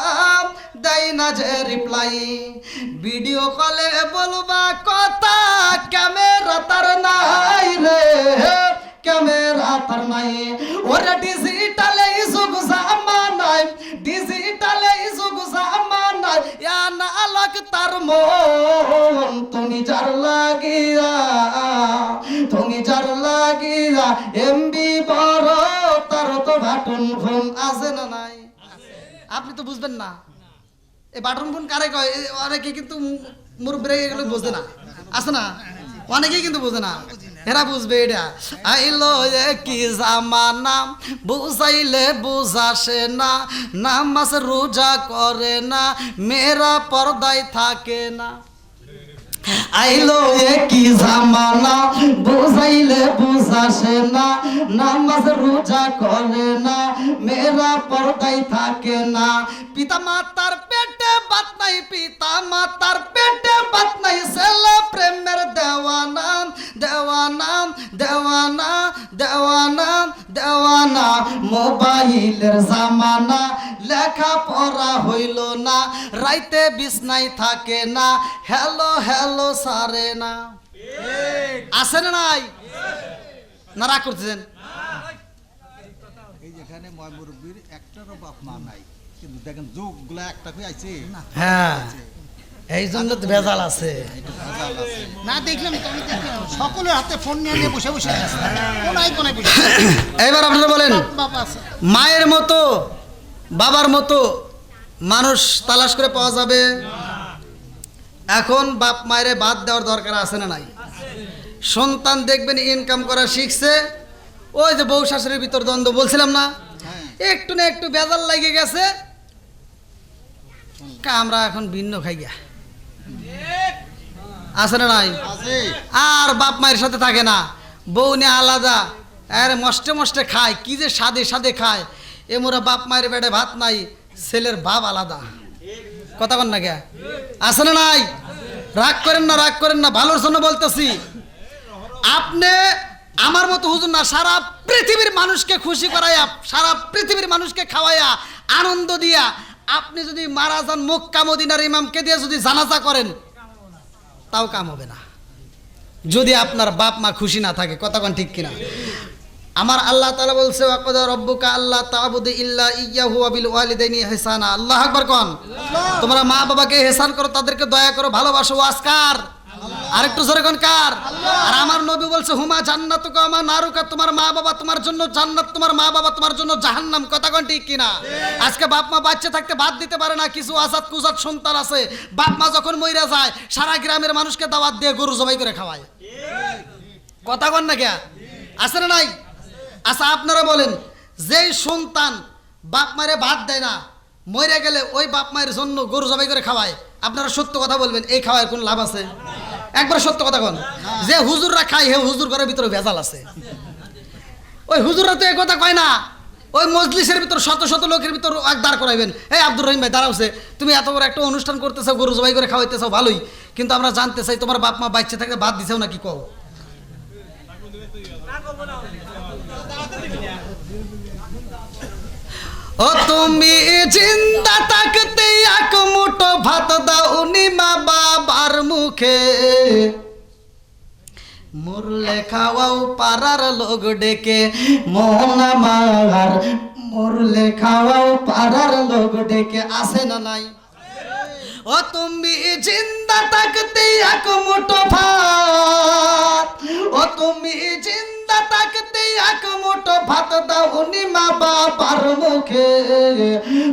দেয় না যে রিপ্লাই, ভিডিও কলে বলবা কথা ক্যামেরা তার নাই রে, ক্যামেরা তার নাই। ওরে ডিজিটালে যুগ জামানায়, ডিজিটালে যুগ জামানায় না আলোক তার মন। তুমি যার লাগিয়া, তুমি যার লাগিয়া এমবি বড় তার তো বাটন ফোন। আছে না নাই? আপনি তো বুঝবেন না এই বাটন ফোন কারে কয়। অনেকে কিন্তু মুরব্বীরা এগুলো বোঝে না, আছে না? অনেকেই কিন্তু বোঝে না, এরা বুঝবে এটা। আইলো কি জামানা, বুঝাইলে বুঝাসে না, নামাজ রোজা করে না, মেয়েরা পর্দায় থাকে না। আইলো কি জামানা, বুঝাইলে বুঝাসে না, নামাজ রোজা করে না, মেয়েরা পর্দায় থাকে না। পিতা মাতার পেটে বাত নাই, পিতা মাতার পেটে বাত নাই, ছেলে প্রেমের দেওয়ানা, দেওয়ানা, দেওয়ানা, দেওয়ানা, দেওয়ানা। মোবাইলের জামানা, লেখা পড়া হইল না, রাইতে বিছনায় থাকে না, হ্যালো হ্যালো সারে না। আছে না নাই? না রাগ করতেছেন? এই যেখানে ময় মুরব্বীর একটারও বাপ মা নাই, কিন্তু দেখেন যুগগুলা একটা হয়ে আইছে। হ্যাঁ, এই জন্য তো ভেজাল আছে। না দেখলাম তো, আমি দেখলাম সকলের হাতে ফোন নিয়ে নিয়ে বসে বসে আছে, কোনায় কোনায় বসে। এবার আপনারা বলেন, বাপ আছে, মায়ের মতো বাবার মতো মানুষ তালাশ করে পাওয়া যাবে? এখন বাপ মায়ের বাদ দেওয়ার দরকার আছে না নাই? সন্তান দেখবেন ইনকাম করা শিখছে, ওই যে বউ শাশুড়ির ভিতর দ্বন্দ্ব বলছিলাম না, একটু না একটু বেজাল লাগে গেছে, আমরা এখন ভিন্ন খাই গিয়া, আছে না নাই? আর বাপ মায়ের সাথে থাকে না, বউ নিয়ে আলাদা, আরে মস্টে মস্টে খায়, কি যে স্বাদে স্বাদে খায়। এমরা বাপ মায়ের পেটে ভাত নাই, ছেলের বাপ আলাদা। কথা বল না কে, আছে না নাই? রাগ করেন না, রাগ করেন না, ভালোর জন্য বলতেছি। আপনি আমার মতো হুজুর না, সারা পৃথিবীর মানুষকে খুশি করাইয়া, সারা পৃথিবীর মানুষকে খাওয়াইয়া, আনন্দ দিয়া আপনি যদি মারা যান, মক্কা মদিনার ইমামকে দিয়ে যদি জানাজা করেন, তাও কাম হবে না। যদি আপনার বাপ মা খুশি না থাকে, কথা কোন ঠিক কিনা? আমার আল্লাহ তাআলা বলছে ওয়াকাদা রাব্বুকা আল্লা তা'বুদু ইল্লা ইয়্যাহু ওয়া বিল ওয়ালিদাইনি ইহসানা। আল্লাহু আকবার কোন। তোমরা মা বাবাকে ইহসান করো, তাদেরকে দয়া করো, ভালোবাসো। ওয়াসকার আরেকটু জোরে কোন কার? আর আমার নবী বলছে হুমা জান্নাতুকা ওয়া নারুকা, তোমার মা বাবা তোমার জন্য জান্নাত, তোমার মা বাবা তোমার জন্য জাহান্নাম। কথা কোন ঠিক কিনা? আজকে বাপ মা বাচ্চা থাকতে বাদ দিতে পারে না। কিছু আজাদ কুজাত সন্তান আছে, বাপ মা যখন মইরা যায় সারা গ্রামের মানুষকে দাওয়াত দিয়ে গরু জবাই করে খাওয়ায়। কথা কোন না কে? আছে না নাই? আচ্ছা আপনারা বলেন, যেই সন্তান বাপ মারে ভাত দেয় না, মরে গেলে ওই বাপ মায়ের জন্য গরু জবাই করে খাওয়ায়, আপনারা সত্য কথা বলবেন এই খাওয়ার কোনো লাভ আছে? একবার সত্য কথা কোন। যে হুজুররা খায় হে হুজুর ঘরের ভিতরে ভেজাল আছে। ওই হুজুররা তো এই কথা কয় না। ওই মজলিসের ভিতর শত শত লোকের ভিতর এক দাঁড় করাইবেন, এই আব্দুর রহিম ভাই দাঁড়াওছে, তুমি এত বড় একটা অনুষ্ঠান করতেছো, গরু জবাই করে খাওয়াইতেছো, ভালোই, কিন্তু আমরা জানতে চাই তোমার বাপ মা বাচ্চা থাকতে ভাত দিছেও নাকি কও? ও তুমি জিন্দা থাকতে এক মুঠো ভাত দাওনি মা বাবার মুখে, মরলে খাওয়াও পাড়ার লোক ডেকে মন আমার, মরলে খাওয়াও পাড়ার লোক ডেকে। আসে না নাই? ও তুমি জিন্দা থাকতে এক মুঠো ভাত, ও তুমি জিন্দা থাকতে এক মুঠো ভাত দাওনি মা বাবার মুখে,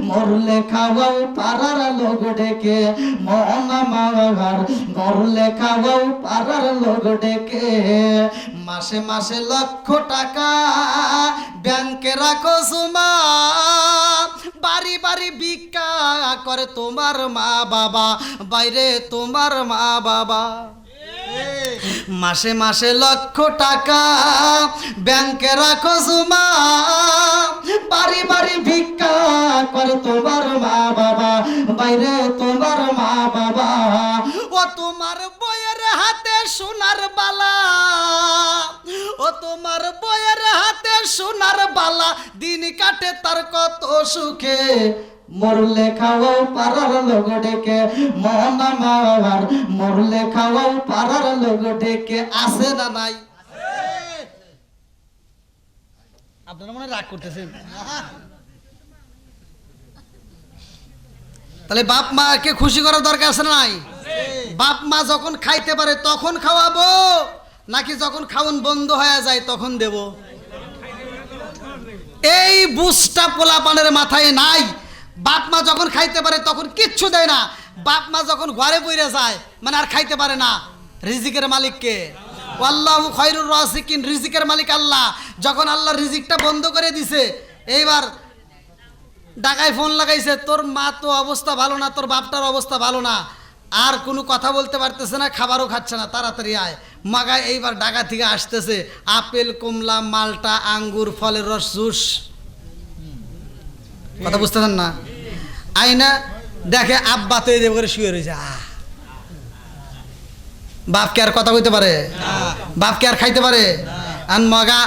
মরলে খাওয়াও পাড়ার লোক ডেকে মন আমার, মরলে খাওয়াও পাড়ার লোক ডেকে। মাসে মাসে লক্ষ টাকা ব্যাংকে রাখো সুমা, বাড়ি বাড়ি ভিক্ষা করে তোমার মা বাবা, বাইরে তোমার মা বাবা। মাসে মাসে লক্ষ টাকা ব্যাংকে রাখো জমা, বাড়ি বাড়ি ভিক্ষা করে তোমার মা বাবা, বাইরে তোমার মা বাবা। ও তোমার বইয়ের হাতে সোনার বালা, ও তোমার বইয়ের হাতে সোনার বালা, দিন কাটে তার কত সুখে, মরলে খাওয়াও পাড়ার লোক ডেকে মন আমার, মরলে খাওয়াও পাড়ার লোক ডেকে। আসে না নাই? আপনারা মনে রাগ করতেছেন? তাহলে বাপ মাকে খুশি করার দরকার আছে না নাই? বাপ মা যখন খাইতে পারে তখন খাওয়াবো, নাকি যখন খাওন বন্ধ হয়ে যায় তখন দেব? এই বুঝটা পোলাপানের মাথায় নাই। বাপ মা যখন খাইতে পারে তখন কিচ্ছু দেয় না, বাপ মা যখন ঘরে বইরে যায় মানে আর খাইতে পারে না। রিজিকের মালিক কে? আল্লাহু খায়রুর রাযিকিন, রিজিকের মালিক আল্লাহ। যখন আল্লাহ রিজিকটা বন্ধ করে দিছে, এইবার ঢাকায় ফোন লাগাইছে, তোর মা তো অবস্থা ভালো না, তোর বাপটার অবস্থা ভালো না, আর কোনো কথা বলতে পারতেছে না, খাবারও খাচ্ছে না, তাড়াতাড়ি আয়। মাগায় এইবার ঢাকা থেকে আসতেছে আপেল, কমলা, মালটা, আঙ্গুর, ফলের রস, জুস। কথা বুঝতেছেন না? আইনা দেখে আব্বা তো এই করে শুয়ে রয়েছে। বাপকে আর কথা কইতে পারে? বাপকে আর খাইতে পারে? আর মগা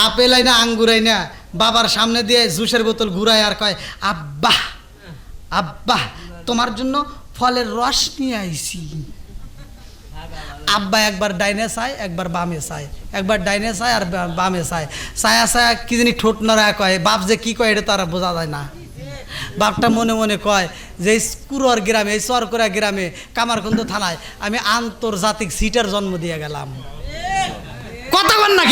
আপেল আইনা, আঙ্গুর আইনা বাবার সামনে দিয়ে জুসের বোতল ঘুরায় আর কয়, আব্বা আব্বা তোমার জন্য ফলের রস নিয়ে আইছি। আব্বা একবার ডাইনে চায়, একবার বামে চায়, একবার ডাইনে চায় আর বামে চায়, ছায়া ছায়া কি জানি ঠোঁট নড়া কয়। বাপ যে কি কয় এটা তো আর বোঝা যায় না। বাপটা মনে মনে কয় যে এই কুরোর গ্রামে, এই চরকুরা গ্রামে, কামারকুন্দ থানায় আমি আন্তর্জাতিক সিটার জন্ম দিয়ে গেলাম। কথা বল না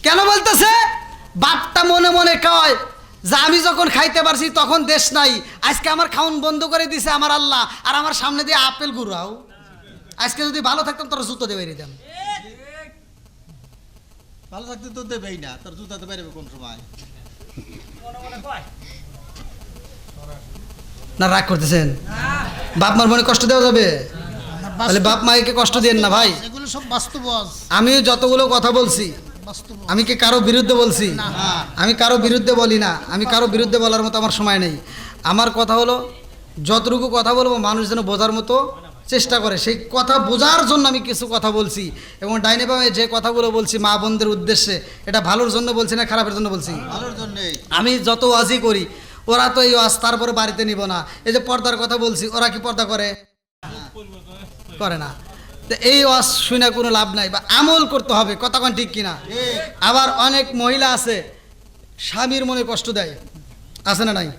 কেন বলতেছে? বাপটা মনে মনে কয় যে আমি যখন খাইতে পারছি তখন দেশ নাই, আজকে আমার খাওন বন্ধ করে দিছে আমার আল্লাহ, আর আমার সামনে দিয়ে আপেল ঘুরাও। আজকে যদি ভালো থাকতাম তোর জুতো দিয়ে বেরিয়ে দিতাম। ভালো থাকতে তো দেবেই না, তোর জুতাতে বেরোবে কোন সময়? না রাগ করতেছেন? বাপ মার মনে কষ্ট দেওয়া যাবে? তাহলে বাপ মাকে কষ্ট দেন না ভাই। এগুলো সব বাস্তব। আমি যতগুলো কথা বলছি আমি কি কারো বিরুদ্ধে বলছি? আমি কারো বিরুদ্ধে বলি না, আমি কারো বিরুদ্ধে বলার মতো আমার সময় নেই। আমার কথা হলো যতটুকু কথা বলবো মানুষ যেন বোঝার মতো চেষ্টা করে, সেই কথা বোঝার জন্য আমি কিছু কথা বলছি। এবং ডাইনে বামে যে কথাগুলো বলছি মা বোনদের উদ্দেশ্যে, এটা ভালোর জন্য বলছি না খারাপের জন্য বলছি? ভালোর জন্যই। আমি যত ওয়াজই করি ওরা তো এই ওয়াজ তারপরে বাড়িতে নিব না। এই যে পর্দার কথা বলছি, ওরা কি পর্দা করে? করে না। তো এই ওয়াজ শুনে কোনো লাভ নাই, বা আমল করতে হবে, কথা কোন ঠিক কিনা? আবার অনেক মহিলা আছে স্বামীর মনে কষ্ট দেয়, আছে না নাই?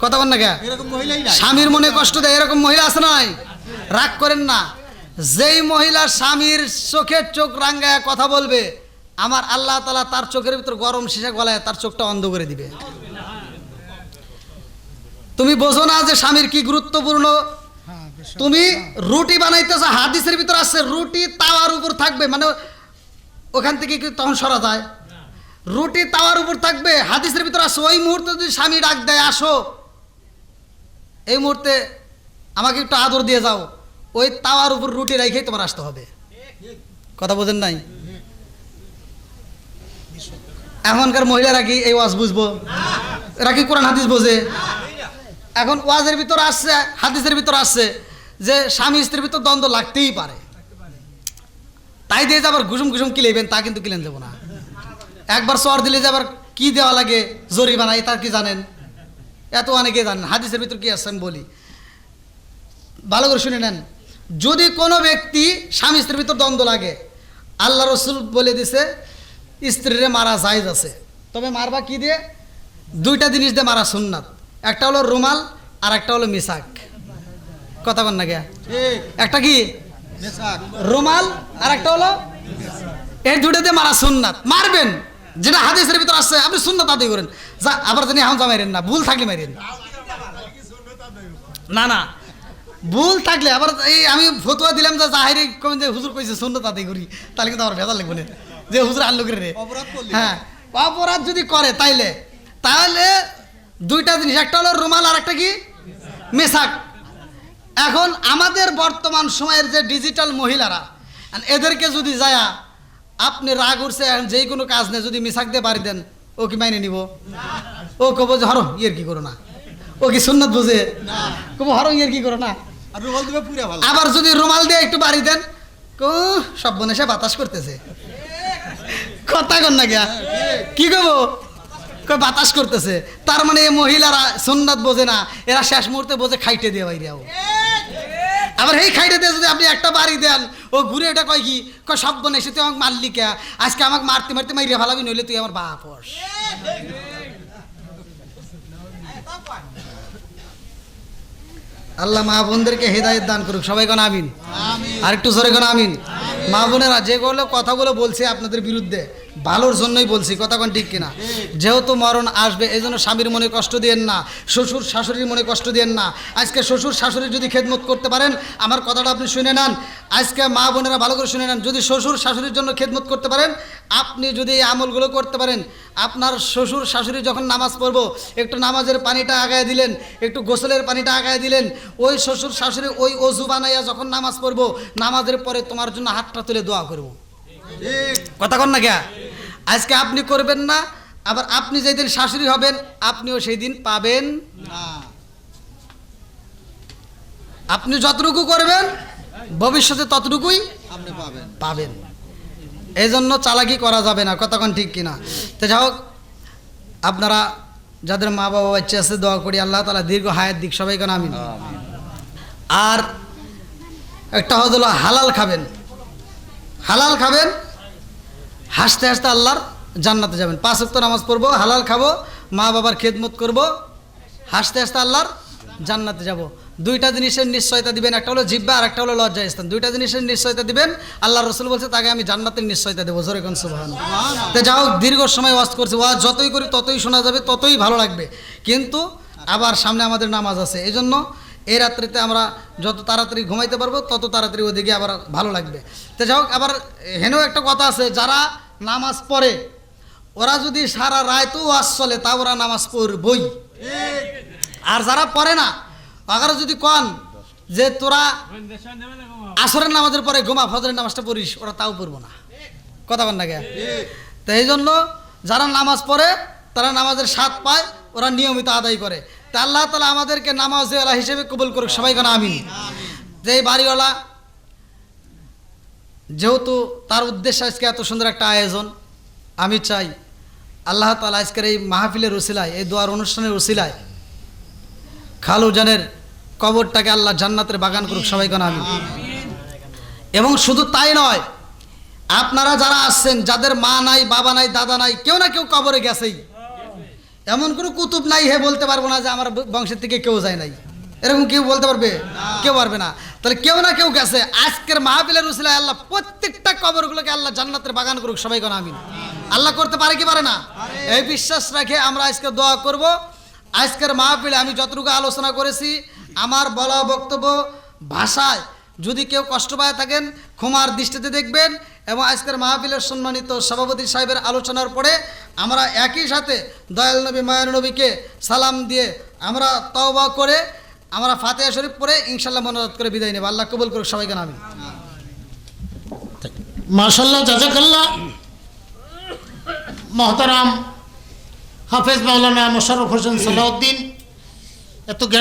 কথা বল না কে? এরকম মহিলাই নাই। স্বামীর মনে কষ্ট দেয় এরকম মহিলা আছে না নাই? রাগ করেন না। যেই মহিলা স্বামীর চোখের চোখ রাঙ্গায় কথা বলবে, আমার আল্লাহ তাআলা তার চোখের ভিতর গরম সীসা গলায় তার চোখটা অন্ধ করে দিবে। তুমি বোঝো না যে স্বামীর কি গুরুত্বপূর্ণ। হ্যাঁ, বেশ। তুমি রুটি বানাইতেছো, হাদিসের ভিতর আছে রুটি তাওয়ার উপর থাকবে, মানে ওখান থেকে কি তখন সরা যায়? রুটি তাওয়ার উপর থাকবে, হাদিসের ভিতর আছে ওই মুহূর্তে যদি স্বামী ডাক দেয়, আসো এই মুহূর্তে আমাকে একটু আদর দিয়ে যাও, ওই তাওয়ার উপর রুটি রেখেই তোমার আসতে হবে। কথা বোঝেন নাই? এখনকার মহিলারা কি এই ওয়াজ বুঝবো? এরা কি কোরআন হাদিস বোঝে? এখন ওয়াজের ভিতর আসছে, হাদিসের ভিতর আসছে যে স্বামী স্ত্রীর ভিতর দ্বন্দ্ব লাগতেই পারে, তাই দিয়ে যে আবার ঘুষুম ঘুষুম কিলেবেন তা কিন্তু কিলেন যাবো না। একবার চর দিলে যে আবার কি দেওয়া লাগে জরিমানা, তার কি জানেন? এত অনেকে জানেন। হাদিসের ভিতর কি আছে আমি বলি, ভালো করে শুনে নেন। যদি কোনো ব্যক্তি স্বামী স্ত্রীর ভিতর দ্বন্দ্ব লাগে, আল্লাহ রসুল বলে দিছে স্ত্রীরে মারা জায়েজ আছে, তবে মারবা কি দিয়ে? দুইটা জিনিস দিয়ে মারা সুন্নাত, একটা হলো রুমাল আর একটা হলো মিসাক। কথা বল না কে? ঠিক। একটা কি মেসাক। রুমাল আর একটা হলো, এই দুটো দিয়ে মারা সুন্নাত। মারবেন যেটা হাদিসের ভিতর আসছে, আপনি সুন্নাত আদায় করেন। যা আবার জানি এখন মারেন না, ভুল থাকলে মারেন না, না ভুল থাকলে আবার এই আমি ফতুয়া দিলাম যে জাহিরি কমেন যে হুজুর কইছে সুন্নাত আদায় করি, তাহলে কিন্তু আমার ভেজাল লাগবে না যে হুজুর আনলো করে রে। অপরাধ করলি। হ্যাঁ, অপরাধ যদি করে তাহলে দুইটা জিনিস, একটা হলো রুমাল আর একটা কি মেসাক। এখন আমাদের বর্তমান সময়ের যে ডিজিটাল মহিলারা, এদেরকে যদি যায় আপনি রাগ উঠছে যে কোনো কাজ নেই, যদি মিসাক দিয়ে বাড়ি দেন, ও কি মাইনে নিব? ও কব যে হরো ইয়ের কি করো না, ও কি সুন্নাত বুঝে? কব হরো ইয়ের কি করো না। আর রুমাল দিবে পুরা ভালো। আবার যদি রুমাল দিয়ে একটু বাড়ি দেন, সব বনে সে বাতাস করতেছে। কথা কন না গিয়া কি কব? বাতাস করতেছে। তার মানে এই মহিলারা সুন্নাত বোঝে না, এরা শেষ মুহূর্তে বোঝে খাইটে দিয়ে বাইরে। আবার এই খাইটে দিয়ে যদি আপনি একটা বাড়ি দেন, ও ঘুরে এটা কয় কি কয় সব বনে এসে তুই আমাকে মারলি কে, আজকে আমাকে মারতে মারতে মাইরে ভালাবি, নইলে তুই আমার বাপ হস। আল্লাহ মা বোনদেরকে হেদায়েত দান করুক, সবাই কোন আমিন। আর একটু জোরে কোন আমিন। মা বোনেরা যেগুলো কথাগুলো বলছে আপনাদের বিরুদ্ধে, ভালোর জন্যই বলছি, কথা কোন ঠিক কিনা? যেহেতু মরণ আসবে, এই জন্য স্বামীর মনে কষ্ট দিয়েন না, শ্বশুর শাশুড়ির মনে কষ্ট দিয়েন না। আজকে শ্বশুর শাশুড়ির যদি খেদমত করতে পারেন, আমার কথাটা আপনি শুনে নেন, আজকে মা বোনেরা ভালো করে শুনে নেন, যদি শ্বশুর শাশুড়ির জন্য খেদমত করতে পারেন, আপনি যদি এই আমলগুলো করতে পারেন, আপনার শ্বশুর শাশুড়ি যখন নামাজ পড়বো, একটু নামাজের পানিটা আগায় দিলেন, একটু গোসলের পানিটা আগায় দিলেন, ওই শ্বশুর শাশুড়ি ওই অজু বানাইয়া যখন নামাজ পড়বো, নামাজের পরে তোমার জন্য হাতটা তুলে দোয়া করবো। কথা কন না কে? আজকে আপনি করবেন না, আবার আপনি যেদিন শাশুড়ি হবেন আপনিও সেই দিন পাবেন না। আপনি যতটুকু করবেন ভবিষ্যতে ততটুকুই আপনি পাবেন। পাবেন। এই জন্য চালাকি করা যাবে না, কতক্ষণ ঠিক কিনা? তো যাই হোক, আপনারা যাদের মা বাবা বাচ্চা আছে দোয়া করি আল্লাহ তাআলা দীর্ঘ হায়াত দিক, সবাই কেন আমিন। আর একটা হলো হালাল খাবেন, হালাল খাবেন, হাসতে হাসতে আল্লাহর জান্নাতে যাবেন। 5 ওয়াক্ত নামাজ পড়বো, হালাল খাবো, মা বাবার খেদমত করব, হাসতে হাসতে আল্লাহর জান্নাতে যাব। দুইটা জিনিসের নিশ্চয়তা দিবেন, একটা হলো জিহ্বা আর একটা হলো লজ্জাস্থান। দুইটা জিনিসের নিশ্চয়তা দিবেন, আল্লাহ রসুল বলছে তাকে আমি জান্নাতের নিশ্চয়তা দেবো। জোরে কোন সুবহানাল্লাহ। তো যাও, দীর্ঘ সময় ওয়াজ করছি, ওয়াজ যতই করি ততই শোনা যাবে, ততই ভালো লাগবে, কিন্তু আবার সামনে আমাদের নামাজ আছে। এই জন্য এই রাত্রিতে আমরা যত তাড়াতাড়ি ঘুমাইতে পারবো তত তাড়াতাড়ি ওদিকে আবার ভালো লাগবে। তো যাই হোক, আবার হেনেও একটা কথা আছে, যারা নামাজ পড়ে ওরা যদি সারা রায়তো ওয়াজ চলে তা ওরা নামাজ পড়বই। আর যারা পড়ে না, ওরা যদি কন যে তোরা আসরের নামাজের পরে ঘুমা, ফজরের নামাজটা পড়িস, ওরা তাও পড়বো না। কথা বল না কে? তো এই জন্য যারা নামাজ পড়ে তারা নামাজের স্বাদ পায়, ওরা নিয়মিত আদায় করে। তা আল্লাহ তাআলা আমাদেরকে নামাজওয়ালা হিসেবে কবুল করুক, সবাই কেন আমিন। যে এই বাড়িওয়ালা, যেহেতু তার উদ্দেশ্য আজকে এত সুন্দর একটা আয়োজন, আমি চাই আল্লাহ তাআলা আজকের এই মাহফিলের উসিলায়, এই দোয়ার অনুষ্ঠানের উসিলায় খালু জানের কবরটাকে আল্লাহ জান্নাতের বাগান করুক, সবাই কোন আমিন। এবং শুধু তাই নয়, আপনারা যারা আসছেন, যাদের মা নাই, বাবা নাই, দাদা নাই, কেউ না কেউ কবরে গেছেই। এমন কোনো কুতুব নাই হে বলতে পারবো না যে আমার বংশের থেকে কেউ যায় নাই, এরকম কেউ বলতে পারবে? কেউ পারবে না। তাহলে কেউ না কেউ গেছে। আজকের মাহফিলের উসিলায় আল্লাহ প্রত্যেকটা কবরগুলোকে আল্লাহ জান্নাতের বাগান করুক, সবাই কোন আমিন। আল্লাহ করতে পারে কি পারে না? এই বিশ্বাস রেখে আমরা আজকে দোয়া করব। আজকের মাহফিলে আমি যতটুকু আলোচনা করেছি, আমার বলা বক্তব্য ভাষায় যদি কেউ কষ্ট পায় থাকেন ক্ষমার দৃষ্টিতে দেখবেন। এবং আজকের মাহফিলের সম্মানিত সভাপতি সাহেবের আলোচনার পরে আমরা একই সাথে দয়াল নবী মায়ার নবীকে সালাম দিয়ে আমরা তওবা করে আমরা ফাতিহা শরীফ পড়ে ইনশাআল্লাহ মোনাজাত করে বিদায় নেব। আল্লাহ কবুল করুক, সবাইকে আমিন। মাশাআল্লাহ, জাযাকাল্লাহ। মহতারাম হাফেজ মাওলানা মোশাররফ হোসেন সালাউদ্দিন এত জ্ঞান